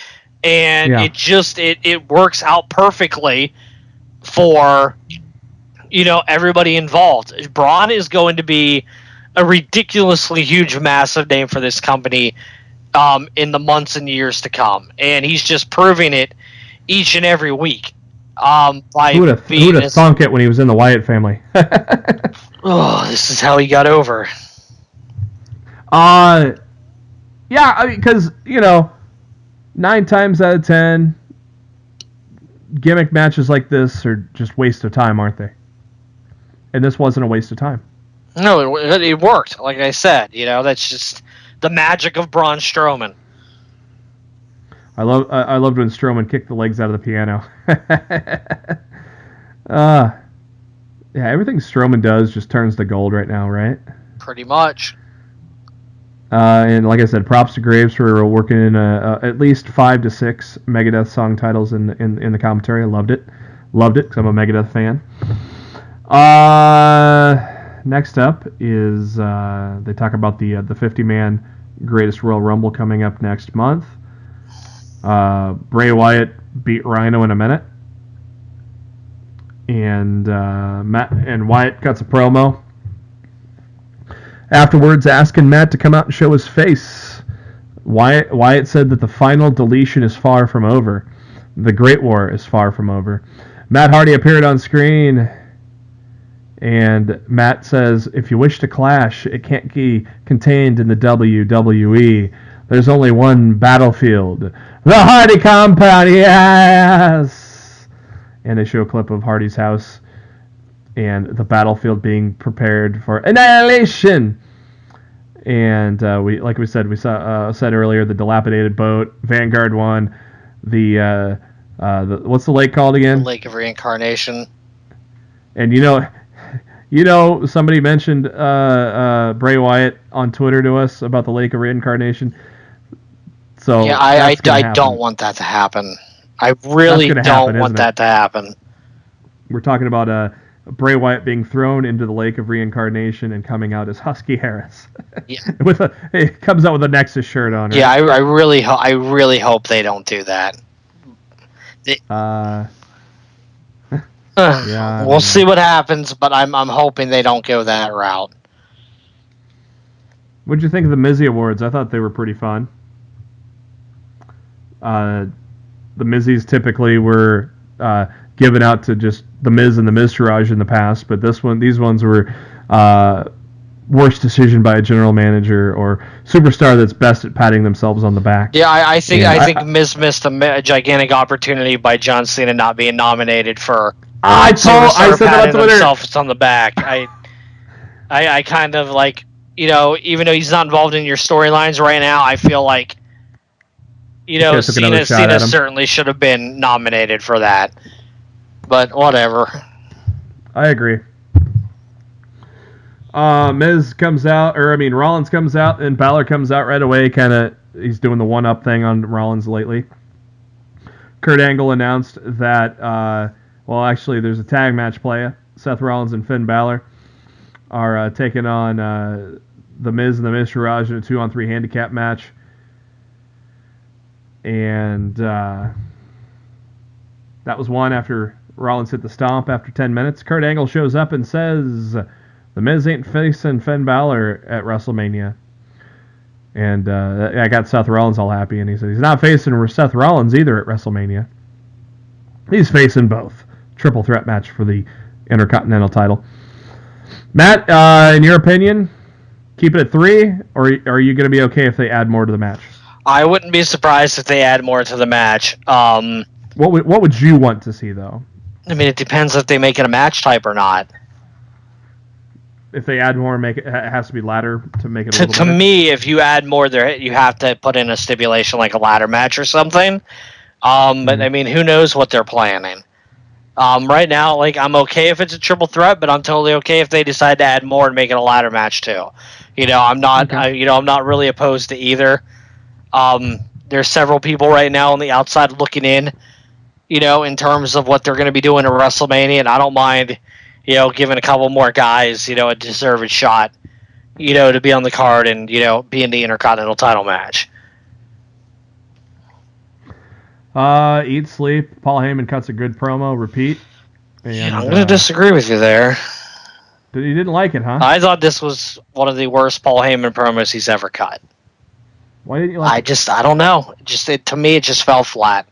And it works out perfectly for, everybody involved. Braun is going to be a ridiculously huge, massive name for this company in the months and years to come. And he's just proving it each and every week. Who would have thunk it when he was in the Wyatt family? This is how he got over. Yeah, because 9 times out of 10, gimmick matches like this are just waste of time, aren't they? And this wasn't a waste of time. No, it worked. Like I said, that's just the magic of Braun Strowman. I loved when Strowman kicked the legs out of the piano. Yeah, everything Strowman does just turns to gold right now, right? Pretty much. And like I said, props to Graves for working in at least 5 to 6 Megadeth song titles in the commentary. I loved it because I'm a Megadeth fan. Next up is they talk about the 50-man Greatest Royal Rumble coming up next month. Bray Wyatt beat Rhino in a minute, and Matt and Wyatt cuts a promo afterwards, asking Matt to come out and show his face. Wyatt said that the final deletion is far from over. The Great War is far from over. Matt Hardy appeared on screen, and Matt says, "If you wish to clash, it can't be contained in the WWE. There's only one battlefield. The Hardy compound, yes!" And they show a clip of Hardy's house and the battlefield being prepared for annihilation. And we said earlier, the dilapidated boat, Vanguard won. The what's the lake called again? The Lake of Reincarnation. And somebody mentioned Bray Wyatt on Twitter to us about the Lake of Reincarnation. So yeah, I don't want that to happen. I really don't want that to happen. We're talking about Bray Wyatt being thrown into the Lake of Reincarnation and coming out as Husky Harris. Yeah. It comes out with a Nexus shirt on. Right? Yeah, I really hope they don't do that. We'll see what happens, but I'm hoping they don't go that route. What'd you think of the Mizzy Awards? I thought they were pretty fun. The Mizzies typically were given out to just the Miz and the Miztourage in the past, but these ones were worst decision by a general manager or superstar that's best at patting themselves on the back. Yeah, I think Miz missed a gigantic opportunity by John Cena not being nominated for. I said that on Twitter. Himself on the back. I kind of like, even though he's not involved in your storylines right now, I feel like, Cena certainly should have been nominated for that. But whatever. I agree. Rollins comes out, and Balor comes out right away. He's doing the one-up thing on Rollins lately. Kurt Angle announced that, there's a tag match playa. Seth Rollins and Finn Balor are taking on the Miz and the Miztourage in a 2-on-3 handicap match. And that was one after Rollins hit the stomp after 10 minutes. Kurt Angle shows up and says, "The Miz ain't facing Finn Balor at WrestleMania." And I got Seth Rollins all happy, and he said he's not facing Seth Rollins either at WrestleMania. He's facing both. Triple threat match for the Intercontinental title. Matt, in your opinion, keep it at 3, or are you going to be okay if they add more to the match? I wouldn't be surprised if they add more to the match. What would you want to see, though? I mean, it depends if they make it a match type or not. If they add more, it has to be ladder to make it a little to me, if you add more there, you have to put in a stipulation like a ladder match or something. But I mean, who knows what they're planning? Right now, like, I'm okay if it's a triple threat, but I'm totally okay if they decide to add more and make it a ladder match too. I'm not, I'm not really opposed to either. There's several people right now on the outside looking in in terms of what they're going to be doing at WrestleMania, and I don't mind, giving a couple more guys, a deserved shot, to be on the card and, be in the Intercontinental title match. Eat, sleep. Paul Heyman cuts a good promo. Repeat. And, I'm going to disagree with you there. You didn't like it, huh? I thought this was one of the worst Paul Heyman promos he's ever cut. Why didn't you like it? I don't know. To me, it just fell flat.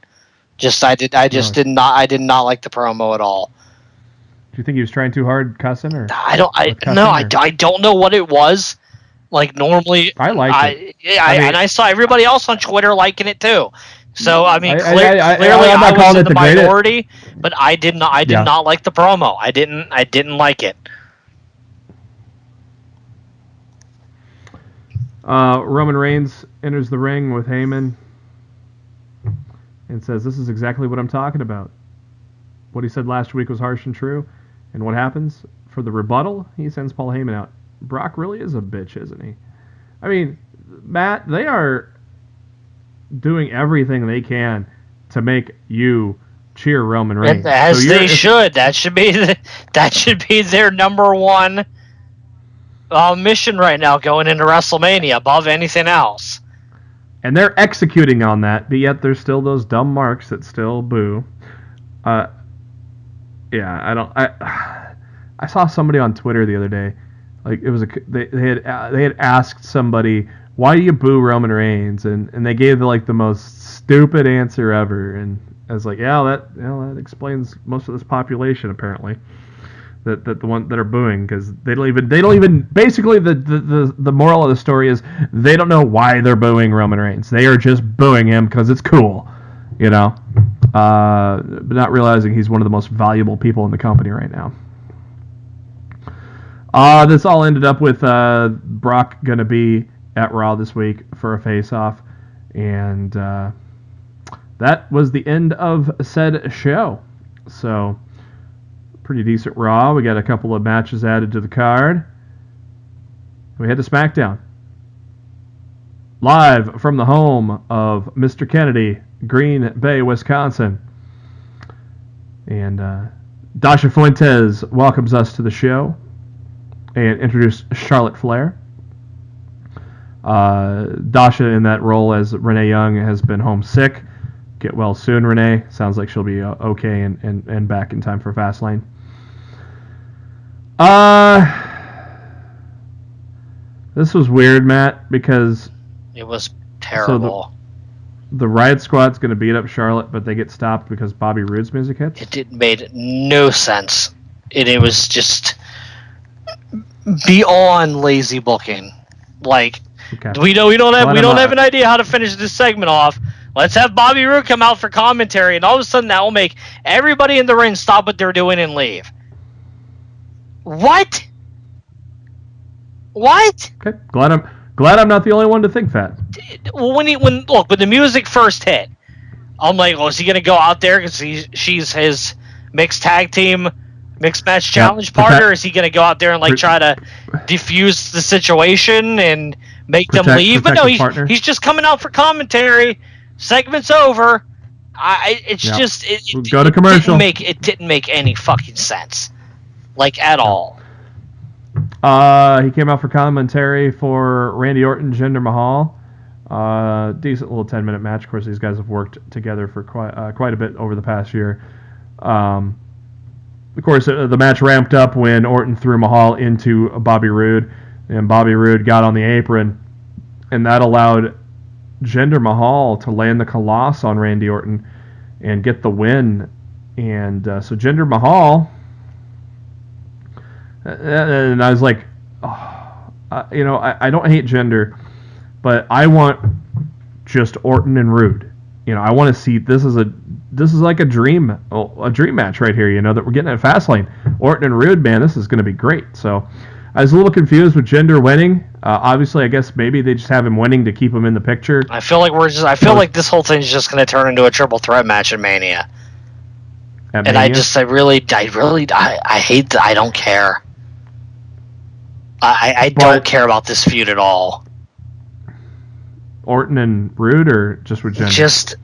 I did not like the promo at all. Do you think he was trying too hard cussing, or? I don't know what it was. Like, normally, I liked it. And I saw everybody else on Twitter liking it too. So clearly I was in the minority, but I did not like the promo. I didn't like it. Roman Reigns enters the ring with Heyman and says, "This is exactly what I'm talking about. What he said last week was harsh and true." And what happens? For the rebuttal, he sends Paul Heyman out. Brock really is a bitch, isn't he? I mean, Matt, they are doing everything they can to make you cheer Roman Reigns. As they should. That should be their number one mission right now going into WrestleMania above anything else. And they're executing on that, but yet there's still those dumb marks that still boo. I saw somebody on Twitter the other day, like it was they had asked somebody, "Why do you boo Roman Reigns?" and they gave the most stupid answer ever, and I was like, that explains most of this population apparently. That the one that are booing, because they don't even basically the moral of the story is they don't know why they're booing Roman Reigns. They are just booing him because it's cool, but not realizing he's one of the most valuable people in the company right now. This all ended up with Brock gonna be at Raw this week for a face-off, and that was the end of said show. So, pretty decent Raw. We got a couple of matches added to the card. We head to SmackDown. Live from the home of Mr. Kennedy, Green Bay, Wisconsin. And Dasha Fuentes welcomes us to the show and introduced Charlotte Flair. Dasha, in that role as Renee Young, has been homesick. Get well soon, Renee. Sounds like she'll be okay and back in time for Fastlane. This was weird, Matt, because it was terrible. So the Riot Squad's going to beat up Charlotte, but they get stopped because Bobby Roode's music hits? It made no sense. It was just beyond lazy booking. Like, okay. we don't have an idea how to finish this segment off. Let's have Bobby Roode come out for commentary, and all of a sudden that will make everybody in the ring stop what they're doing and leave. What? Okay, glad I'm not the only one to think that. Well, when the music first hit, I'm like, oh, is he gonna go out there because she's his mixed match challenge partner? Is he gonna go out there and try to defuse the situation and make them leave? But no, he's just coming out for commentary. Segment's over. Go to commercial. It didn't make any fucking sense, at all. He came out for commentary for Randy Orton, Jinder Mahal. Decent little 10-minute match. Of course, these guys have worked together for quite a bit over the past year. Of course, the match ramped up when Orton threw Mahal into Bobby Roode, and Bobby Roode got on the apron, and that allowed Jinder Mahal to land the Colossus on Randy Orton and get the win. And so Jinder Mahal, and I was like, I don't hate Jinder, but I want just Orton and Roode. I want to see this is like a dream match right here. That we're getting at Fastlane. Orton and Roode, man, this is going to be great. So I was a little confused with Jinder winning. Obviously, I guess maybe they just have him winning to keep him in the picture. I feel like this whole thing is just going to turn into a triple threat match at Mania. I hate that. I don't care. I don't care about this feud at all. Orton and Roode, or just with Jinder?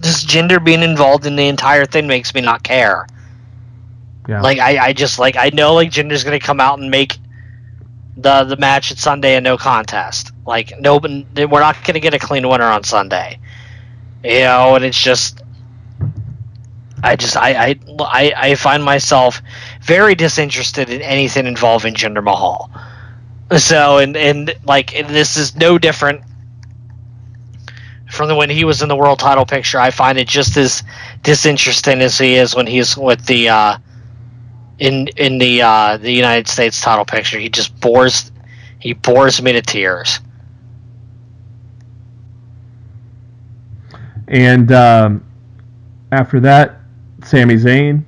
just Jinder being involved in the entire thing makes me not care. Yeah. Like I just like I know like Jinder's gonna come out and make the match at Sunday a no contest. Like no, we're not gonna get a clean winner on Sunday. You know, and it's just I find myself very disinterested in anything involving Jinder Mahal. So and this is no different from when he was in the world title picture. I find it just as disinteresting as he is when he's with the in the United States title picture. He just bores me to tears. And after that, Sami Zayn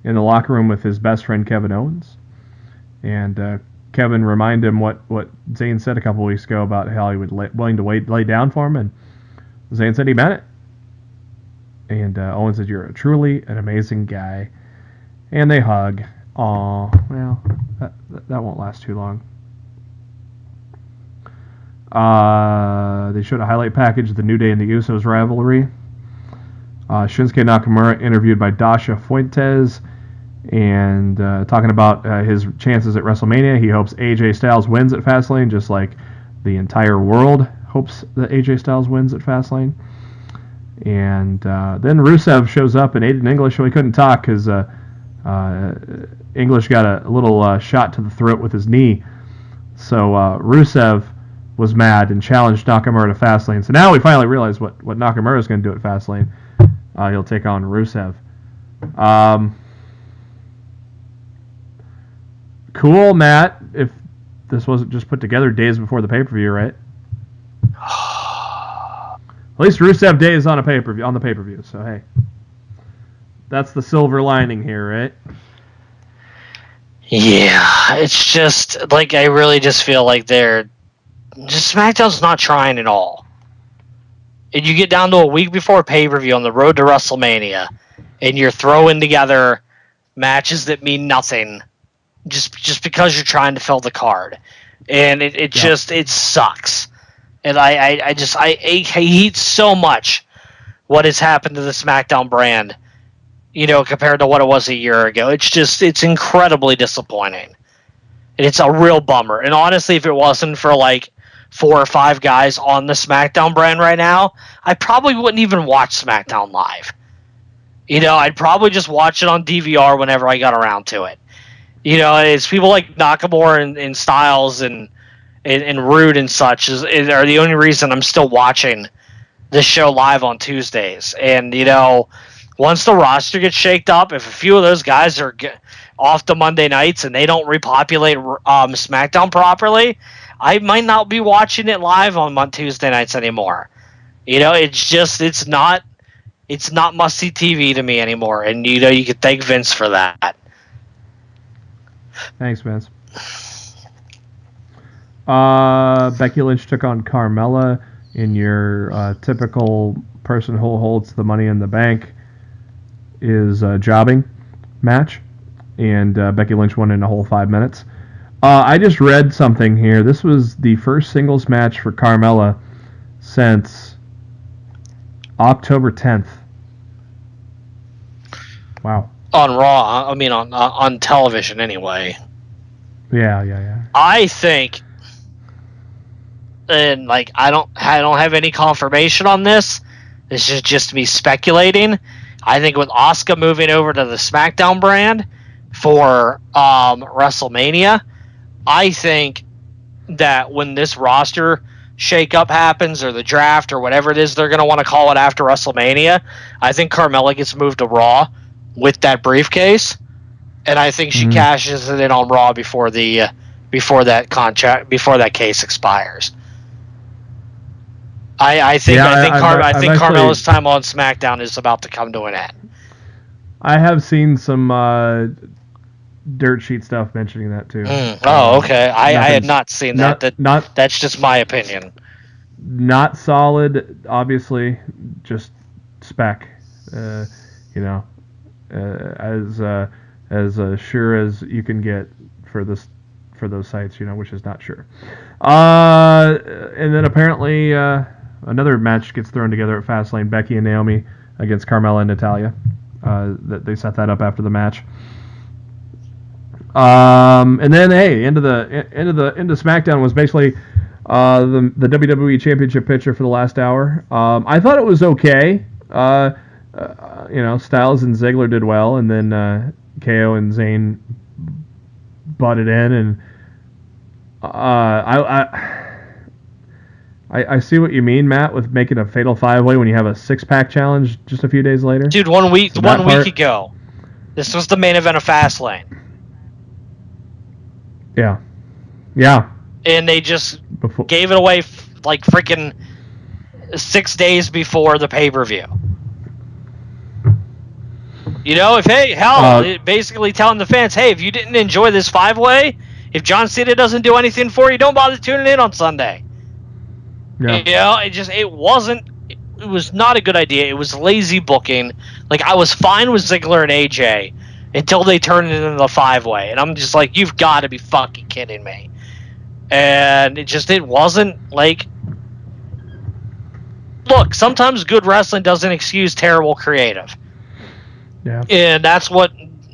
in the locker room with his best friend Kevin Owens, and Kevin reminded him what Zayn said a couple weeks ago about how he would willing to lay down for him, and Zayn said he meant it. And Owens said, "You're truly an amazing guy," and they hug. Aw, well, that won't last too long. They showed a highlight package of the New Day and the Usos rivalry. Shinsuke Nakamura interviewed by Dasha Fuentes and talking about his chances at WrestleMania. He hopes AJ Styles wins at Fastlane, just like the entire world hopes that AJ Styles wins at Fastlane. And then Rusev shows up in Aiden English, so he couldn't talk because English got a little shot to the throat with his knee. So Rusev was mad and challenged Nakamura to Fastlane. So now we finally realize what Nakamura is going to do at Fastlane. He'll take on Rusev. Cool, Matt. If this wasn't just put together days before the pay-per-view, right? At least Rusev Day is on the pay-per-view. So hey, that's the silver lining here, right? Yeah, it's just like I really just feel like SmackDown's not trying at all. And you get down to a week before pay-per-view on the road to WrestleMania, and you're throwing together matches that mean nothing just because you're trying to fill the card. And it sucks. And I hate so much what has happened to the SmackDown brand, compared to what it was a year ago. It's incredibly disappointing. And it's a real bummer. And honestly, if it wasn't for like 4 or 5 guys on the SmackDown brand right now, I probably wouldn't even watch SmackDown live. I'd probably just watch it on DVR whenever I got around to it. It's people like Nakamura and Styles and Rude and such are the only reason I'm still watching this show live on Tuesdays. And, once the roster gets shaked up, if a few of those guys are off to Monday nights and they don't repopulate SmackDown properly, I might not be watching it live on Tuesday nights anymore. It's not must-see TV to me anymore. And, you could thank Vince for that. Thanks, Vince. Becky Lynch took on Carmella in your typical person who holds the Money in the Bank is jobbing match, and Becky Lynch won in a whole 5 minutes. I just read something here. This was the first singles match for Carmella since October 10th. Wow. On Raw, I mean on television anyway. Yeah. I think, and I don't have any confirmation on this. This is just me speculating. I think with Asuka moving over to the SmackDown brand for WrestleMania, I think that when this roster shakeup happens, or the draft, or whatever it is they're going to want to call it after WrestleMania, I think Carmella gets moved to Raw with that briefcase, and I think she cashes it in on Raw before that case expires. I think Carmella's time on SmackDown is about to come to an end. I have seen some dirt sheet stuff mentioning that too. Oh, okay. I had not seen that. That's just my opinion. Not solid, obviously, just spec. As sure as you can get for those sites, which is not sure. And then apparently, another match gets thrown together at Fastlane. Becky and Naomi against Carmella and Natalya. That they set that up after the match. And then into SmackDown was basically the WWE Championship picture for the last hour. I thought it was okay. Styles and Ziggler did well, and then KO and Zayn butted in, and I see what you mean, Matt, with making a fatal 5-way when you have a 6-pack challenge just a few days later. Dude, one week ago, this was the main event of Fastlane. Yeah. And they just gave it away like freaking 6 days before the pay-per-view. Basically telling the fans, hey, if you didn't enjoy this 5-way, if John Cena doesn't do anything for you, don't bother tuning in on Sunday. Yeah. It was not a good idea. It was lazy booking. Like, I was fine with Ziggler and AJ until they turned it into the 5-way. And I'm just like, you've got to be fucking kidding me. And it wasn't like... Look, sometimes good wrestling doesn't excuse terrible creative. Yeah. And that's what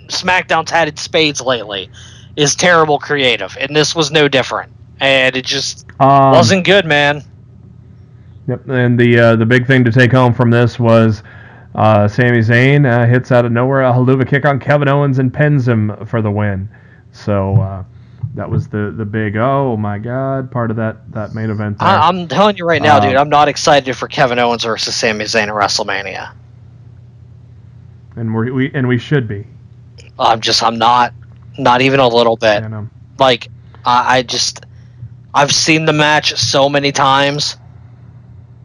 SmackDown's had in spades lately, is terrible creative. And this was no different. And it just wasn't good, man. Yep. And the big thing to take home from this was Sami Zayn hits out of nowhere a Helluva Kick on Kevin Owens and pins him for the win. So that was the big, oh my God, part of that main event there. I'm telling you right now, dude, I'm not excited for Kevin Owens versus Sami Zayn at WrestleMania. And we should be. I'm not even a little bit. Yeah, like I've seen the match so many times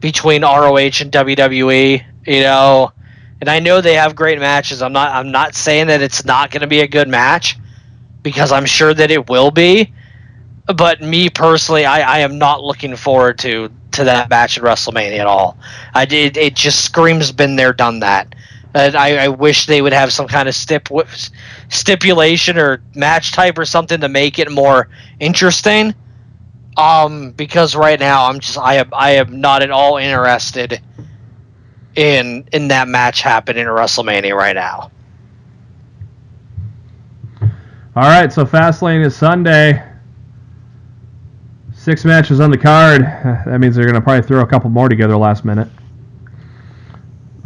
between ROH and WWE, and I know they have great matches. I'm not saying that it's not going to be a good match, because I'm sure that it will be. But me personally, I am not looking forward to that match at WrestleMania at all. It just screams been there, done that. And I wish they would have some kind of stipulation or match type or something to make it more interesting. Because right now I am not at all interested in that match happening at WrestleMania right now. All right, so Fastlane is Sunday. 6 matches on the card. That means they're going to probably throw a couple more together last minute.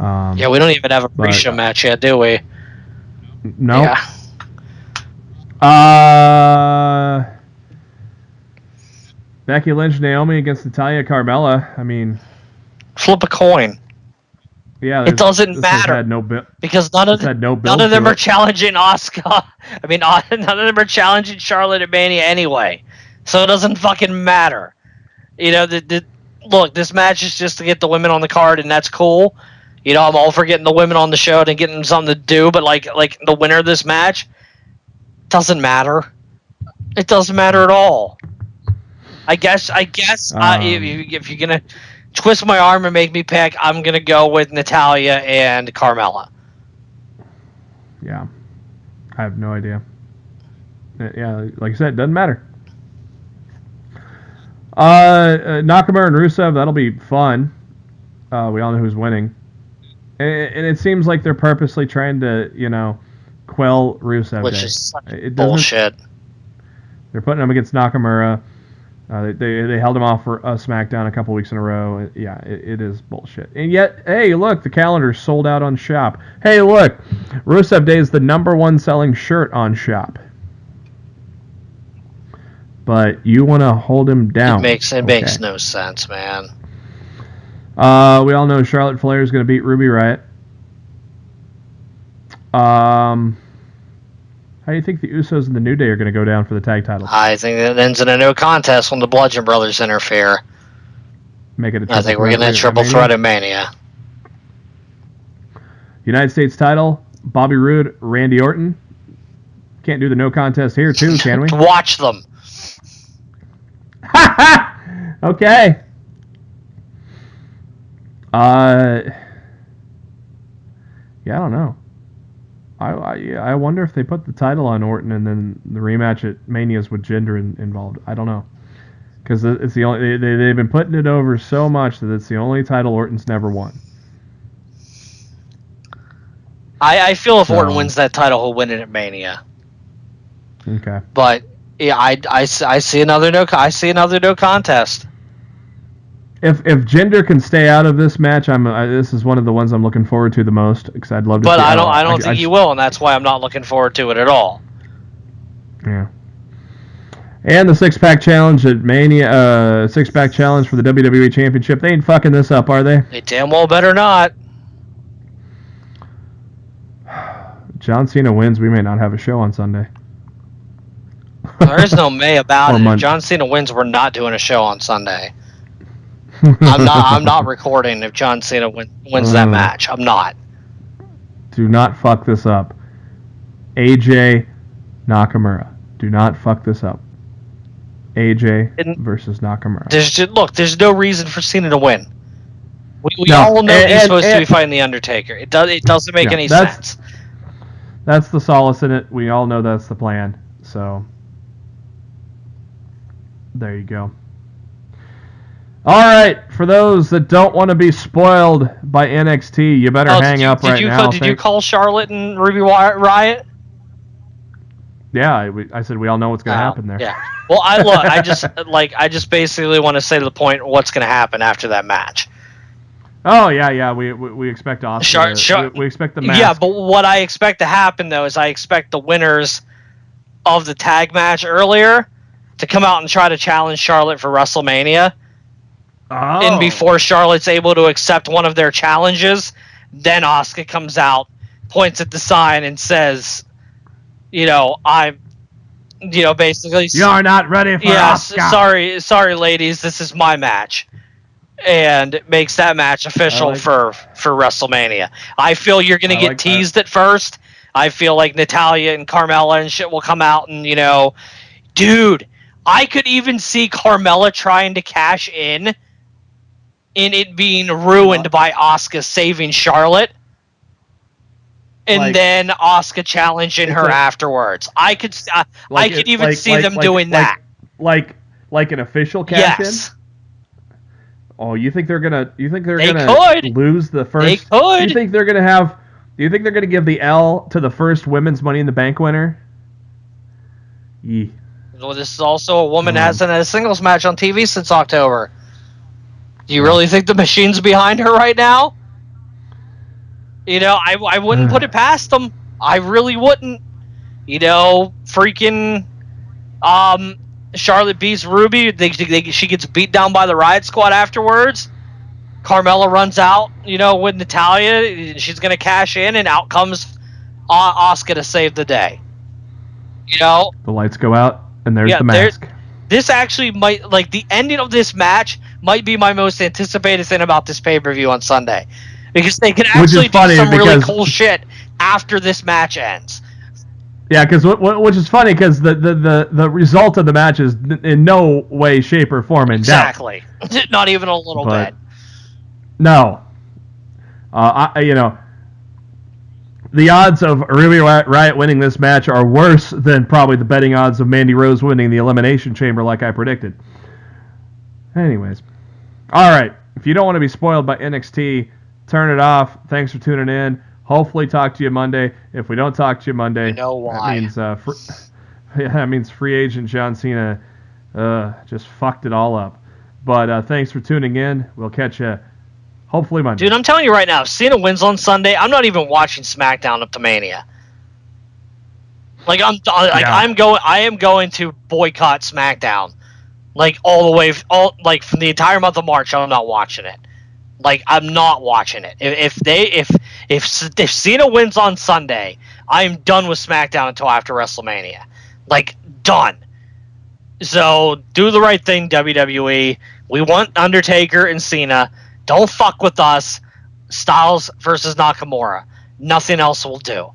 Yeah, we don't even have a pre-show match yet, do we? No. Yeah. Becky Lynch, Naomi against Natalya, Carmella. I mean, flip a coin. Yeah, it doesn't matter because none of them are challenging Asuka. I mean, none of them are challenging Charlotte at Mania anyway, so it doesn't fucking matter. Look, this match is just to get the women on the card, and that's cool. I'm all for getting the women on the show and getting them something to do, but like the winner of this match doesn't matter. It doesn't matter at all. I guess if you're gonna twist my arm and make me pick, I'm gonna go with Natalya and Carmella. Yeah, I have no idea. Yeah, like I said, it doesn't matter. Nakamura and Rusev, that'll be fun. We all know who's winning. And it seems like they're purposely trying to, quell Rusev. Which is bullshit. They're putting him against Nakamura. They held him off for SmackDown a couple weeks in a row. Yeah, it is bullshit. And yet, hey, look, the calendar's sold out on Shop. Hey, look, Rusev Day is the #1 selling shirt on Shop. But you want to hold him down. It makes no sense, man. We all know Charlotte Flair is going to beat Ruby Riott. How do you think the Usos and the New Day are going to go down for the tag titles? I think it ends in a no contest when the Bludgeon Brothers interfere. Make it. I think we're getting a triple threat at Mania. United States title: Bobby Roode, Randy Orton. Can't do the no contest here too, can we? Watch them. Okay. Yeah, I don't know. I wonder if they put the title on Orton and then the rematch at Mania's with Jinder involved. I don't know. because it's the only they've been putting it over so much that it's the only title Orton's never won. I feel if Orton wins that title, he'll win it at Mania. Okay. But yeah, I see another no contest. If Jinder can stay out of this match, this is one of the ones I'm looking forward to the most because I'd love to. But I don't think he will, and that's why I'm not looking forward to it at all. Yeah. And the six-pack challenge at Mania, six-pack challenge for the WWE Championship. They ain't fucking this up, are they? They damn well better not. John Cena wins, we may not have a show on Sunday. There is no may about it. If John Cena wins, we're not doing a show on Sunday. I'm not recording if John Cena wins that match. I'm not. Do not fuck this up. AJ Nakamura. Do not fuck this up. AJ versus Nakamura. There's no reason for Cena to win. We all know he's supposed to be fighting The Undertaker. It doesn't make any sense. That's the solace in it. We all know that's the plan. So, there you go. All right, for those that don't want to be spoiled by NXT, you better hang up right now. Did you call Charlotte and Ruby Riott? Yeah, I said we all know what's going to happen there. Yeah. Well, I just basically want to say to the point what's going to happen after that match. Oh yeah. We expect Austin. We expect the match. Yeah, but what I expect to happen though is I expect the winners of the tag match earlier to come out and try to challenge Charlotte for WrestleMania. Oh. And before Charlotte's able to accept one of their challenges, then Asuka comes out, points at the sign, and says, basically, you're not ready for Asuka. Sorry, ladies, this is my match. And makes that match official for WrestleMania. I feel you're going to get teased at first. I feel like Natalya and Carmella and shit will come out and, dude, I could even see Carmella trying to cash in it being ruined by Asuka saving Charlotte. And then Asuka challenging her afterwards. I could even see them doing that. Like an official cash in? Yes. Oh, you think they're gonna could lose the first? They could. Do you think they're gonna give the L to the first women's Money in the Bank winner? Yeah. Well, this is also a woman that hasn't had a singles match on TV since October. Do you really think the machine's behind her right now? I wouldn't put it past them. I really wouldn't. Freaking Charlotte beats Ruby. She gets beat down by the Riot Squad afterwards. Carmella runs out, with Natalya. She's going to cash in, and out comes Asuka to save the day. The lights go out, and there's the mask. This actually might, the ending of this match might be my most anticipated thing about this pay-per-view on Sunday. Because they can actually do some really cool shit after this match ends. Yeah, which is funny because the result of the match is in no way, shape, or form in doubt. Exactly. Not even a little bit. No. The odds of Ruby Riott winning this match are worse than probably the betting odds of Mandy Rose winning the Elimination Chamber like I predicted. Anyways. All right. If you don't want to be spoiled by NXT, turn it off. Thanks for tuning in. Hopefully talk to you Monday. If we don't talk to you Monday, you know why. That means free agent John Cena just fucked it all up. But thanks for tuning in. We'll catch you hopefully Monday. Dude, I'm telling you right now, if Cena wins on Sunday, I'm not even watching SmackDown up to Mania. I am going to boycott SmackDown. All the way, from the entire month of March, I'm not watching it. I'm not watching it. If Cena wins on Sunday, I'm done with SmackDown until after WrestleMania. Done. So do the right thing, WWE. We want Undertaker and Cena. Don't fuck with us. Styles versus Nakamura. Nothing else will do.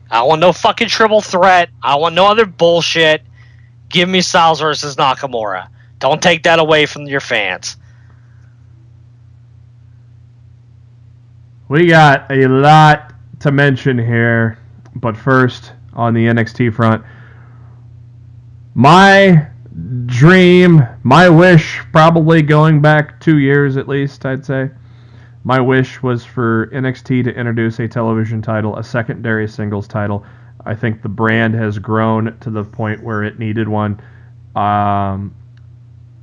I want no fucking triple threat. I want no other bullshit. Give me Styles versus Nakamura. Don't take that away from your fans. We got a lot to mention here, but first, on the NXT front, my Dream, my wish, probably going back 2 years at least, I'd say. My wish was for NXT to introduce a television title, a secondary singles title. I think the brand has grown to the point where it needed one.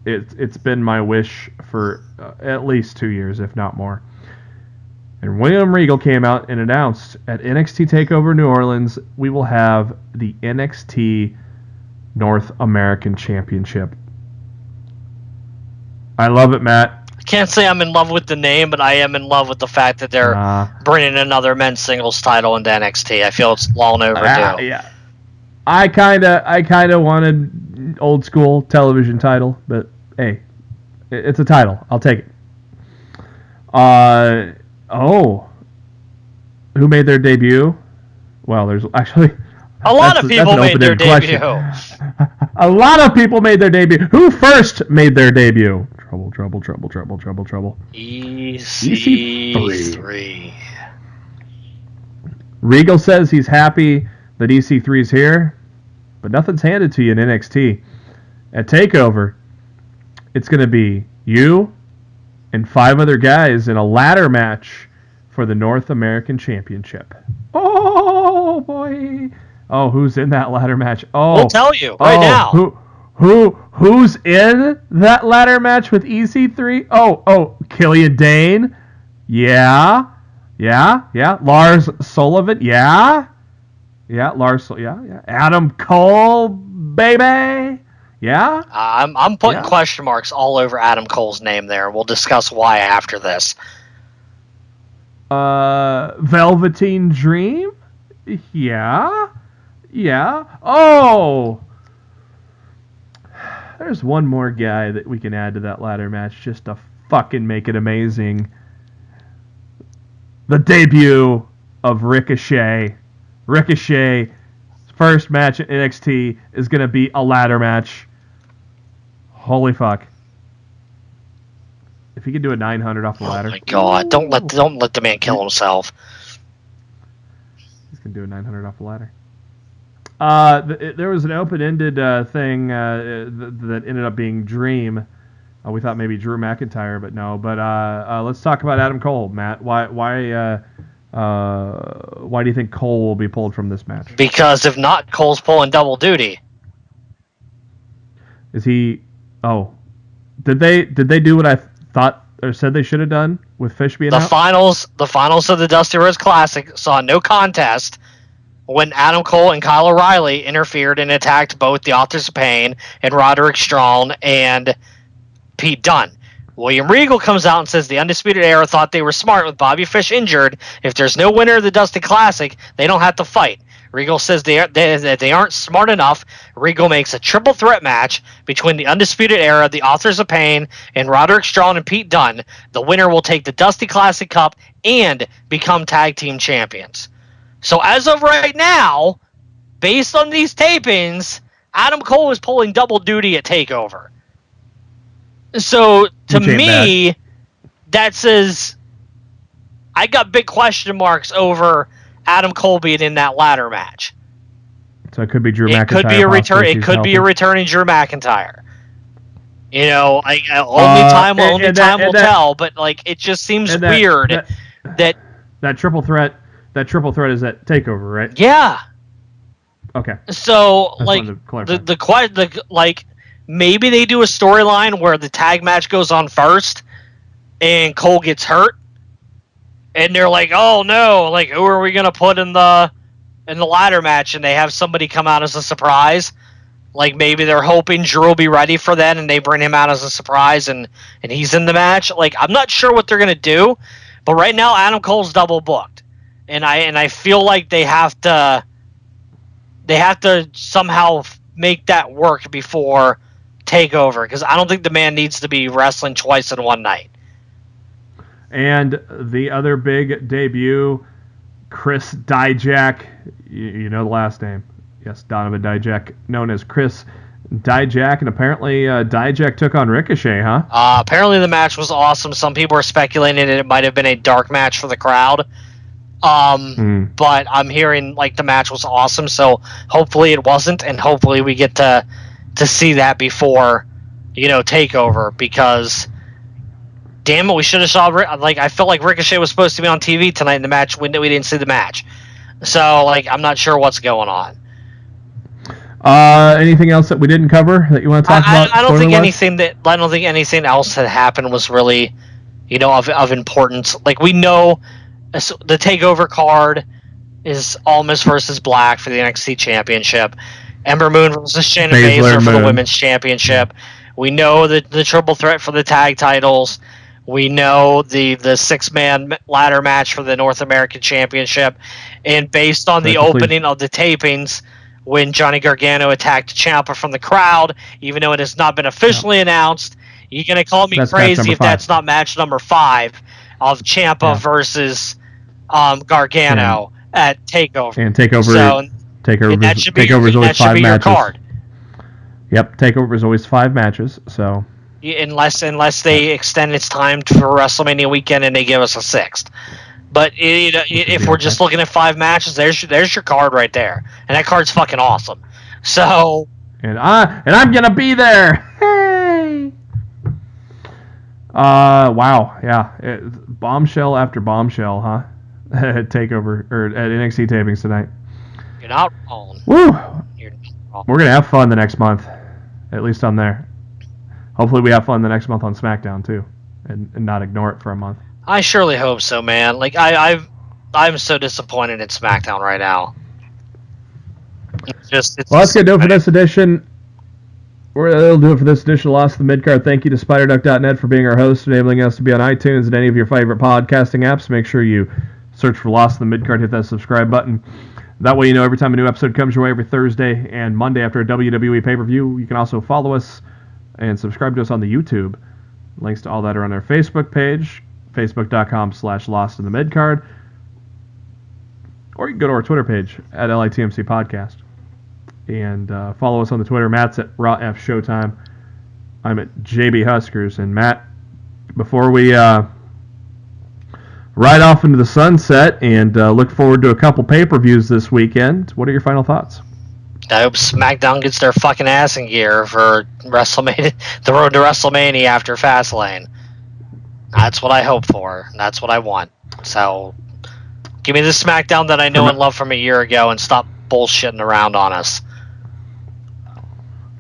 It's been my wish for at least 2 years, if not more. And William Regal came out and announced at NXT TakeOver New Orleans, we will have the NXT North American Championship. I love it, Matt. I can't say I'm in love with the name, but I am in love with the fact that they're bringing another men's singles title into NXT. I feel it's long overdue. Yeah. I kind of wanted old school television title, but hey, it's a title. I'll take it. Who made their debut? Well, there's actually a lot of people made their debut. A lot of people made their debut. Who first made their debut? Trouble. EC3. Regal says he's happy that EC3's here, but nothing's handed to you in NXT. At TakeOver, it's going to be you and 5 other guys in a ladder match for the North American Championship. Oh, boy. Oh, who's in that ladder match? Oh, we'll tell you right now. Who's in that ladder match with EC3? Oh, Killian Dane. Yeah. Lars Sullivan. Yeah. Adam Cole, baby. Yeah. I'm putting question marks all over Adam Cole's name there. We'll discuss why after this. Velveteen Dream. Yeah. Oh. There's one more guy that we can add to that ladder match just to fucking make it amazing. The debut of Ricochet. Ricochet's first match at NXT is going to be a ladder match. Holy fuck. If he could do a 900 off the ladder. Oh my god, don't let the man kill himself. He's going to do a 900 off the ladder. There was an open-ended thing that ended up being Dream. We thought maybe Drew McIntyre, but no. But let's talk about Adam Cole, Matt. Why do you think Cole will be pulled from this match? Because if not, Cole's pulling double duty. Is he? Oh, did they do what I thought or said they should have done with Fish being out? The finals of the Dusty Rhodes Classic saw no contest when Adam Cole and Kyle O'Reilly interfered and attacked both the Authors of Pain and Roderick Strong and Pete Dunne. William Regal comes out and says the Undisputed Era thought they were smart with Bobby Fish injured. If there's no winner of the Dusty Classic, they don't have to fight. Regal says they aren't smart enough. Regal makes a triple threat match between the Undisputed Era, the Authors of Pain, and Roderick Strong and Pete Dunne. The winner will take the Dusty Classic Cup and become tag team champions. So as of right now, based on these tapings, Adam Cole is pulling double duty at TakeOver. So to me, that says I got big question marks over Adam Cole being in that ladder match. So it could be Drew McIntyre. It could be a returning Drew McIntyre. You know, only time will tell. But like, it just seems weird that triple threat. That triple threat is at TakeOver, right? Yeah. Okay. So like maybe they do a storyline where the tag match goes on first, and Cole gets hurt, and they're like, "Oh no! Like, who are we gonna put in the ladder match?" And they have somebody come out as a surprise. Like maybe they're hoping Drew will be ready for that, and they bring him out as a surprise, and he's in the match. Like, I'm not sure what they're gonna do, but right now Adam Cole's double booked. And I feel like they have to somehow make that work before TakeOver, because I don't think the man needs to be wrestling twice in one night. And the other big debut, Chris Dijak, you know the last name, yes, Donovan Dijak, known as Chris Dijak, and apparently Dijak took on Ricochet, huh? Apparently the match was awesome. Some people are speculating that it might have been a dark match for the crowd. But I'm hearing like the match was awesome, so hopefully it wasn't, and hopefully we get to to see that before, TakeOver, because damn it, we should have saw, I felt like Ricochet was supposed to be on TV tonight in the match when we didn't see the match. So, I'm not sure what's going on. Anything else that we didn't cover that you want to talk about? I don't think anything else that happened was really, of importance. We know the TakeOver card is Almas versus Black for the NXT Championship. Ember Moon versus Shayna Baszler for the Women's Championship. We know the triple threat for the tag titles. We know the 6-man ladder match for the North American Championship. And based on the opening of the tapings, when Johnny Gargano attacked Ciampa from the crowd, even though it has not been officially announced, you're going to call me crazy if that's not match number 5 of Ciampa versus Gargano at TakeOver. And TakeOver is always 5 matches. Card. Yep, TakeOver is always 5 matches. So unless they extend its time for WrestleMania weekend and they give us a 6th. But if we're just looking at 5 matches, there's your card right there, and that card's fucking awesome. So, and I'm gonna be there. Hey. Wow, yeah, bombshell after bombshell, huh? At TakeOver or at NXT tapings tonight. You're not wrong. Woo! You're not wrong. We're gonna have fun the next month, at least on there. Hopefully, we have fun the nenext month on SmackDown too, and not ignore it for a month. I surely hope so, man. I'm so disappointed in SmackDown right now. That's gonna do it for this edition. That'll do it for this edition of Lost in the Midcard. Thank you to SpiderDuck.net for being our host, enabling us to be on iTunes and any of your favorite podcasting apps. Make sure you search for Lost in the Midcard, hit that subscribe button. That way you know every time a new episode comes your way every Thursday and Monday after a WWE pay-per-view. You can also follow us and subscribe to us on the YouTube. Links to all that are on our Facebook page, facebook.com/LostInTheMidcard. Or you can go to our Twitter page at LITMC Podcast. And follow us on the Twitter. Matt's at RawF Showtime. I'm at JB Huskers. And Matt, before we ride off into the sunset and look forward to a couple pay-per-views this weekend, what are your final thoughts? I hope SmackDown gets their fucking ass in gear for WrestleMania, the road to WrestleMania after Fastlane. That's what I hope for. That's what I want. So, give me the SmackDown that I know and love from a year ago and stop bullshitting around on us.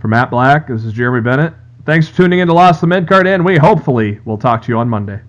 For Matt Black, this is Jeremy Bennett. Thanks for tuning in to Lost in the Midcard, and we hopefully will talk to you on Monday.